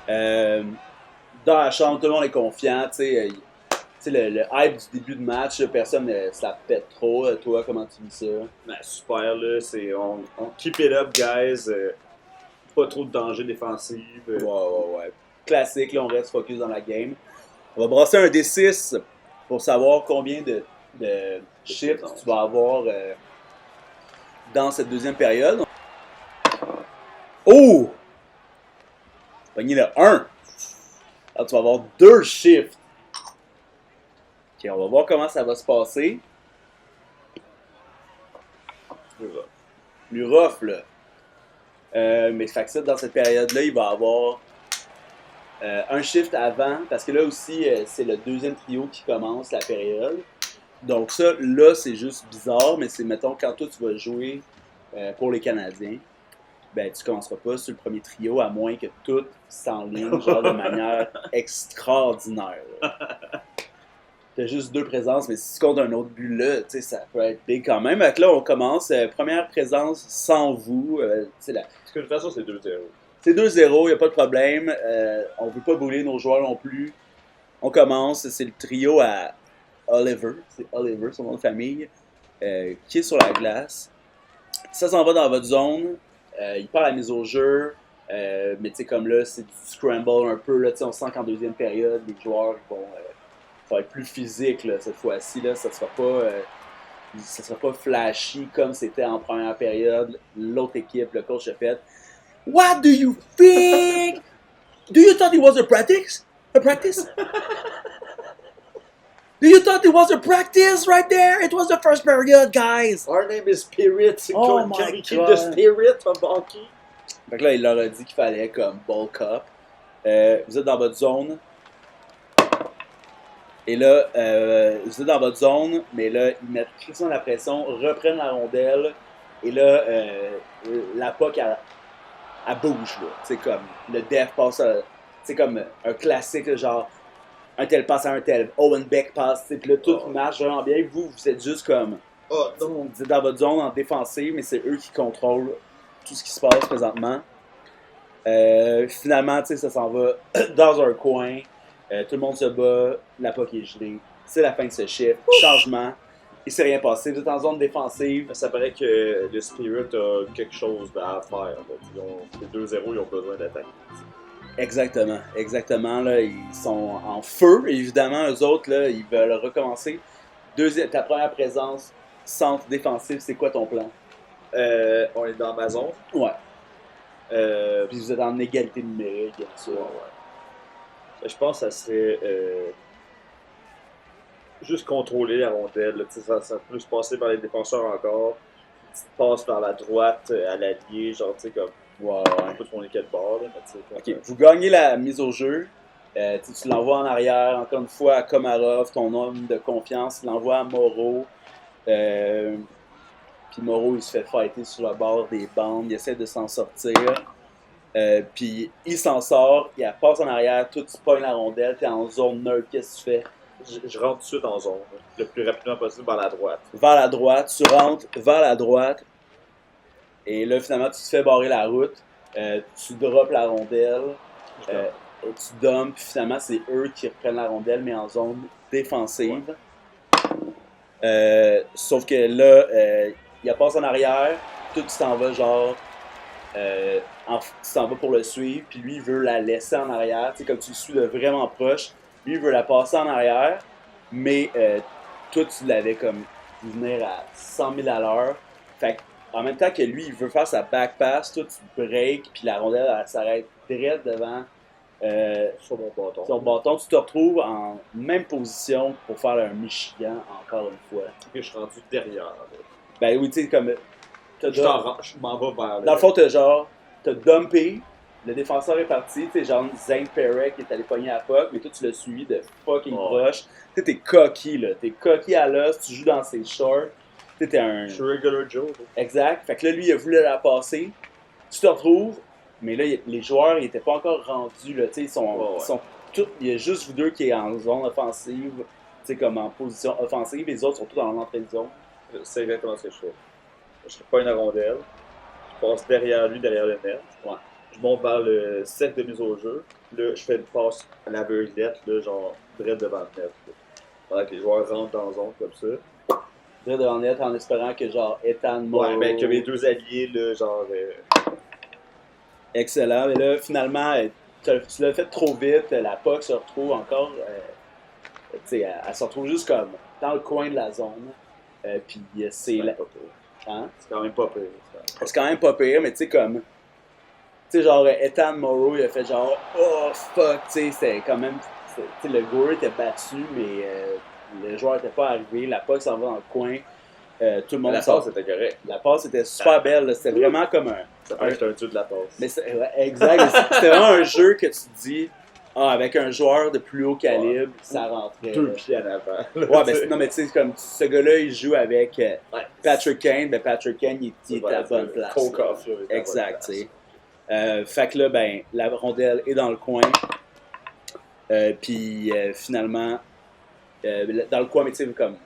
Dans la chambre, tout le monde est confiant. Le hype du début de match, personne ne se la pète trop. Toi, comment tu vis ça? Ben, super, là. On keep it up, guys. Pas trop de danger défensif. Ouais. Classique, là, on reste focus dans la game. On va brasser un D6 pour savoir combien de shifts tu vas avoir dans cette deuxième période. Oh! Pogné le 1. Alors, tu vas avoir 2 shifts. Ok, on va voir comment ça va se passer. Plus rough, là. Mais fait que ça, dans cette période-là, il va avoir un shift avant, parce que là aussi, c'est le deuxième trio qui commence la période. Donc ça, là, c'est juste bizarre, mais c'est, mettons, quand toi, tu vas jouer pour les Canadiens, ben, tu commenceras pas sur le premier trio, à moins que tout s'enligne, genre, de manière extraordinaire. T'as juste 2 présences, mais si tu comptes un autre but là, tu sais, ça peut être big quand même. Donc là, on commence. Première présence sans vous. Parce que de toute façon, c'est 2-0. C'est 2-0, il n'y a pas de problème. On ne veut pas bouler nos joueurs non plus. On commence. C'est le trio à Oliver. C'est Oliver, son nom de famille, qui est sur la glace. Ça s'en va dans votre zone. Il part à la mise au jeu. Mais tu sais, comme là, c'est du scramble un peu. Là, on sent qu'en deuxième période, les joueurs vont. Ça va être plus physique là, cette fois-ci. Là. Ça ne sera pas flashy comme c'était en première période. L'autre équipe, le coach a fait What do you think? Do you thought it was a practice? A practice? Do you thought it was a practice right there? It was the first period, guys. Our name is Spirit. Oh Can my we keep God. the spirit of hockey? Fait que là, il leur a dit qu'il fallait comme bulk up. Vous êtes dans votre zone. Et là, vous êtes dans votre zone, mais là, ils mettent Christian la pression, reprennent la rondelle, et là, la puck, elle bouge, là. C'est comme, le def passe, c'est comme un classique, genre, un tel passe à un tel, Owen Beck passe, puis là, tout marche vraiment bien. Vous êtes juste comme Oh, non. Vous êtes dans votre zone en défensive, mais c'est eux qui contrôlent tout ce qui se passe présentement. Finalement, tu sais, ça s'en va dans un coin. Tout le monde se bat. La POC est gelée. C'est la fin de ce shift. Changement. Il s'est rien passé. Vous êtes en zone défensive. Ça paraît que le Spirit a quelque chose à faire. Là. Les 2-0, ils ont besoin d'attaquer. Exactement. Exactement. Là, ils sont en feu. Évidemment, eux autres, là, ils veulent recommencer. Ta première présence, centre défensif, c'est quoi ton plan? On est dans ma zone. Ouais. Puis vous êtes en égalité numérique, bien sûr. Ouais. Je pense que ça serait juste contrôler la rondelle. Là. Ça peut se passer par les défenseurs encore. Une petite passe par la droite à l'allié, genre, tu sais, comme. Ouais. Je sais pas on est quel bord, là, mais tu sais. Ok, vous gagnez la mise au jeu. Tu l'envoies en arrière, encore une fois, à Komarov, ton homme de confiance. Tu l'envoies à Moreau. Puis Moreau, il se fait fighter sur le bord des bandes. Il essaie de s'en sortir. Puis il s'en sort. Il passe en arrière. Toi, tu pognes la rondelle. Tu es en zone neutre. Qu'est-ce que tu fais? Je rentre tout de suite en zone, là, le plus rapidement possible vers la droite. Vers la droite. Tu rentres vers la droite. Et là, finalement, tu te fais barrer la route. Tu droppes la rondelle. Et tu dumpes. Puis finalement, c'est eux qui reprennent la rondelle, mais en zone défensive. Sauf que là, il passe en arrière. Toi, tu t'en vas genre. Tu t'en vas pour le suivre. Puis lui, il veut la laisser en arrière. Tu sais, comme tu le suis de vraiment proche. Lui, il veut la passer en arrière. Mais toi, tu l'avais comme venir à 100 000 à l'heure. Fait en même temps que lui, il veut faire sa back pass, toi, tu breaks. Puis la rondelle, elle s'arrête direct devant. Sur mon bâton. Sur le bâton, tu te retrouves en même position pour faire un Michigan encore une fois. Et je suis rendu derrière. Là. Ben oui, tu sais, comme. Je m'en vais vers. Dans le fond, t'as dumpé, le défenseur est parti, tu sais, genre Zane Perek qui est allé pogner à la POC, mais toi, tu l'as suivi de fucking proche. Tu sais, t'es cocky, là. T'es cocky à l'os, tu joues dans ses shorts. Tu sais, t'es un. Je suis regular Joe. Là. Exact. Fait que là, lui, il a voulu la passer. Tu te retrouves. Mais là, les joueurs, ils n'étaient pas encore rendus. Là, ils sont tous, il y a juste vous deux qui est en zone offensive, comme en position offensive. Les autres sont tous dans l'entrée de zone. C'est exactement ce que je fais. Je pas une rondelle. Je passe derrière lui, derrière le net. Ouais. Je monte vers le cercle de mise au jeu. Là, je fais une passe à l'aveuglette, là, genre, direct devant le net. Là. Pendant que les joueurs rentrent dans la zone comme ça. Direct devant le net en espérant que, genre, Ethan Moreau... Ouais, ben, que mes deux alliés, là, genre... Excellent. Mais là, finalement, tu l'as fait trop vite. La POC se retrouve encore... elle se retrouve juste comme dans le coin de la zone. Puis c'est... Hein? C'est quand même pas pire. C'est quand même pas pire, mais tu sais, comme... Tu sais, genre, Ethan Moreau, il a fait genre... Oh, fuck! Tu sais, c'était quand même... Tu sais, le goal était battu, mais le joueur était pas arrivé. La POC s'en va dans le coin. Tout le monde la passe était correcte. La passe était super belle. C'était vraiment comme un... Ça paraît que j'étais un dieu de la passe. Mais exact. C'était vraiment un jeu que tu te dis... Ah, avec un joueur de plus haut calibre, ça rentrait. 2 pieds en avant. Ouais, ben non, mais tu sais, comme ce gars-là, il joue avec Patrick Kane. Ben, Patrick Kane, il est à la bonne place. Kokoff, exact, tu sais. Fait que là, ben, la rondelle est dans le coin. Puis finalement, dans le coin, mais tu sais, comme,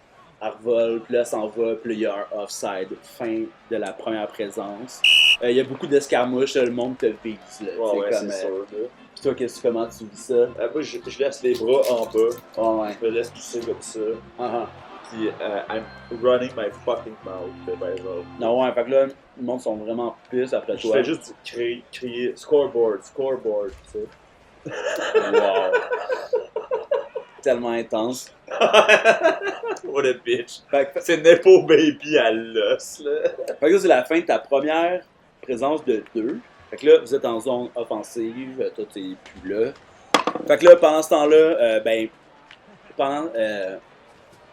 elle revole, puis là, elle s'en va, puis là, il y a un offside. Fin de la première présence. Il y a beaucoup d'escarmouches, le monde te vise, là. Ouais, comme, c'est sûr, là. Toi, comment tu vis ça? Moi, je laisse les bras en bas. Oh, ouais. Je me laisse pousser comme ça. Uh-huh. Puis, I'm running my fucking mouth, par exemple. Non, ouais, fait que là, le monde sont vraiment pisse après Je toi. fais juste crier scoreboard, scoreboard, tu sais. Wow. Tellement intense. What a bitch. Fait que, C'est Nepo Baby à l'os, là. fait que là, c'est la fin de ta première présence de 2. Fait que là, vous êtes en zone offensive, toi, t'es plus là. Fait que là, pendant ce temps-là,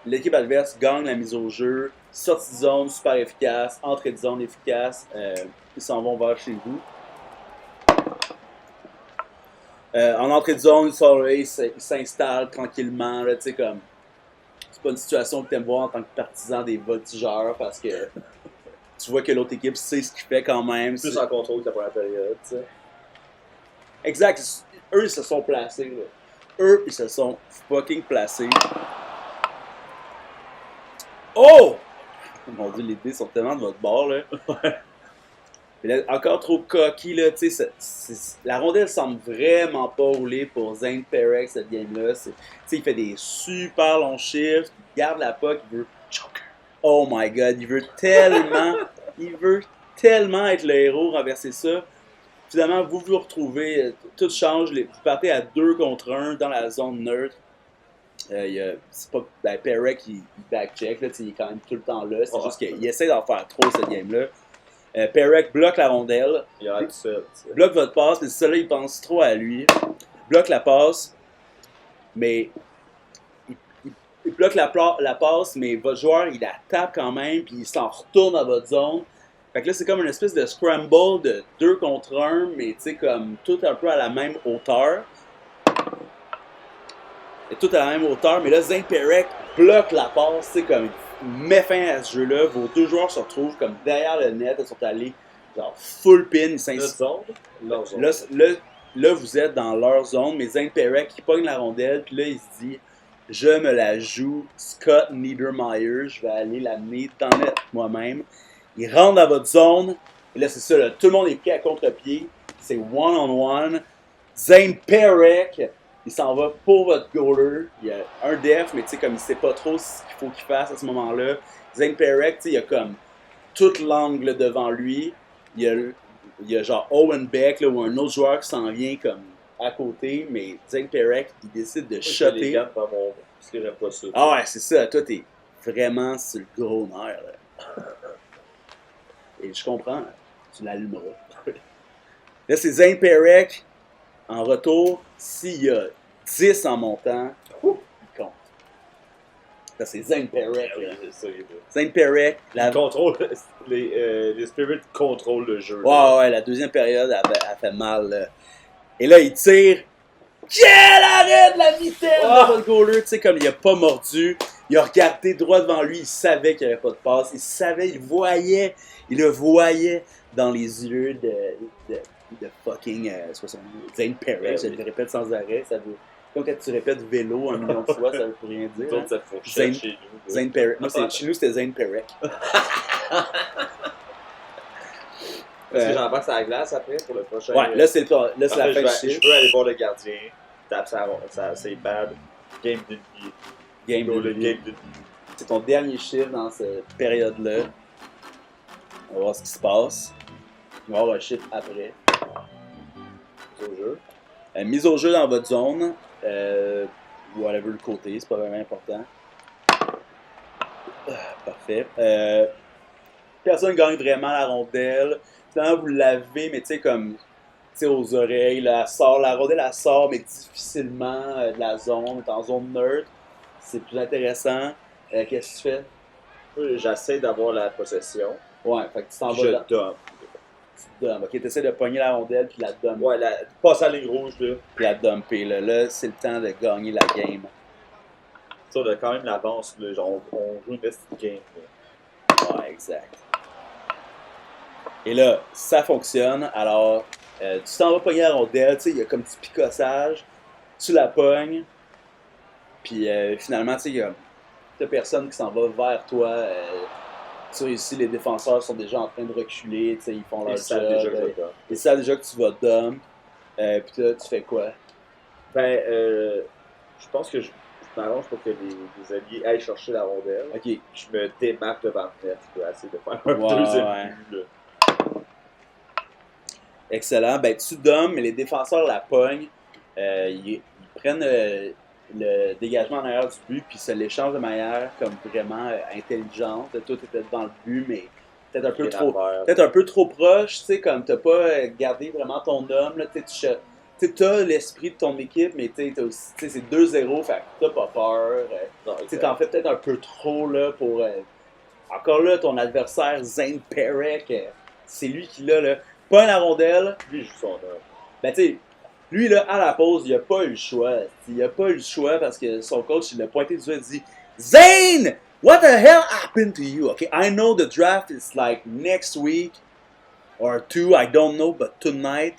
l'équipe adverse gagne la mise au jeu. Sortie de zone super efficace, entrée de zone efficace. Ils s'en vont vers chez vous. En entrée de zone, ils s'installent tranquillement. Là, tu sais, comme. C'est pas une situation que tu aimes voir en tant que partisan des voltigeurs parce que tu vois que l'autre équipe sait ce qu'il fait quand même. Plus en contrôle que la première période, tu sais. Exact. Eux, ils se sont placés. Là. Eux, ils se sont fucking placés. Oh! Mon Dieu, les dés sont tellement de votre bord, là. Puis là, encore trop cocky, là, tu sais, la rondelle semble vraiment pas rouler pour Zane Perek, cette game-là. Tu sais, il fait des super longs shifts, il garde la puck, il veut... Oh my God, il veut tellement être le héros, renverser ça. Finalement, vous vous retrouvez, tout change, vous partez à 2 contre 1 dans la zone neutre. C'est pas, Perek, il backcheck, là, il est quand même tout le temps là. C'est juste qu'il essaie d'en faire trop cette game-là. Perek bloque la rondelle. Il a tout seul. Bloque votre passe, mais ça là, il pense trop à lui. Bloque la passe, mais il bloque la passe, mais votre joueur, il la tape quand même, puis il s'en retourne à votre zone. Fait que là, c'est comme une espèce de scramble de 2 contre 1, mais tu sais, comme tout un peu à la même hauteur. Et tout à la même hauteur, mais là, Zane Perek bloque la passe, tu sais, comme il met fin à ce jeu-là. Vos 2 joueurs se retrouvent comme derrière le net, ils sont allés genre full pin, ils zone. Là, vous êtes dans leur zone, mais Zane Perek, il pogne la rondelle, puis là, il se dit « Je me la joue Scott Niedermayer, je vais aller l'amener dans le net moi-même. » Il rentre dans votre zone, et là, c'est ça, là, tout le monde est pris à contre-pied, c'est one-on-one. Zane Perek, il s'en va pour votre goaler. Il y a un def, mais tu sais, comme il sait pas trop ce qu'il faut qu'il fasse à ce moment-là. Zane Perek, tu sais, il y a comme tout l'angle devant lui. Il y a genre Owen Beck, là, ou un autre joueur qui s'en vient comme à côté, mais Zane Perek, il décide de shotter. Parce que j'aime pas ça. Ah ouais, c'est ça. Toi, t'es vraiment sur le gros nerf, là. Et je comprends, tu l'allumeras. Là, c'est Zane Perek. En retour, s'il y a 10 en montant, il compte. Ça, c'est Zane Perek. Zane Perek. Les Spirits contrôlent le jeu. Ouais, la deuxième période, elle fait mal. Là. Et là, il tire. Quel arrêt de la vitesse de votre goaler! Tu sais, comme il a pas mordu, il a regardé droit devant lui, il savait qu'il n'y avait pas de passe, il le voyait dans les yeux de fucking Zane Perek. Je le répète sans arrêt. Ça veut, comme quand tu répètes vélo 1 million de fois, ça veut plus rien dire. Hein? Ça faut chez nous. Zane Perek. Moi, chez nous, c'était Zane Perek. Est-ce que j'en passe à la glace après pour le prochain? Ouais, là, c'est la fin du chiffre. Je veux aller voir le gardien. Tape c'est bad. Game d'une vie. Game d'une vie. C'est ton dernier chiffre dans cette période-là. On va voir ce qui se passe. On va avoir un chiffre après. Mise au jeu. Mise au jeu dans votre zone. Whatever le côté, c'est pas vraiment important. Parfait. Personne gagne vraiment la rondelle. Finalement, vous l'avez, mais tu sais, comme, tu sais, aux oreilles, là, la rondelle, elle sort, mais difficilement de la zone, est en zone neutre. C'est plus intéressant. Qu'est-ce que tu fais? J'essaie d'avoir la possession. Ouais, fait que tu t'en vas. Je donne. Tu donnes. Ok, tu essaies de pogner la rondelle, puis la dump. Ouais, passe à la ligne rouge, là. Puis la dumper, là. Là, c'est le temps de gagner la game. Ça, on a quand même l'avance, là. Genre, on joue une petite game, là. Ouais, exact. Et là, ça fonctionne. Alors, tu t'en vas pogner la rondelle, tu sais, il y a comme petit picossage. Tu la pognes. Puis finalement, tu sais, il y a personne qui s'en va vers toi. Tu sais, ici, les défenseurs sont déjà en train de reculer, tu sais, ils font leur job. Ils savent déjà que tu vas dump. Puis là, tu fais quoi? Ben, je pense que je m'arrange pour que les alliés aillent chercher la rondelle. Ok. Je me démarque devant le net. Je peux essayer de faire un deuxième but, là. Excellent. Ben, tu dumps, mais les défenseurs la pognent. Ils prennent le dégagement en arrière du but, puis se l'échangent de manière comme vraiment intelligente. Toi, t'étais devant le but, mais peut-être un peu trop proche, tu sais, comme t'as pas gardé vraiment ton homme, là, tu t'as l'esprit de ton équipe, mais t'as aussi, c'est 2-0, fait que t'as pas peur. Tu t'en fais peut-être un peu trop, là, pour... encore là, ton adversaire, Zane Perek, c'est lui qui l'a, là. Pas la rondelle. Lui, il joue son homme. Ben, tu sais, lui, là, à la pause, il a pas eu le choix. Il a pas eu le choix parce que son coach, il l'a pointé du doigt et dit Zane, what the hell happened to you? Okay, I know the draft is like next week or 2, I don't know, but tonight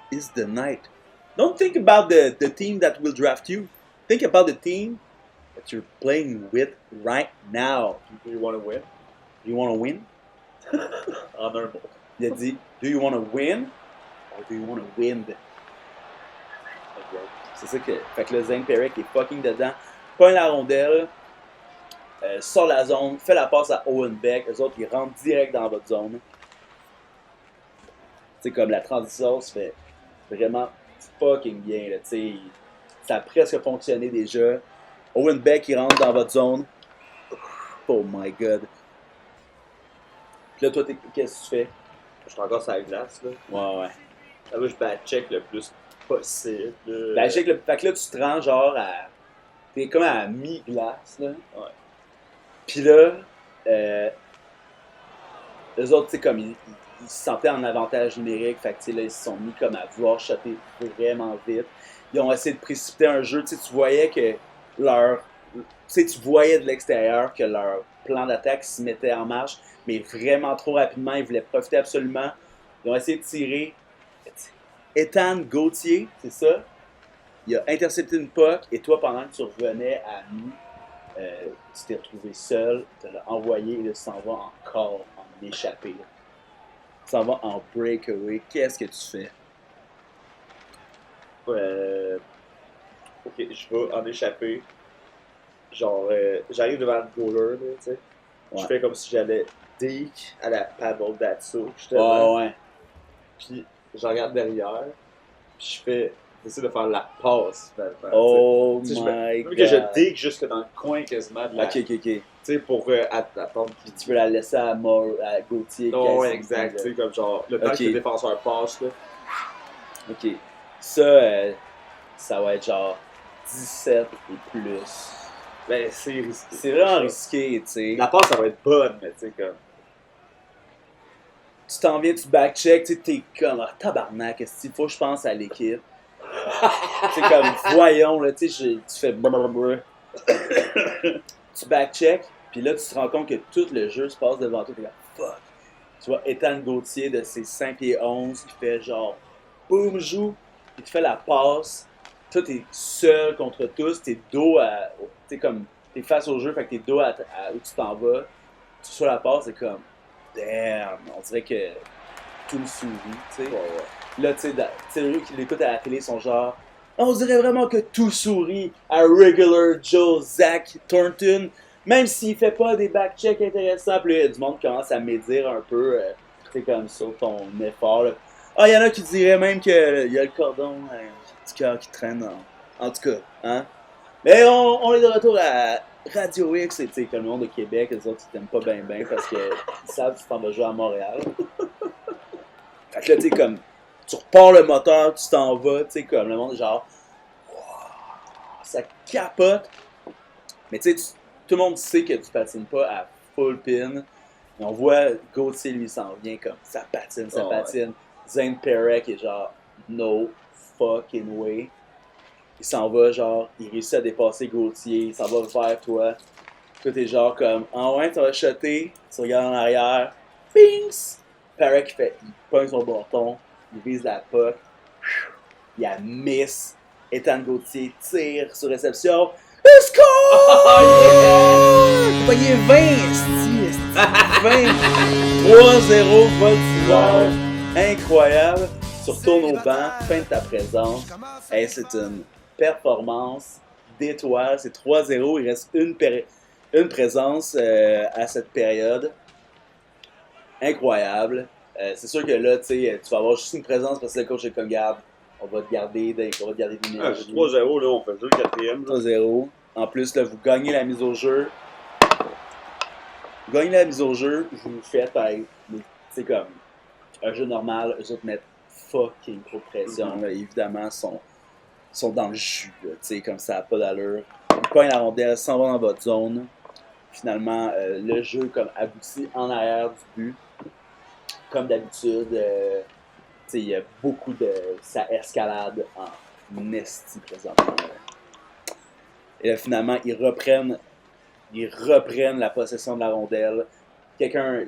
is the night. Don't think about the team that will draft you. Think about the team that you're playing with right now. Do you want to win? Do you wanna win? En un mot. Il a dit, do you wanna win? Or do you wanna win? C'est ça que. Fait que le Zane Perek est fucking dedans. Pogne la rondelle. Sort la zone. Fait la passe à Owen Beck. Eux autres, ils rentrent direct dans votre zone. Tu sais, comme la transition se fait vraiment fucking bien. Là, t'sais. Ça a presque fonctionné déjà. Owen Beck, il rentre dans votre zone. Oh my god. Puis là, toi, qu'est-ce que tu fais? Je suis encore sur la glace, là. Ouais. Là, moi, je back-check le plus possible. Ben, fait que là, tu te rends genre à. T'es comme à mi-glace, là. Ouais. Puis là, eux autres, tu sais, comme ils se sentaient en avantage numérique, fait que, tu sais, là, ils se sont mis comme à vouloir shotter vraiment vite. Ils ont essayé de précipiter un jeu, tu sais, tu voyais que leur. Tu sais, tu voyais de l'extérieur que leur plan d'attaque se mettait en marche, mais vraiment trop rapidement, ils voulaient profiter absolument. Ils ont essayé de tirer. Ethan Gauthier, c'est ça? Il a intercepté une puck, et toi, pendant que tu revenais à mi, tu t'es retrouvé seul, tu l'as envoyé, et là, tu s'en vas encore en échappé. Tu s'en vas en breakaway. Qu'est-ce que tu fais? Ok, je vais en échapper. Genre, j'arrive devant le goaler, là, tu sais. Ouais. Je fais comme si j'allais deke à la paddle d'Atso, Oh, ouais. Puis, je regarde derrière, puis j'essaie de faire la passe. Oh Tu sais, my god. que je deke jusque dans le coin quasiment de la... Ok. Tu sais, pour attendre qu'il... Tu peux la laisser à Gauthier. Oh, ouais, exact. Tu sais, comme genre, le temps Ok. que le défenseur passe, là. Ok. Ça va être genre 17 et plus. Ben, c'est risqué. C'est vraiment risqué, tu sais. La passe, ça va être bonne, mais tu sais, comme... Tu t'en viens, tu backcheck, tu sais, t'es comme, ah, tabarnak, est-ce qu'il faut que je pense à l'équipe? C'est comme, voyons, là, tu sais, tu fais blablabla. Tu backcheck, puis là, tu te rends compte que tout le jeu se passe devant toi, t'es comme, fuck. Tu vois Ethan Gauthier de ses 5 pieds 11 qui fait genre, boum, joue, il te fait la passe. Toi, t'es seul contre tous, t'es dos à. T'es comme. T'es face au jeu, fait que t'es dos à où tu t'en vas. Tu reçois la passe, c'est comme. Damn! On dirait que tout me sourit, tu sais. Là, tu sais, eux qui l'écoutent à la télé sont genre. On dirait vraiment que tout sourit à Regular Joe Zach Thornton. Même s'il fait pas des backchecks intéressants, puis là, il y a du monde qui commence à médire un peu, tu sais, comme ça, ton effort, là. Ah, il y en a qui diraient même qu'il y a le cordon du cœur qui traîne en tout cas, hein. Mais on est de retour à Radio X, et tu sais, comme le monde de Québec, les autres, ils t'aiment pas bien parce qu'ils savent que tu t'en vas jouer à Montréal. Fait que là, tu sais, comme, tu repars le moteur, tu t'en vas, tu sais, comme, le monde est genre, wow, ça capote. Mais tu sais, tout le monde sait que tu patines pas à full pin. Mais on voit Gauthier, lui, s'en vient comme, ça patine. Ouais. Zane Perek est genre, no fucking way. Il s'en va, genre, il réussit à dépasser Gauthier, il s'en va vers toi. Toi, t'es genre comme, ah ouais, ça va shotter. Tu regardes en arrière, pings! Perek, il pogne son bâton, il vise la puck, il a miss. Ethan Gauthier tire sur réception. Le score! Il a pogné 20, esti, 20. 3-0, voltigeur. Incroyable. Tu retournes au banc, fin de ta présence. Hey, c'est une performance d'étoile. C'est 3-0. Il reste une présence à cette période. Incroyable. C'est sûr que là, tu vas avoir juste une présence parce que le coach est comme, garde, on va te garder d'énergie. Ah, c'est 3-0, là, on fait le quatrième. 3-0. En plus, là, vous gagnez la mise au jeu. Vous gagnez la mise au jeu, vous faites avec, c'est comme un jeu normal, eux autres mettent fucking trop de pression. Là, évidemment, sont dans le jus, là, comme ça n'a pas d'allure. Ils pognent la rondelle, s'en vont dans votre zone. Finalement, le jeu comme aboutit en arrière du but. Comme d'habitude, il y a beaucoup de... Ça escalade en esti présentement. Et là, finalement, ils reprennent la possession de la rondelle. Quelqu'un,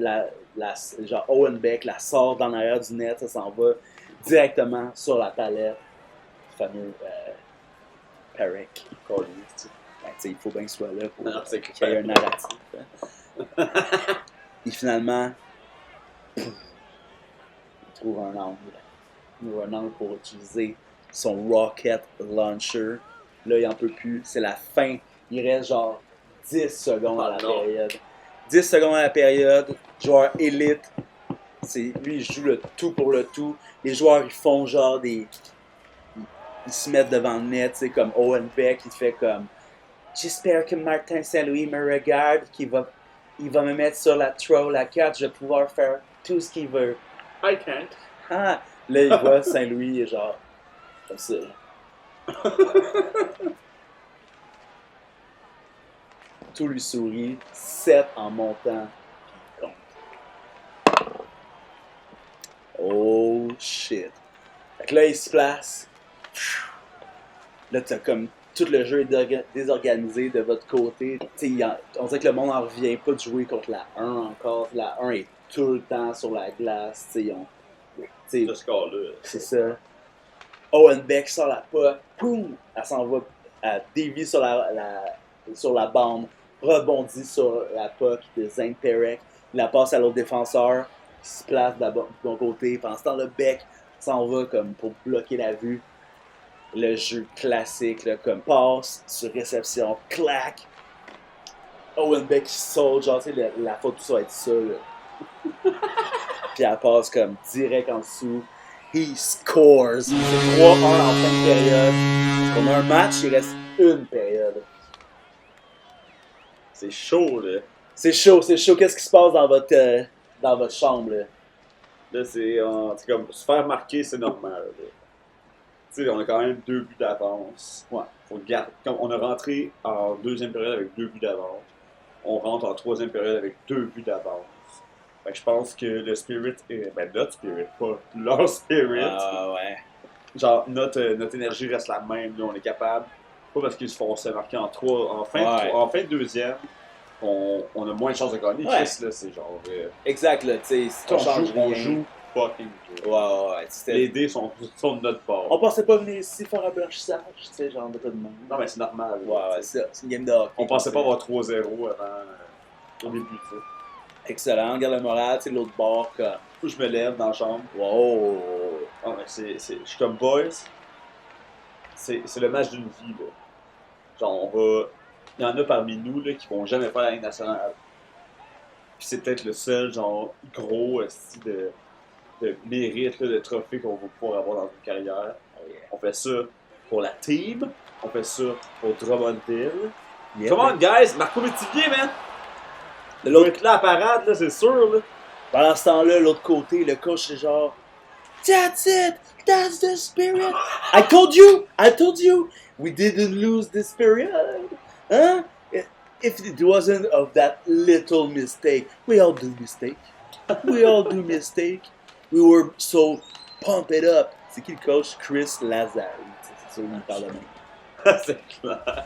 genre Owen Beck, la sort dans l'arrière du net, ça s'en va directement sur la palette. Le fameux Perek. Collins, Il faut bien qu'il soit là pour Non, c'est qu'il y ait un narratif. Et finalement, il trouve un angle. Il trouve un angle pour utiliser son rocket launcher. Là, il en peut plus. C'est la fin. Il reste genre 10 secondes à la période. 10 secondes à la période. Joueur élite. Lui, il joue le tout pour le tout. Les joueurs, ils font genre des... Ils se mettent devant le net, c'est comme Owen Beck, il fait comme j'espère que Martin Saint-Louis me regarde, il va me mettre sur la carte, je vais pouvoir faire tout ce qu'il veut. I can't. Ah, là, il voit Saint-Louis et genre, comme ça. Tout lui sourit, 7 en montant, puis il compte. Oh shit. Fait que là, il se place. Là, t'as comme tout le jeu est désorganisé de votre côté. On dirait que le monde n'en revient pas de jouer contre la 1 encore. La 1 est tout le temps sur la glace. Ce score-là. C'est ça. Owen Beck sort la puck. Boum! Elle s'en va. Elle dévie sur la bande. Rebondit sur la puck de Zane Perek. Il la passe à l'autre défenseur. Il se place de bon côté. Pendant ce temps, le Beck s'en va comme pour bloquer la vue. Le jeu classique, là, comme passe sur réception, clac. Owen Beck qui saute, genre, tu sais, la photo, ça va être ça, là. Puis elle passe comme direct en dessous. He scores. C'est 3-1 en fin de période. Parce qu'on a un match, il reste une période. C'est chaud, là. C'est chaud. Qu'est-ce qui se passe dans votre chambre, là? Là, c'est comme se faire marquer, c'est normal. Tu sais, on a quand même 2 buts d'avance. Ouais. Faut garder. Comme on a rentré en deuxième période avec 2 buts d'avance, on rentre en troisième période avec 2 buts d'avance. Fait que je pense que le spirit est. Ben, notre spirit, pas leur spirit. Ah ouais. Genre, notre énergie reste la même. Là, on est capable. Pas parce qu'ils se font se marquer en fin de deuxième, on a moins de chances de gagner. Ouais. Chris, là, c'est genre. Exact, là, tu sais, On joue fucking good. Ouais. Les dés sont de notre part. On pensait pas venir ici faire un blanchissage, tu sais, genre de tout le monde. Non, mais c'est normal. Ouais, c'est ça. C'est une game de hockey. On pensait pas avoir 3-0 avant au début, tu sais. Excellent, regarde le moral, tu sais, l'autre bord, comme. Je me lève dans la chambre. Wow! Ah, mais je suis comme boys. C'est le match d'une vie, là. Genre, il y en a parmi nous, là, qui vont jamais faire la Ligue nationale. Puis c'est peut-être le seul, genre, gros style de mérite, là, de trophée qu'on va pouvoir avoir dans une carrière. On fait ça pour la team. On fait ça pour Drummondville. Yep. Come on, guys! Marco Métivier, man! De L'autre l'autre, là à parade, là, c'est sûr, là. pendant ce temps-là, l'autre côté, le coach, c'est genre. That's it! That's the spirit! I told you! We didn't lose this period! Huh? If it wasn't of that little mistake, we all do mistake. We We were so pumped up. C'est qui le coach? Chris Lazari. C'est sûr qu'il parle de même. C'est clair.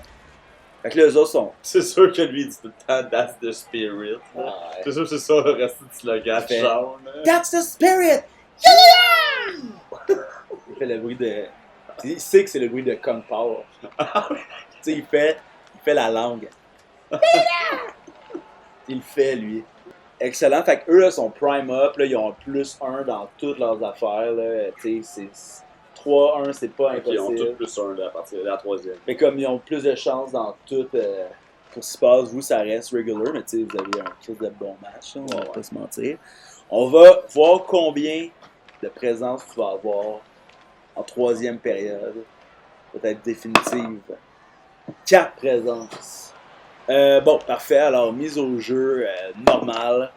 Fait que là, eux autres sont. C'est sûr que lui, il dit tout le temps, that's the spirit. Ouais. C'est sûr que c'est ça le reste du slogan de Fait- Sean. That's the spirit! Il fait le bruit de. Il sait que c'est le bruit de Kung Pao. Tu sais, il fait la langue. Il le fait, lui. Excellent. Fait qu'eux, là, sont prime up. Là, ils ont un +1 dans toutes leurs affaires. Là. Tu sais, c'est 3-1, c'est pas Ils ont impossible. tous plus un là, à partir de la troisième. Mais comme ils ont plus de chances dans tout pour ce qui se passe, vous, ça reste regular. Mais tu sais, vous avez un crise de bon match. Là, on va pas se mentir. On va voir combien de présence tu vas avoir en troisième période. Peut-être définitive. 4 présences. Bon, parfait. Alors, mise au jeu normale.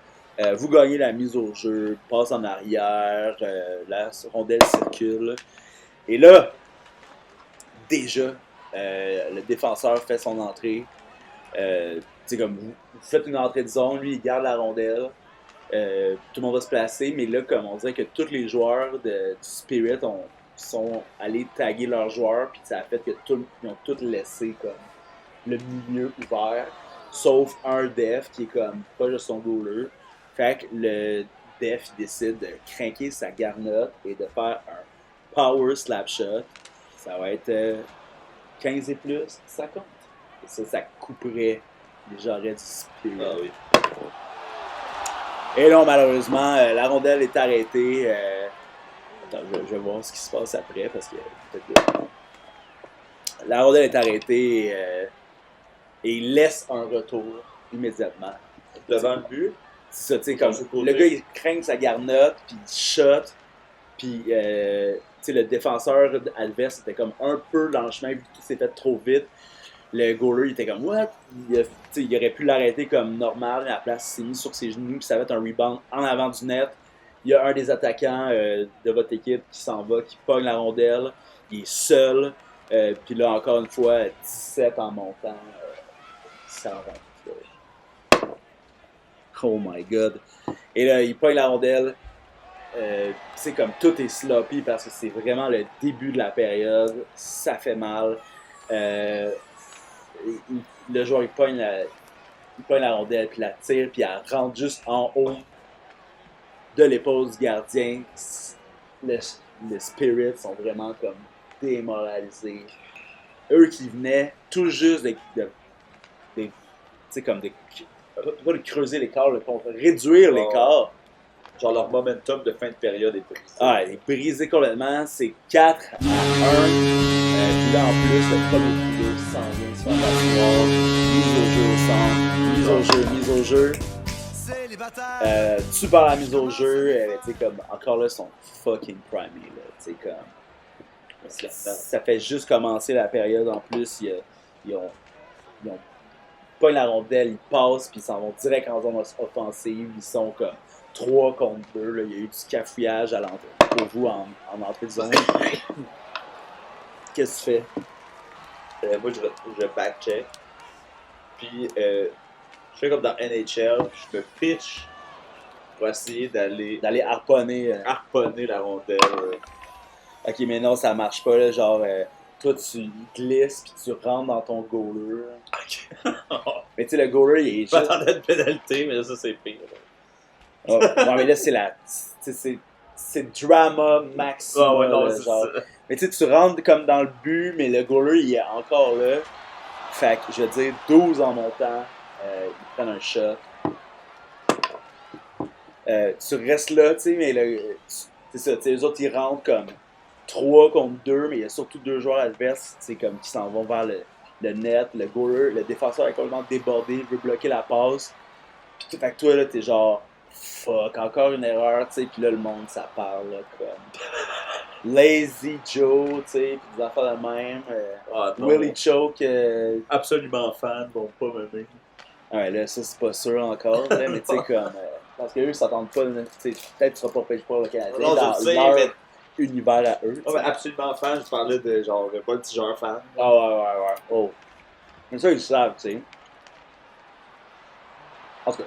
Vous gagnez la mise au jeu. Passe en arrière. La rondelle circule. Et là, déjà, le défenseur fait son entrée. C'est comme vous faites une entrée de zone. Lui, il garde la rondelle. Tout le monde va se placer. Mais là, comme on dirait que tous les joueurs du Spirit sont allés taguer leurs joueurs. Puis ça a fait que ils ont tous laissé comme le milieu ouvert, sauf un def qui est comme pas juste son goaler. Fait que le def il décide de craquer sa garnotte et de faire un power slap shot. Ça va être 15 et plus, ça compte. Et ça couperait les jarrets du Spirit. Ah oui. Et là, malheureusement, la rondelle est arrêtée. Attends, je vais voir ce qui se passe après parce que peut-être. La rondelle est arrêtée et il laisse un retour immédiatement. Devant le but. C'est ça, tu sais, comme le gars il craint sa garnotte, puis il shot, puis tu sais, le défenseur adverse était comme un peu dans le chemin vu qu'il s'est fait trop vite. Le goaler il était comme what? Il aurait pu l'arrêter comme normal, mais à la place il s'est mis sur ses genoux, puis ça va être un rebound en avant du net. Il y a un des attaquants de votre équipe qui s'en va, qui pogne la rondelle, il est seul, puis là encore une fois 17 en montant, 120. Oh my god. Et là, il pogne la rondelle. C'est comme tout est sloppy parce que c'est vraiment le début de la période. Ça fait mal. Le joueur, il pogne la rondelle, puis la tire, puis elle rentre juste en haut de l'épaule du gardien. Les Spirits sont vraiment comme démoralisés. Eux qui venaient tout juste pas de creuser l'écart, contre réduire l'écart. Genre leur momentum de fin de période est brisé. Ah, il est brisé complètement. C'est 4-1. Puis là, en plus, le premier coup s'en vient se faire asseoir. Mise au jeu au centre. Tu perds la mise au jeu. Tu sais, comme, encore là, ils sont fucking primés. Tu sais, comme. Ça fait juste commencer la période. En plus, ils ont pas la rondelle, ils passent, puis ils s'en vont direct en zone offensive. Ils sont comme 3 contre 2. Là. Il y a eu du cafouillage à l'entrée pour vous en entrée de zone. Qu'est-ce que tu fais? Moi, je back-check. Puis, je fais comme dans NHL, je me pitch pour essayer D'aller harponner. harponner la rondelle. Ok, mais non, ça marche pas. Là, genre, toi, tu glisses, puis tu rentres dans ton goaler. Mais tu sais, le goaler, il est Je m'attendais à une pénalité, mais là, ça, c'est pire. Oh, non, mais là, c'est drama maximum. Ah ouais, non, là, c'est genre. ça. Mais tu sais, tu rentres comme dans le but, mais le goaler, il est encore là. Fait que, je veux dire, 12 en montant, ils prennent un shot. Tu restes là, tu sais, mais c'est ça, tu sais, les autres, ils rentrent comme 3 contre 2, mais il y a surtout 2 joueurs adverses, tu sais, comme qui s'en vont vers le net. Le goaler, le défenseur est complètement débordé, il veut bloquer la passe. Puis fait que toi, là, t'es genre, fuck, encore une erreur, tu sais, puis là, le monde, ça parle, là, comme Lazy Joe, tu sais, puis des affaires de même. Ah, non, Willie Choke. absolument fan, vont pas m'aimer. Ouais, là, ça, c'est pas sûr encore, là, mais tu sais, comme. Parce qu'eux, ils s'attendent pas, là, tu sais, peut-être que tu seras pas pêché pour le Canadien, Non, dans je sais, leur mais- univers à eux. Ah, ben, absolument fan, je parlais de genre, pas de petit joueur fan. Ah ouais. Oh. Mais ça, ils le savent, tu sais. En tout cas.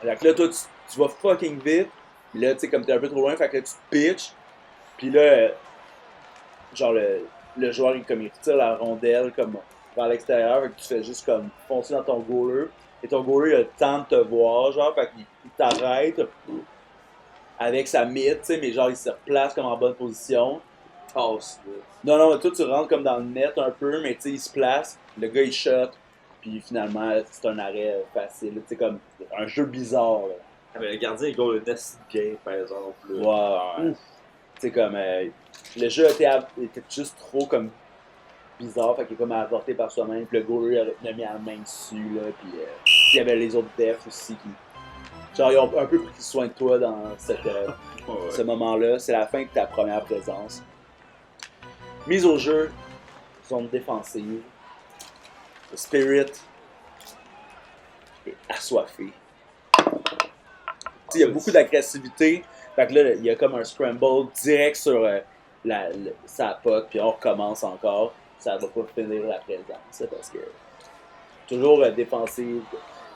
Fait que là, toi, tu vas fucking vite. Puis là, tu sais, comme t'es un peu trop loin, fait que là, tu te pitches. Puis là, genre, le joueur, il retire la rondelle comme vers l'extérieur. Fait que tu fais juste comme foncer dans ton goaler. Et ton goaler, il a le temps de te voir, genre, fait qu'il t'arrête avec sa mythe, tu sais, mais genre, il se replace comme en bonne position. Passe, là. Non, toi, tu rentres comme dans le net un peu, mais tu sais, il se place, le gars, il shot, puis finalement, c'est un arrêt facile. Tu sais, comme un jeu bizarre, là. Ah, mais le gardien, il goal le Nest game, par exemple. Là. Ouais. Tu sais, comme, le jeu était juste trop, comme, bizarre, fait qu'il est comme avorté par soi-même, puis le goaler, il a mis la main dessus, là, puis il y avait les autres defs aussi qui... Genre, ils ont un peu pris soin de toi dans ce moment-là. C'est la fin de ta première présence. Mise au jeu, zone défensive. Le Spirit est assoiffé. Il y a beaucoup d'agressivité. Fait que là, il y a comme un scramble direct sur sa puck, puis on recommence encore. Ça va pas finir la présence, parce que toujours défensive,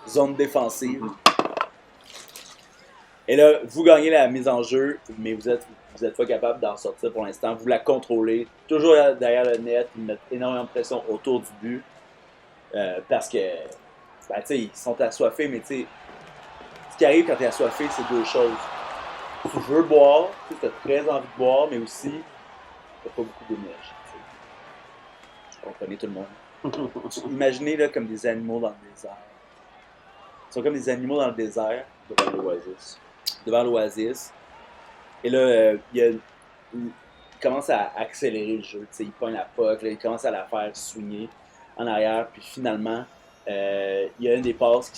zone défensive. Et là, vous gagnez la mise en jeu, mais vous êtes pas capable d'en sortir pour l'instant. Vous la contrôlez, toujours derrière le net, ils mettent énormément de pression autour du but. Parce que, ben, tu sais, ils sont assoiffés, mais tu sais, ce qui arrive quand tu es assoiffé, c'est 2 choses. Tu veux boire, tu as très envie de boire, mais aussi, tu pas beaucoup d'énergie. Vous comprenez tout le monde. Imaginez là, comme des animaux dans le désert. sont comme des animaux dans le désert, Devant l'Oasis. devant l'oasis. Et là, il commence à accélérer le jeu. Tu sais, il pogne la puck, là, il commence à la faire swinger en arrière, puis finalement, il y a une des passes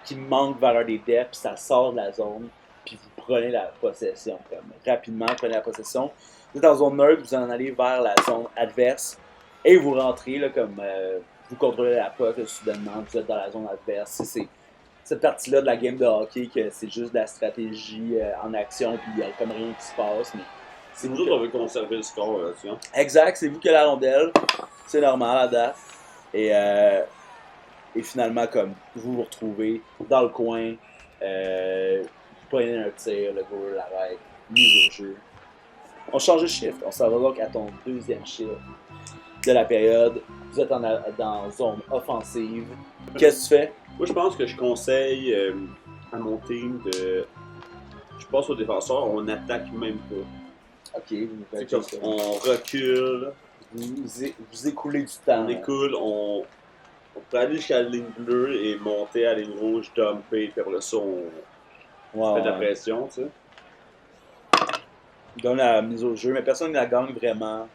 qui manque vers un des depths, puis ça sort de la zone, puis vous prenez la possession. Comme, rapidement, vous prenez la possession. Vous êtes en zone neutre, vous en allez vers la zone adverse, et vous rentrez, là, comme vous contrôlez la puck, là, soudainement, vous êtes dans la zone adverse. C'est cette partie-là de la game de hockey, que c'est juste de la stratégie en action, puis il n'y a comme rien qui se passe, mais C'est nous autres, on veut conserver le score là-dessus. Hein? exact, c'est vous qui avez la rondelle, c'est normal à date. Et finalement, comme vous vous retrouvez dans le coin, vous prenez un tir, le goal l'arrête, mise au jeu. On change de shift, on s'en va donc à ton deuxième shift de la période. Vous êtes dans zone offensive. Qu'est-ce que tu fais? Moi, je pense que je conseille à mon team de. Je passe au défenseur, on n'attaque même pas. Ok, vous C'est faites comme ça. on recule, Vous écoulez du temps. on écoule, on peut aller jusqu'à la ligne bleue et monter à la ligne rouge, dumper, puis après ça, on Ouais, fait de la ouais. pression, tu sais. Il donne la mise au jeu, mais personne ne la gagne vraiment.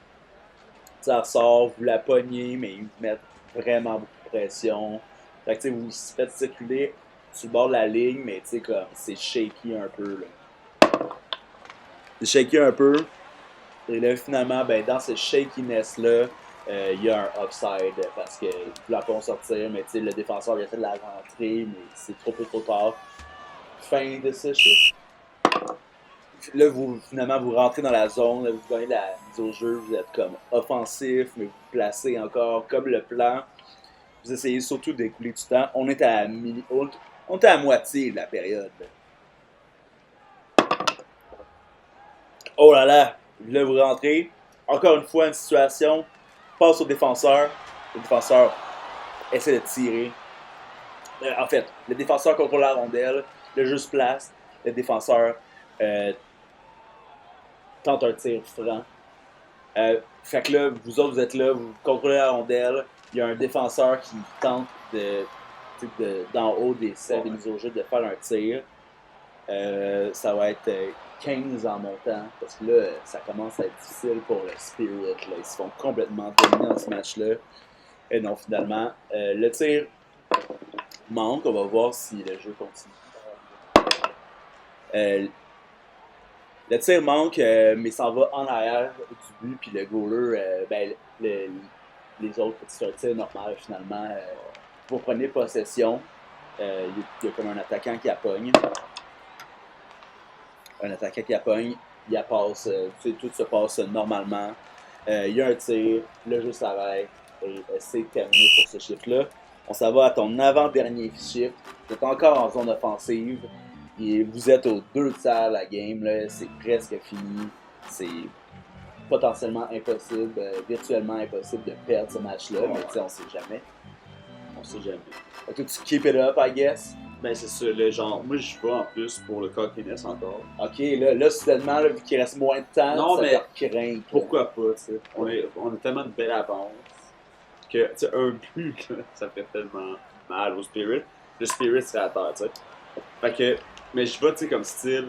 Ça ressort, vous la pognez, mais ils vous mettent vraiment beaucoup de pression. Fait que tu sais, vous vous faites circuler sur le bord de la ligne, mais tu sais, comme c'est shaky un peu. Là. C'est shaky un peu. Et là, finalement, ben, dans ce shakiness-là, il y a un upside parce que vous la font sortir, mais tu sais, le défenseur il a fait de la rentrée, mais c'est trop tard. Fin de ce shift. Là, finalement, vous rentrez dans la zone, là, vous gagnez la mise au jeu, vous êtes comme offensif, mais vous vous placez encore comme le plan. Vous essayez surtout d'écouler du temps. On est à moitié de la période. Oh là là! Là, vous rentrez. Encore une fois, une situation. Passe au défenseur. Le défenseur essaie de tirer. En fait, le défenseur contrôle la rondelle. Le jeu se place. Le défenseur tente un tir franc. Fait que là, vous autres, vous êtes là, vous contrôlez la rondelle. Il y a un défenseur qui tente d'en haut des cercles mises au jeu de faire un tir. Ça va être 15 en montant, parce que là, ça commence à être difficile pour le Spirit. Là. Ils se font complètement dominer dans ce match-là. Et non, finalement, le tir manque. On va voir si le jeu continue. Le tir manque, mais s'en va en arrière du but, puis le goaler, les autres, c'est un tir normal finalement. Vous prenez possession, il y a comme un attaquant qui appogne. Un attaquant qui appogne, il passe, tout se passe normalement. Il y a un tir, le jeu s'arrête, et c'est terminé pour ce shift-là. On s'en va à ton avant-dernier shift. Vous êtes encore en zone offensive. Et vous êtes aux 2 tiers de la game, là, c'est presque fini. C'est potentiellement impossible, virtuellement impossible de perdre ce match-là, mais tu sais, on sait jamais. On sait jamais. Fait que tu keep it up, I guess. Ben, c'est ça, le genre. Moi, je vais en plus pour le cockiness encore. Ok, là soudainement, là, vu qu'il reste moins de temps, Non, ça mais te craint. Pourquoi pas, tu sais. On a tellement de belle avance que, tu sais, un but, là, ça fait tellement mal au Spirit. Le Spirit serait à terre, tu sais. Fait que, mais je vais, tu sais, comme style,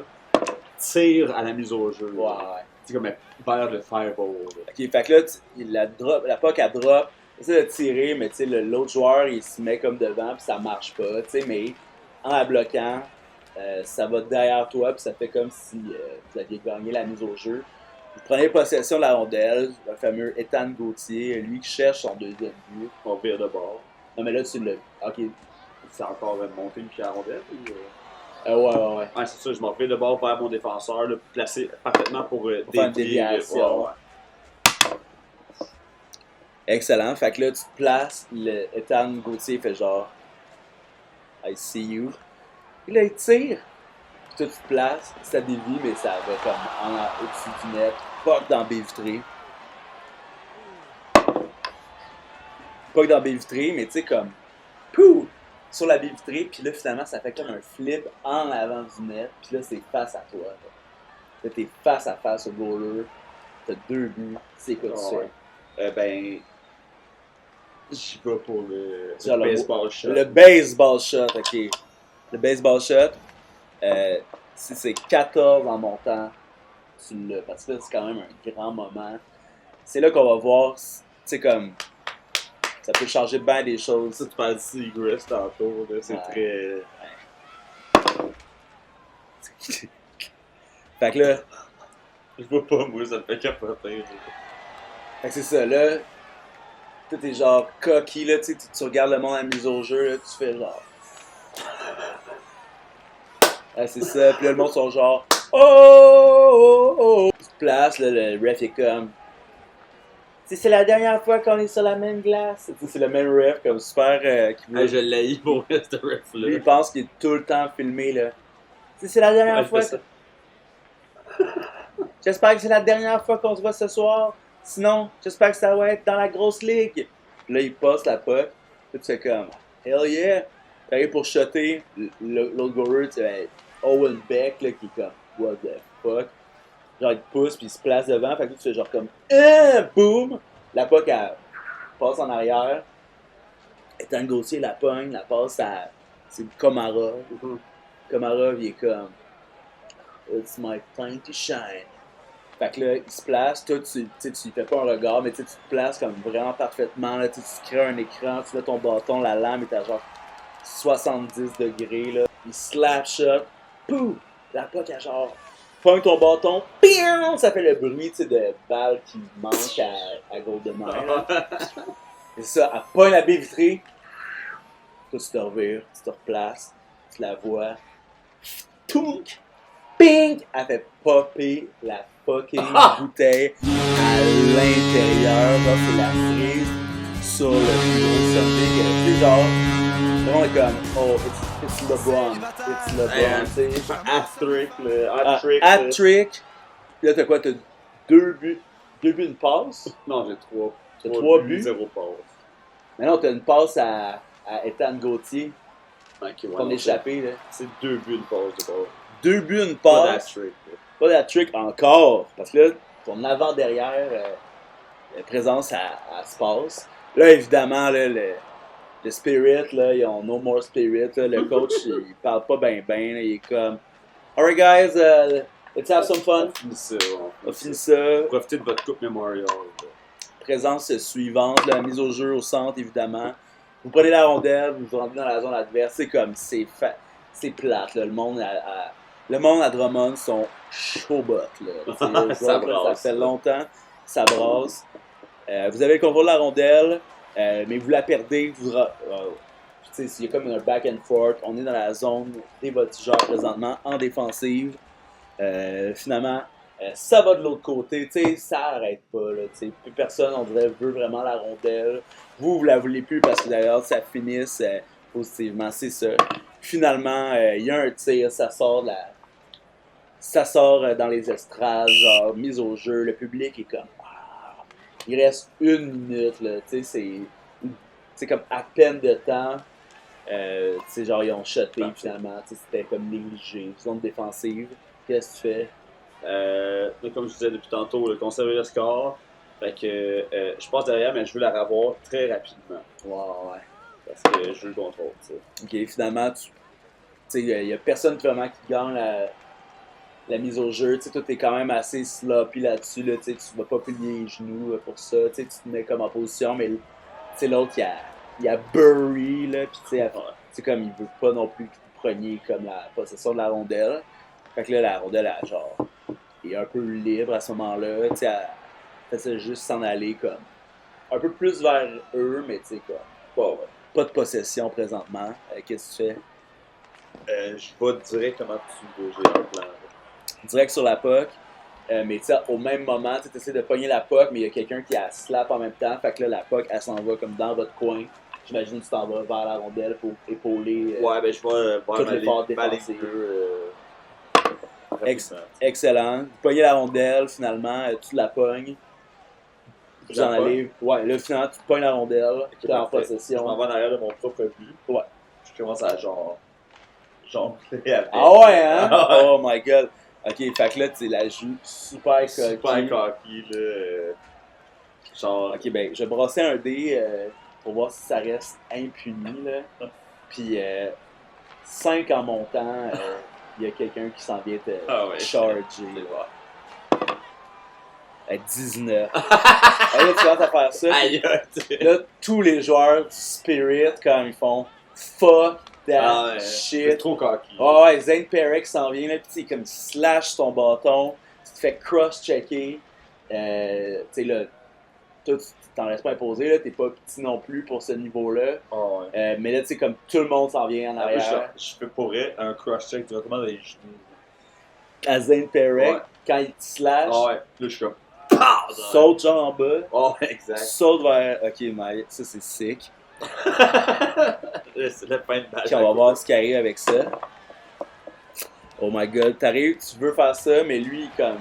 tire à la mise au jeu. Ouais, là. ouais. Tu sais, comme vers le fireball. Là. Ok, fait que là, la puck elle drop, essaie de tirer, mais tu sais, l'autre joueur il se met comme devant, puis ça marche pas, tu sais, mais en la bloquant, ça va derrière toi, puis ça fait comme si vous aviez gagné la mise au jeu. Vous prenez possession de la rondelle, le fameux Ethan Gauthier, lui qui cherche son deuxième but. On vire de bord. Non, mais là, tu l'as. Ok. C'est encore monter une pierre rondelle ou. Ouais. Ouais, c'est ça, je m'en vais de bord vers mon défenseur, là, placé parfaitement pour faire une dévier, déviation. ouais. Excellent. Fait que là, tu te places, le Ethan Gauthier fait genre I see you. Et là, il tire. Puis toi, tu te places, ça dévie, mais ça va comme au-dessus du net. Puck dans B vitré. Puck dans B vitré, mais tu sais, comme pouf! Sur la baie vitrée, puis là, finalement, ça fait comme un flip en avant du net, puis là, c'est face à toi. Là, t'es face à face au goaler, t'as 2 buts, c'est quoi tu fais? Ben, Je vais pour le Genre le- baseball shot. Le baseball shot, ok. Le baseball shot, si c'est 14 en montant, tu l'as. Parce que là, c'est quand même un grand moment. C'est là qu'on va voir, tu sais, comme. Ça peut changer bien des choses. Ça, tu parles de Seagrass tantôt, là, c'est Ouais. très... Fait que là, Je vois pas, moi, ça me fait capoter. fait que c'est ça, là. Tout est genre cocky, là, tu sais, tu regardes le monde à la mise au jeu, là, tu fais genre. Ouais, c'est ça, puis là, le monde sont genre. Oh, oh, oh. Tu te places, là, le ref est comme. Tu sais, c'est la dernière fois qu'on est sur la même glace. Tu sais, c'est le même ref, comme super. Qui veut- Je l'ai pour ce ref-là. Lui, il pense qu'il est tout le temps filmé, là. Tu sais, c'est la dernière Ouais, je fois. fais ça. J'espère que c'est la dernière fois qu'on se voit ce soir. Sinon, j'espère que ça va être dans la grosse ligue. Là, il passe la puck. Puis tu fais comme, hell yeah. Pareil pour shotter. L'autre goaler, tu sais, Owen Beck, là, qui est comme, what the fuck. Genre, il te pousse, puis il se place devant. Fait que tu fais genre comme, boum. La puck, elle passe en arrière. Étant Gauthier, la pogne, la passe à. C'est Komarov. Komarov, il est comme, it's my time to shine. Fait que là, il se place, toi, tu fais pas un regard, mais tu te places comme vraiment parfaitement. Là, tu crées un écran, tu mets ton bâton, la lame est à genre 70 degrés. Là. Il slap shot, pouf! La puck a genre, pogne ton bâton, piou! Ça fait le bruit de balle qui manque à GoldenEye. Là. Et ça, elle pogne la baie vitrée. Toi, tu te revires, tu te replaces, tu la vois. Tounk! Ping! Elle fait popper la fucking bouteille à l'intérieur. Là, c'est la frise sur le bureau something. Tu sais, genre, le monde est comme, oh, it's LeBron. It's LeBron, tu sais. Hat-trick, le hat-trick. Hat-trick. Puis là, t'as quoi? T'as deux buts, une passe. Non, j'ai trois. T'as trois buts. 0 passe. Mais non, t'as une passe à Ethan Gauthier. Ok, ouais, Ton non, échappé, là. c'est 2 buts, une passe de passe. Deux buts, une Pas passe. d'hat-trick. Pas d'hat-trick encore. Parce que là, ton avant-derrière présence à se passe. Là, évidemment, là, le spirit, là, ils ont no more spirit. Là. Le coach, il parle pas bien. Il est comme, alright, guys, let's have some fun. On finit ça. On finit ça. Profitez de votre coupe Memorial. Présence suivante, la mise au jeu au centre, évidemment. Vous prenez la rondelle, vous vous rendez dans la zone adverse. C'est comme, c'est plate. Là. Le monde à Drummond sont chaud bot. Ça brasse. Ça fait longtemps. Ça brasse. Vous avez le contrôle de la rondelle, mais vous la perdez. Il y a comme un back and forth. On est dans la zone des voltigeurs présentement en défensive. Finalement, ça va de l'autre côté. Ça arrête pas. Là, plus personne, on dirait, veut vraiment la rondelle. Vous la voulez plus parce que d'ailleurs, ça finisse positivement. C'est ça. Finalement, il y a un tir, ça sort dans les estrades, genre mise au jeu, le public est comme il reste 1 minute là, c'est comme à peine de temps, genre ils ont shoté finalement, c'était comme négligé, zone défensive, qu'est-ce que tu fais? Comme je disais depuis tantôt, conserver le score, fait que je passe derrière mais je veux la revoir très rapidement. Ouais. Parce que je veux le contrôle, tu sais. Ok, finalement, il y a personne vraiment qui gagne la mise au jeu. Toi, t'es quand même assez sloppy là-dessus. Là, tu vas pas plier les genoux pour ça. Tu te mets comme en position, mais l'autre, il y a Burry. Là, pis, comme il veut pas non plus que vous preniez comme la possession de la rondelle. Fait que là, la rondelle, genre, est un peu libre à ce moment-là. Elle fait juste s'en aller comme un peu plus vers eux, mais tu sais, quoi. Pas de possession présentement. Qu'est-ce que tu fais? Je vais directement tu veux, j'ai un plan. Direct sur la puck. Mais au même moment, tu essaies de pogner la puck, mais il y a quelqu'un qui a slap en même temps. Fait que là, la puck, elle s'en va comme dans votre coin. J'imagine que tu t'en vas vers la rondelle pour épauler. Ouais, ben je vais tout voir l'effort ma défensif. rapidement. Excellent. Vous pognez la rondelle, finalement, tu la pognes. Vous en allez. Ouais, là, finalement, tu pognes la rondelle, tu es en Je m'en possession. vais en arrière de mon propre but. Ouais. Je commence à genre. Ah ouais, hein? Oh my god. Ok, fait que là, tu la joues super cocky. Super cocky, là. Genre. Ok, ben, je vais brasser un dé pour voir si ça reste impuni. Là. Puis 5 en montant, il y a quelqu'un qui s'en vient te charger. À 19. Là, tu commences à faire ça. Là, tous les joueurs du Spirit, quand ils font fuck that shit. C'est trop cocky. Oh, ouais, Zane Perrick s'en vient, là, pis comme slash ton bâton, tu te fais cross-checker. Tu sais, là, toi, tu t'en restes pas imposé, là, t'es pas petit non plus pour ce niveau-là. Oh, ouais. Mais là, tu sais, comme tout le monde s'en vient en arrière. Je fais pour vrai un cross-check directement dans les genoux. À Zane Perrick, Ouais. quand il te slash, Ah ouais, là, je suis comme. saute genre en bas, Oh, exact. saute vers. Ok, mais ça c'est sick. C'est la fin de match. Puis on va voir ce qui arrive avec ça. Oh my god, t'arrives, tu veux faire ça, mais lui, comme.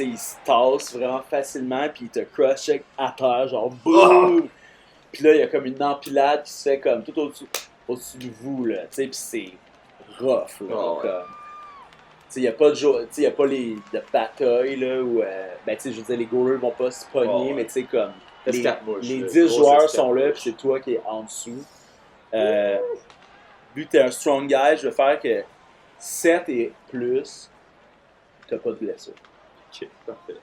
Il se tasse vraiment facilement, puis il te cross-check à terre, genre boum! Puis là, il y a comme une empilade qui se fait comme tout au-dessus de vous, là. Tu sais, puis c'est rough, là. Oh, ouais. Comme. Il n'y a pas de y a pas de bataille, là, où, ben, tu sais, je veux dire, les goalers vont pas se pogner, Oh, ouais. mais tu sais, comme, les Escarmouche, 10 joueurs sont là, puis c'est toi qui es en dessous. Vu que t'es un strong guy, je vais faire que 7 et plus, t'as pas de blessure. Ok, parfait.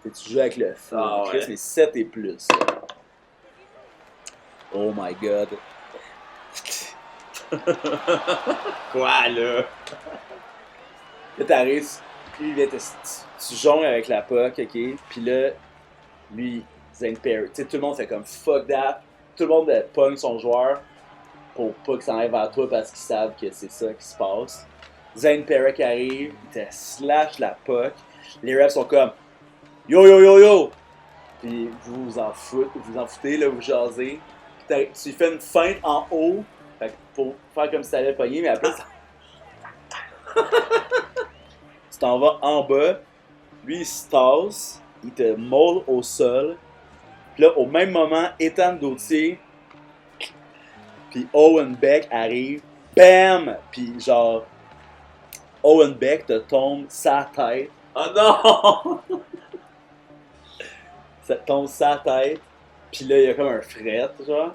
Tu joues avec le feu, Ah, Chris, ouais. mais 7 et plus. Là. Oh my god. Quoi, là? Là, t'arrives, lui, là, tu jongles avec la puck, ok? Puis là, lui, Zane Perry, tu sais, tout le monde fait comme fuck that. Tout le monde pogne son joueur pour pas qu'il s'en aille vers toi parce qu'ils savent que c'est ça qui se passe. Zane Perry qui arrive, il te slash la puck. Les refs sont comme yo yo yo yo! Puis vous vous en foutez, là, vous jasez. Puis tu fais une feinte en haut, fait que pour faire comme si t'allais pogner, mais après, tu t'en vas en bas, lui il se tasse, il te molle au sol. Puis là, au même moment, Ethan Dautier puis Owen Beck arrive, BAM! Puis genre, Owen Beck te tombe sa tête. Oh non! Ça te tombe sa tête. Puis là, il y a comme un fret, genre.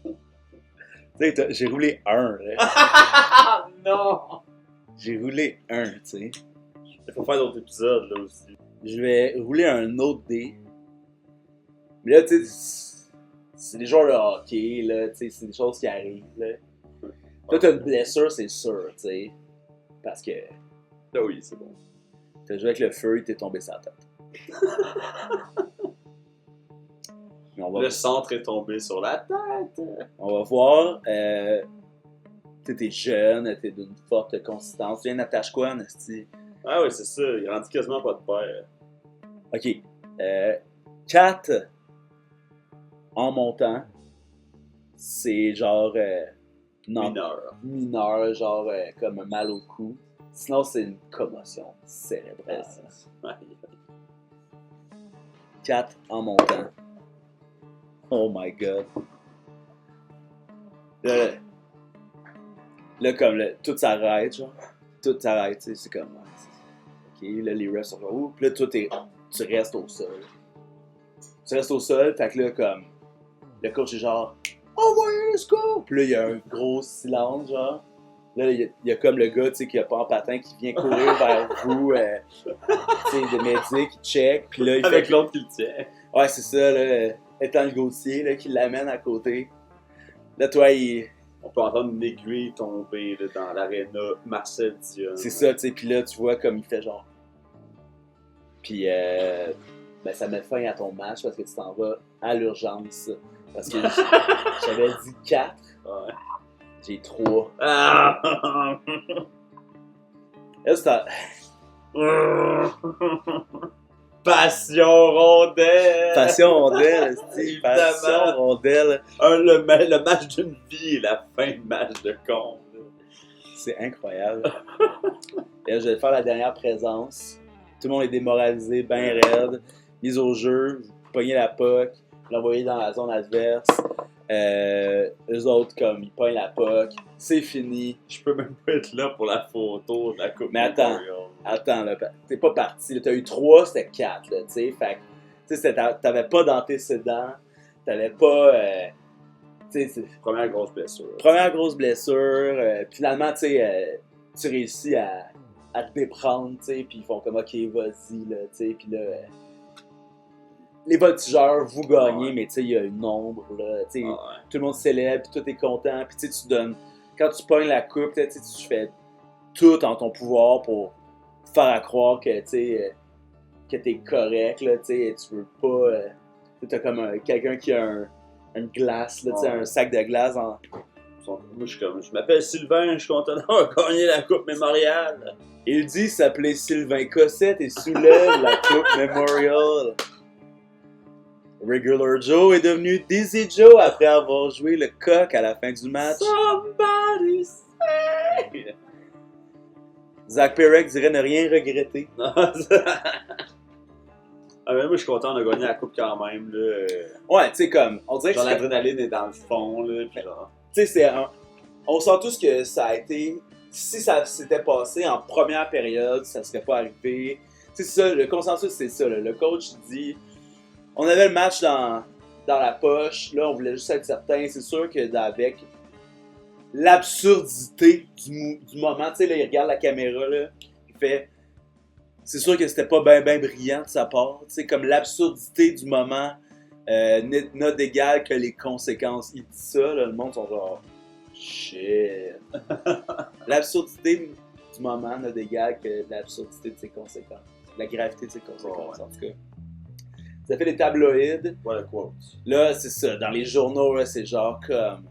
Tu sais, j'ai roulé 1, là. Non! J'ai roulé 1, tu sais. Il faut faire d'autres épisodes, là aussi. Je vais rouler un autre dé. Mais là, tu sais, c'est des joueurs de hockey, là, tu sais, c'est des choses qui arrivent, là. Toi, t'as une blessure, c'est sûr, tu sais. Parce que Ah oui, c'est bon. t'as joué avec le feu, il t'est tombé sur la tête. Mais Le centre est tombé sur la tête. on va voir. T'es jeune, t'es d'une forte consistance. Tu viens d'attacher quoi, Nasty? Ah oui, c'est ça. Il rendit quasiment pas de père. Ok. 4 en montant, c'est genre mineur, genre comme un mal au cou. Sinon, c'est une commotion cérébrale. 4 en montant. Oh my god. Là comme tout s'arrête, genre. Tout s'arrête, tu sais, c'est comme. Ok, là les refs sont genre. Ouh, puis là, toi, tu restes au sol. Tu restes au sol, fait que là, comme. Le coach est genre. Envoyez le score! Puis là, il y a un gros silence, genre. Là, il y a comme le gars, tu sais, qui a pas en patin, qui vient courir vers vous, tu sais, des médics, qui check. Puis là, il Avec fait. l'autre qui le tient. Ouais, c'est ça, là. Étant le Gauthier, là, qui l'amène à côté. Là, toi, On peut entendre une aiguille tomber là, dans l'aréna Marcel Dion. c'est ça, tu sais. Puis là, tu vois comme il fait genre. Puis, ben, ça met fin à ton match parce que tu t'en vas à l'urgence. Parce que j'avais dit 4, Ouais. j'ai 3. Ah! Là, c'est Passion rondelle! Passion rondelle, Steve. Évidemment. Passion rondelle. Le match d'une vie et la fin de match de con. C'est incroyable. Et là, je vais faire la dernière présence. Tout le monde est démoralisé, ben raide. Mise au jeu, pogner la puck, l'envoyer dans la zone adverse. Eux autres, comme, ils pognent la puck. C'est fini. Je peux même pas être là pour la photo de la Coupe Mais attends. Memorial. Attends, là, t'es pas parti. Là, t'as eu 3, c'était 4, là, tu sais. Fait Tu sais, t'avais pas d'antécédents, t'avais pas. Tu sais, Première grosse blessure. première grosse blessure, finalement, tu sais, tu réussis à te déprendre, tu sais, puis ils font comme ok, vas-y, là, tu sais, puis là. Les voltigeurs, vous gagnez, Ouais. mais tu sais, il y a une ombre, là, tu sais, Ah, ouais. tout le monde célèbre, puis tout est content, puis tu sais, tu donnes. Quand tu pognes la coupe, là, tu sais, tu fais tout en ton pouvoir pour faire à croire que, tu sais, que t'es correct, là, tu sais, tu veux pas. T'as comme quelqu'un qui a une glace, là, tu sais, Ouais. un sac de glace en. Moi, je m'appelle Sylvain, je suis content d'avoir gagné la Coupe Mémorial. Il dit s'appeler Sylvain Cossette et soulève la Coupe Memorial. Regular Joe est devenu Dizzy Joe après avoir joué le coq à la fin du match. Somebody say. Zach Perek dirait ne rien regretter. Non, ça- Ah, mais moi, je suis content de gagner la Coupe quand même. Là. Ouais, tu sais, comme, on dirait que Genre, c'est- l'adrénaline est dans le fond. Là, puis genre... tu sais, on sent tous que ça a été. Si ça s'était passé en première période, ça serait pas arrivé. Tu sais, ça, le consensus, c'est ça. Là. Le coach dit on avait le match dans la poche, là, on voulait juste être certain. C'est sûr que avec l'absurdité du moment, tu sais, là, il regarde la caméra, là, il fait. C'est sûr que c'était pas bien brillant de sa part. Tu sais, comme l'absurdité du moment n'a d'égal que les conséquences. Il dit ça, là, le monde sont genre. Shit. L'absurdité du moment n'a d'égal que l'absurdité de ses conséquences. La gravité de ses conséquences, en tout cas. Ça fait des tabloïds. What a quote. Là, c'est ça. Dans les journaux, là, c'est genre comme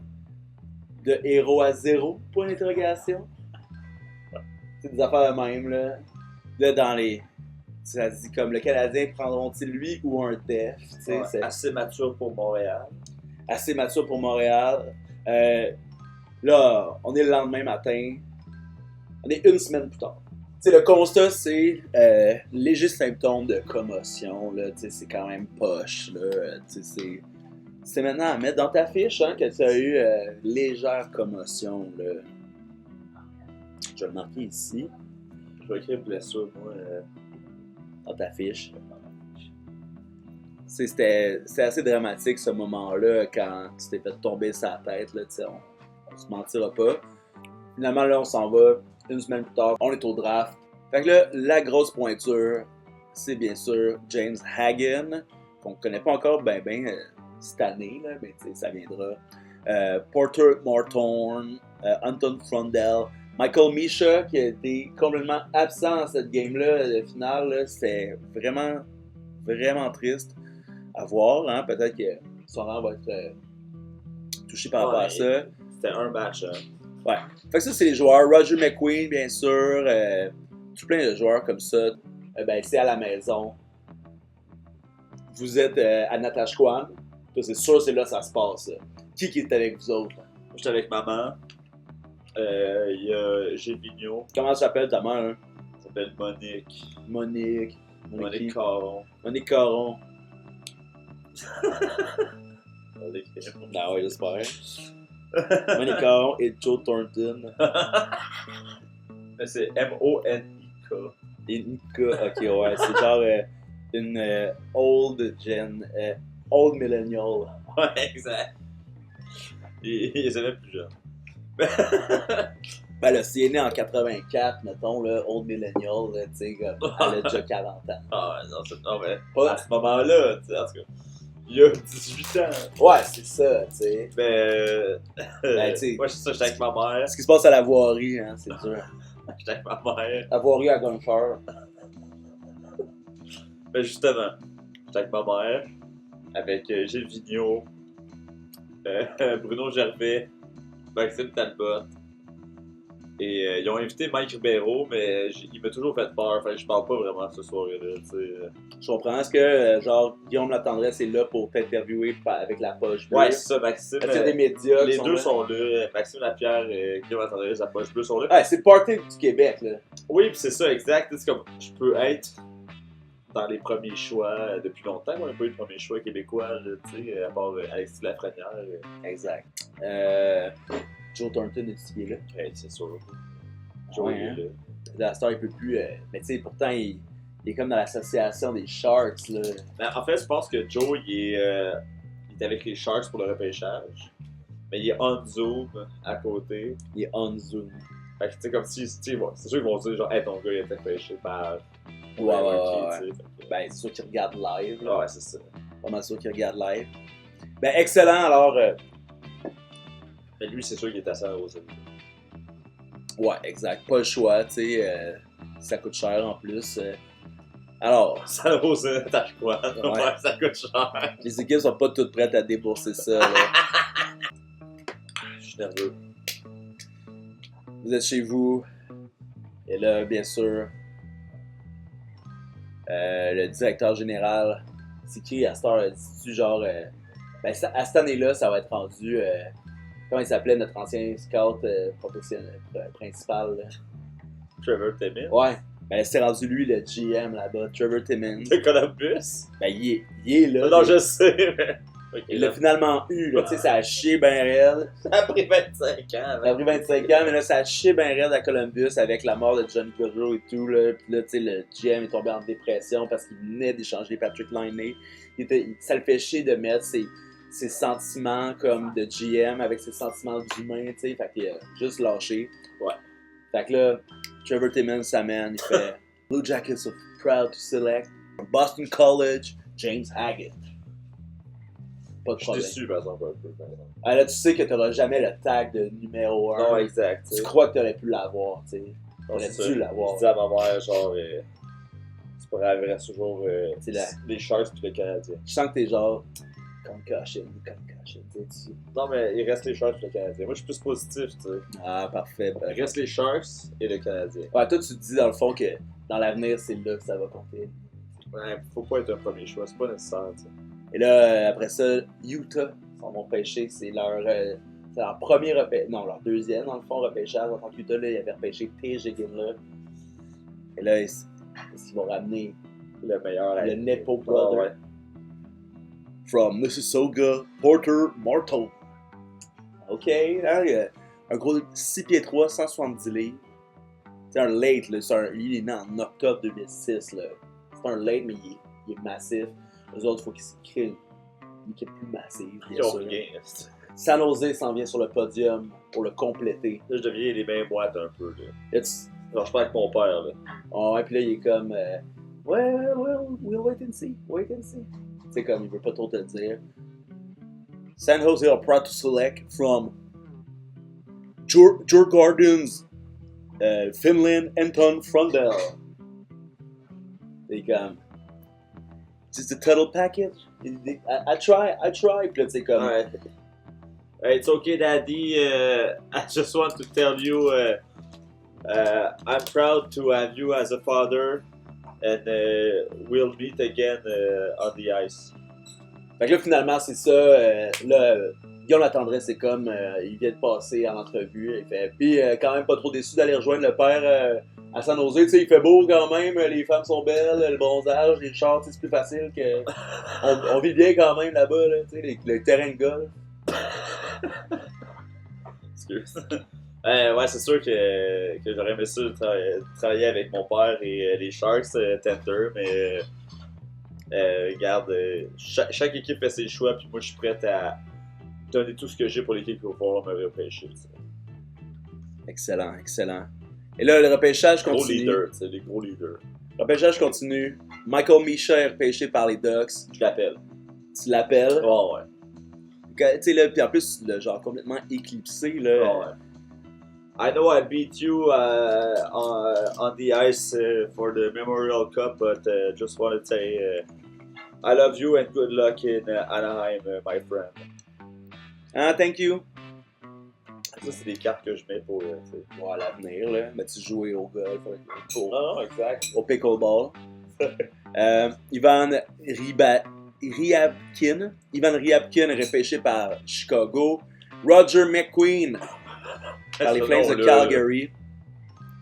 de héros à zéro, point d'interrogation. C'est des affaires de même, là. Là, dans les. Ça se dit comme le Canadien prendront-ils lui ou un def? Tu sais, Ouais, c'est assez mature pour Montréal. assez mature pour Montréal. Là, on est le lendemain matin. On est une semaine plus tard. Tu sais, le constat, c'est léger symptôme de commotion. Là, tu sais, c'est quand même poche. Là, tu sais, c'est maintenant à mettre dans ta fiche hein, que tu as eu légère commotion. Là. Je vais le marquer ici, Je vais écrire blessure, moi. dans ta fiche. C'était assez dramatique ce moment-là quand tu t'es fait tomber sa tête. Là, on se mentira pas. Finalement, là, on s'en va. Une semaine plus tard, on est au draft. Fait que là, la grosse pointure, c'est bien sûr James Hagen, qu'on connaît pas encore ben cette année, là, mais ça viendra. Porter Morton, Anton Frondel, Michael Misha, qui a été complètement absent dans cette game-là. Le final, là, c'était vraiment, vraiment triste à voir. Hein? Peut-être que son rang va être touché par rapport à ça. C'était un match. Ouais. Fait que ça, c'est les joueurs. Roger McQueen, bien sûr. Tout plein de joueurs comme ça. Ben, c'est à la maison. Vous êtes à Natashquan. C'est sûr, c'est là que ça se passe. Qui est avec vous autres? Là? Moi, j'étais avec maman. Il y a Gilles Vigneault. Comment s'appelle ta mère? Hein? Elle s'appelle Monique. Monique Monique Caron. Monique Caron. Monique. Ben ouais, j'espère. Monique Caron et Joe Thornton. Mais c'est M-O-N-I-K. Et Nika, ok, ouais, c'est genre une old gen, old millennial. Ouais, exact. Il les avait plus jeunes. Ben là, si elle est né en 84, mettons, là, old millennial, là, tu sais, comme, elle a déjà 40 ans. Ah ouais, non, non, mais Pas- à ce moment-là, tu sais, en tout cas, il y a 18 ans. Ouais, c'est ça, tu sais. Mais, Ben, tu sais. moi, c'est ça, j'étais avec ma mère. Ce qui se passe à la voirie, hein, c'est dur. J'étais avec ma mère. La voirie à Gunfire. Ben, justement, j'étais avec ma mère, avec Gilles Vigneault, Bruno Gervais, Maxime Talbot. Et ils ont invité Mike Ribeiro, mais il m'a toujours fait peur. Fait que je parle pas vraiment de ce soir-là, tu sais. Je comprends. Est-ce que, genre, Guillaume Latendresse est là pour t'interviewer avec la poche bleue? Ouais, c'est ça, Maxime. Est-ce qu'il y a des médias qui Les sont deux là? sont là. Maxime Lapierre et Guillaume Latendresse, la poche bleue sont là. Ouais, c'est le party du Québec, là. Oui, pis c'est ça, exact. C'est comme, je peux être dans les premiers choix depuis longtemps. On n'a pas eu de premier choix québécois, là, tu sais, à part Alexis Lafrenière. Exact. Joe Thornton est là. Ouais, c'est sûr. Ouais, hein. là. La star, il peut plus. Mais tu sais, pourtant, il Il est comme dans l'association des Sharks, là. Ben, en fait, je pense que Joe, il est avec les Sharks pour le repêchage. Mais il est on Zoom à côté. Il est on Zoom. Fait que, tu sais, comme si, c'est sûr qu'ils vont dire, genre, hey, ton gars, il a été repêché par. Ouais. tu sais, fait que- Ben, c'est sûr qu'il regarde live. là. Ouais, c'est ça. Pas mal sûr qu'il regarde live. Ben, excellent, alors. Mais lui, c'est sûr qu'il est assez arrosé. Ouais, exact. Pas le choix, tu sais. Ça coûte cher en plus. Alors, Ça arrosé, t'as quoi? Ouais. Ouais, ça coûte cher. les équipes sont pas toutes prêtes à débourser ça, là. Je suis nerveux. Vous êtes chez vous. Et là, bien sûr, le directeur général, c'est qui à cette heure? Dis-tu genre. Ben, à cette année-là, ça va être rendu. Comment il s'appelait notre ancien scout professionnel, principal? Là? Trevor Timmins. Ouais. Ben, c'est rendu lui le GM là-bas, Trevor Timmins. De Columbus. Ben, il est là. Non, je sais, mais. Ok, Il là, l'a finalement eu, là. Tu sais, ça a chié ben raide. ça a pris 25 ans. Ça a pris 25 ans, mais là, ça a chié ben raide à Columbus avec la mort de Johnny Gaudreau et tout, là. Puis là, tu sais, le GM est tombé en dépression parce qu'il venait d'échanger Patrick Laine. Ça le fait chier de mettre ses sentiments comme de GM avec ses sentiments d'humain, tu sais. Fait qu'il a juste lâché. Ouais. Fait que là, Trevor Timmins s'amène, il fait Blue Jackets are proud to select from Boston College, James Haggett. Pas de Je suis problème. déçu, par exemple, un peu. Par exemple. Ah, là, tu sais que t'auras jamais le tag de numéro 1. Non, exact. Tu crois que t'aurais pu l'avoir, tu sais. Non, T'aurais c'est dû ça. l'avoir. Je dis à ma mère, genre, tu pourrais avoir toujours C'est la- les Sharks puis les Canadiens. Je sens que t'es genre concussion, tu sais. Non, mais il reste les Sharks puis les Canadiens. Moi, je suis plus positif, tu sais. Ah, parfait. Il reste les Sharks et les Canadiens. Ouais, toi, tu te dis dans le fond que dans l'avenir, c'est là que ça va compter. Ouais, faut pas être un premier choix, c'est pas nécessaire, tu sais. Et là, après ça, Utah s'en vont pêcher. C'est leur premier repêchage. Non, leur deuxième, dans le fond, repêchage. En tant qu'Utah, là, ils avaient repêché T.J. Ginla. Et là, est-ce qu'ils vont ramener Le meilleur. le Nepo Ah, Brother ouais. from Mississauga, Porter Martel. OK, là, il y a un gros 6 pieds 3, 170 livres. C'est un late, là. Il est né en octobre 2006, là. C'est un late, mais il est massif. Eux autres, il faut qu'ils se créent une équipe plus massive, bien Ils ont sûr. rien. San Jose s'en vient sur le podium pour le compléter. Là, je deviens les mains boîtes un peu, là. Là, Alors, je parle avec mon père, là. oh, et puis là, il est comme we'll wait and see. C'est comme, il veut pas trop te le dire. San Jose are proud to select from Djurgårdens Gardens, Finland, Anton Frundell. Il est comme, just the total package. I try. Puis là, c'est comme, Ouais. It's okay, Daddy. I just want to tell you, I'm proud to have you as a father, and we'll meet again on the ice. Fait que là, finalement, c'est ça. Là, Guillaume Latendresse, c'est comme, il vient de passer en entrevue. Il fait, puis quand même pas trop déçu d'aller rejoindre le père à San Jose. Tu sais, il fait beau quand même, les femmes sont belles, le bronzage, les chars, tu sais, c'est plus facile que. On vit bien quand même là-bas, là, tu sais, le terrain de golf. Excuse. Ouais, c'est sûr que j'aurais aimé ça travailler avec mon père et les Sharks Tender, mais regarde, chaque équipe fait ses choix, puis moi je suis prêt à donner tout ce que j'ai pour l'équipe qui va pouvoir me repêcher. Tu sais. Excellent, excellent. Et là, le repêchage Gros continue. leaders, tu sais, les gros leaders. Le repêchage continue. Michael Misha est repêché par les Ducks. Je l'appelle. Tu l'appelles. Oh ouais. Tu sais, là, puis en plus, le genre complètement éclipsé, là. Oh, ouais. I know I beat you on the ice for the Memorial Cup, but just want to say I love you and good luck in Anaheim, my friend. Ah, thank you. Ça, c'est des cartes que je mets pour. Bon, à l'avenir, là. Mais tu jouais au golf, Non, exact. au pickleball. Ivan Ryabkin est repêché par Chicago. Roger McQueen par les Flames de Calgary.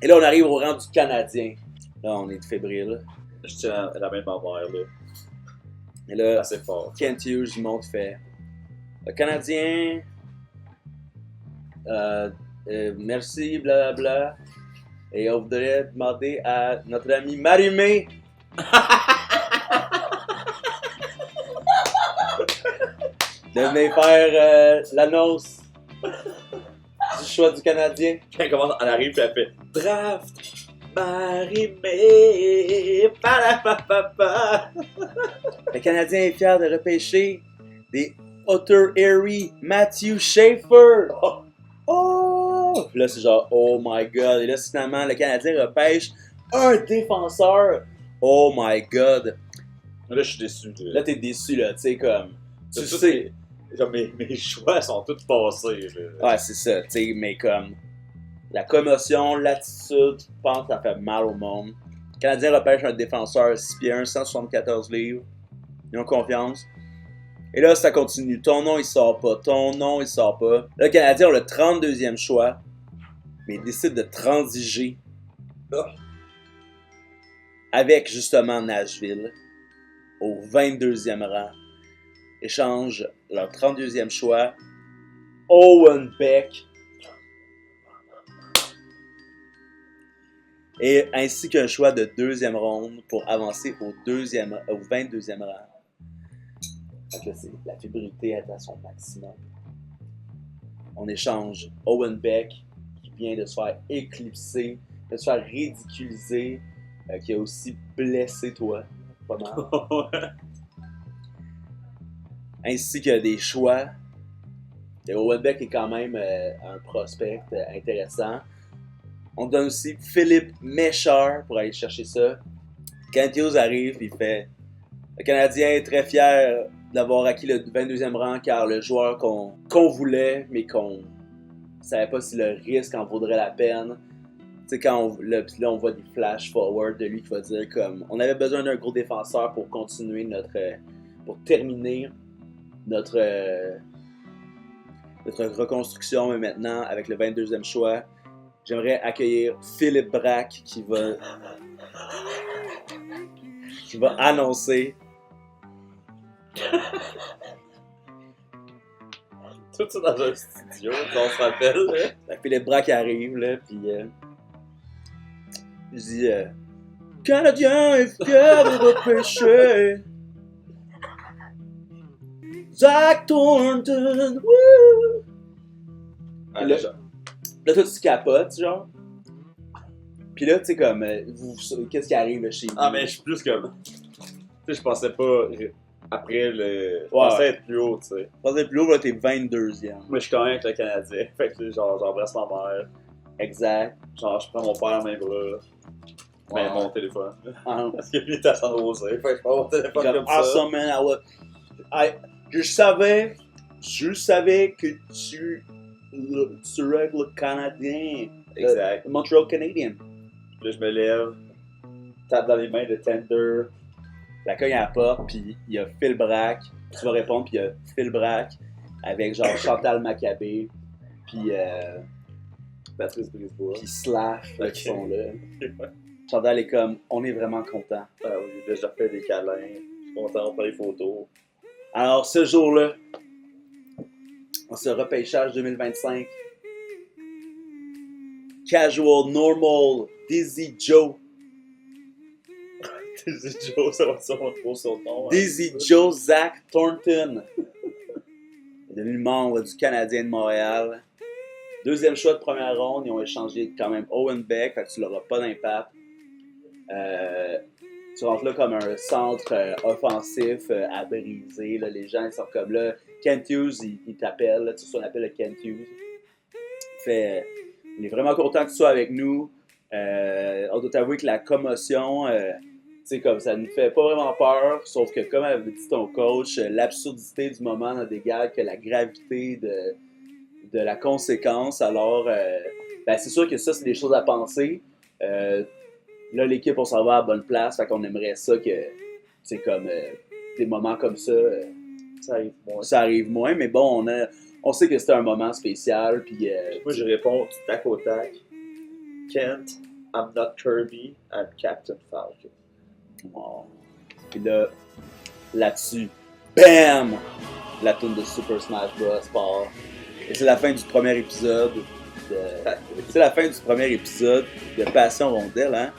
Et là, on arrive au rang du Canadien. Là, on est fébrile. Je tiens la main de ma mère, là. Et là, Assez fort. Kent Hughes, il monte, fait le Canadien, merci, blablabla. Et on voudrait demander à notre ami Marimé de venir faire l'annonce du choix du Canadien. Quand elle commence, elle arrive, puis elle fait draft. Marie-Mé, pa. Le Canadien est fier de repêcher des Otter Airy, Matthew Schaefer. Oh! Puis là, c'est genre, oh my god. Et là, finalement, le Canadien repêche un défenseur. Oh my god. Là, je suis déçu. Là, t'es déçu, là, tu sais, comme. Tu Tout sais. Genre, mes choix sont tous passés. Là. Ouais, c'est ça, tu sais, mais comme. La commotion, l'attitude, je pense que ça fait mal au monde. Le Canadien repêche un défenseur 6 pieds 1, 174 livres. Ils ont confiance. Et là, ça continue. Ton nom, il sort pas. Ton nom, il sort pas. Là, le Canadien a le 32e choix. Mais il décide de transiger. Avec, justement, Nashville. Au 22e rang. Échange leur 32e choix. Owen Beck. Et ainsi qu'un choix de 2e ronde pour avancer au 22e rang. Donc là, la fébrilité est à son maximum. On échange Owen Beck, qui vient de se faire éclipser, de se faire ridiculiser, qui a aussi blessé toi, pas mal. Ainsi que des choix. Et Owen Beck est quand même un prospect intéressant. On donne aussi Philippe Méchard pour aller chercher ça. Kent Hughes arrive, il fait le Canadien est très fier d'avoir acquis le 22e rang car le joueur qu'on voulait, mais qu'on ne savait pas si le risque en vaudrait la peine. Tu sais, là, on voit des flash forward de lui qui va dire comme on avait besoin d'un gros défenseur pour continuer pour terminer notre reconstruction, mais maintenant, avec le 22e choix, j'aimerais accueillir Philippe Braque qui va annoncer. Tout ça dans un studio, on se rappelle. Là. Philippe Braque arrive, là, puis je dis Canadien est fier de repêcher Zach Thornton. Woo! Ah, Là, toi, tu capotes, genre. Puis là, tu sais, comme, qu'est-ce qui arrive chez vous? Ah, mais je suis plus comme. Tu sais, je pensais pas. Après le. Je Ouais, pensais être plus haut, tu sais. Je pensais plus haut, là, t'es 22e. Moi, je suis quand même avec le Canadien. Fait que, genre, j'embrasse ma mère. Exact. Genre, je prends mon père dans mes bras. Mais mon téléphone. Ah, Parce que lui, il est à San Jose. Fait que je prends mon téléphone comme ça. awesome, man. Je savais que tu règles le Canadien. Exact. Le Montreal Canadian. Là, je me lève. Tape dans les mains de Tender. La cogne à la porte, puis il y a Phil Braque. Tu vas répondre, puis il y a Phil Braque avec genre Chantal Maccabé, puis Patrice Brisebois. puis Slash Ok. qui sont là. Chantal est comme, on est vraiment content. Ah oui, là, je leur fais des câlins. Je suis content, on prend des photos. Alors, ce jour-là, en ce repêchage 2025, Casual Normal Dizzy Joe. Dizzy Joe, ça va être mon gros surnom. Dizzy Joe Zach Thornton. Il est devenu membre du Canadien de Montréal. 2e choix de première ronde, ils ont échangé quand même Owen Beck, fait que tu l'auras pas d'impact. Tu rentres là comme un centre offensif à briser. Là, les gens ils sont comme là. Kent Hughes, il t'appelle. Là, tu sais, on appelle le Kent Hughes. Fait, on est vraiment content que tu sois avec nous. On doit t'avouer que la commotion, tu sais, comme ça nous fait pas vraiment peur. Sauf que, comme avait dit ton coach, l'absurdité du moment n'a d'égal que la gravité de la conséquence. Alors, ben, c'est sûr que ça, c'est des choses à penser. Là, l'équipe, on s'en va à la bonne place. Fait qu'on aimerait ça que, c'est comme des moments comme ça, ça arrive moins. Mais bon, on sait que c'était un moment spécial. Puis, Moi, je réponds du tac au tac. Kent, I'm not Kirby, I'm Captain Falcon. oh. Puis là-dessus, BAM! La tune de Super Smash Bros. Part. Et c'est la fin du premier épisode. C'est la fin du premier épisode de Passion Rondelle, hein?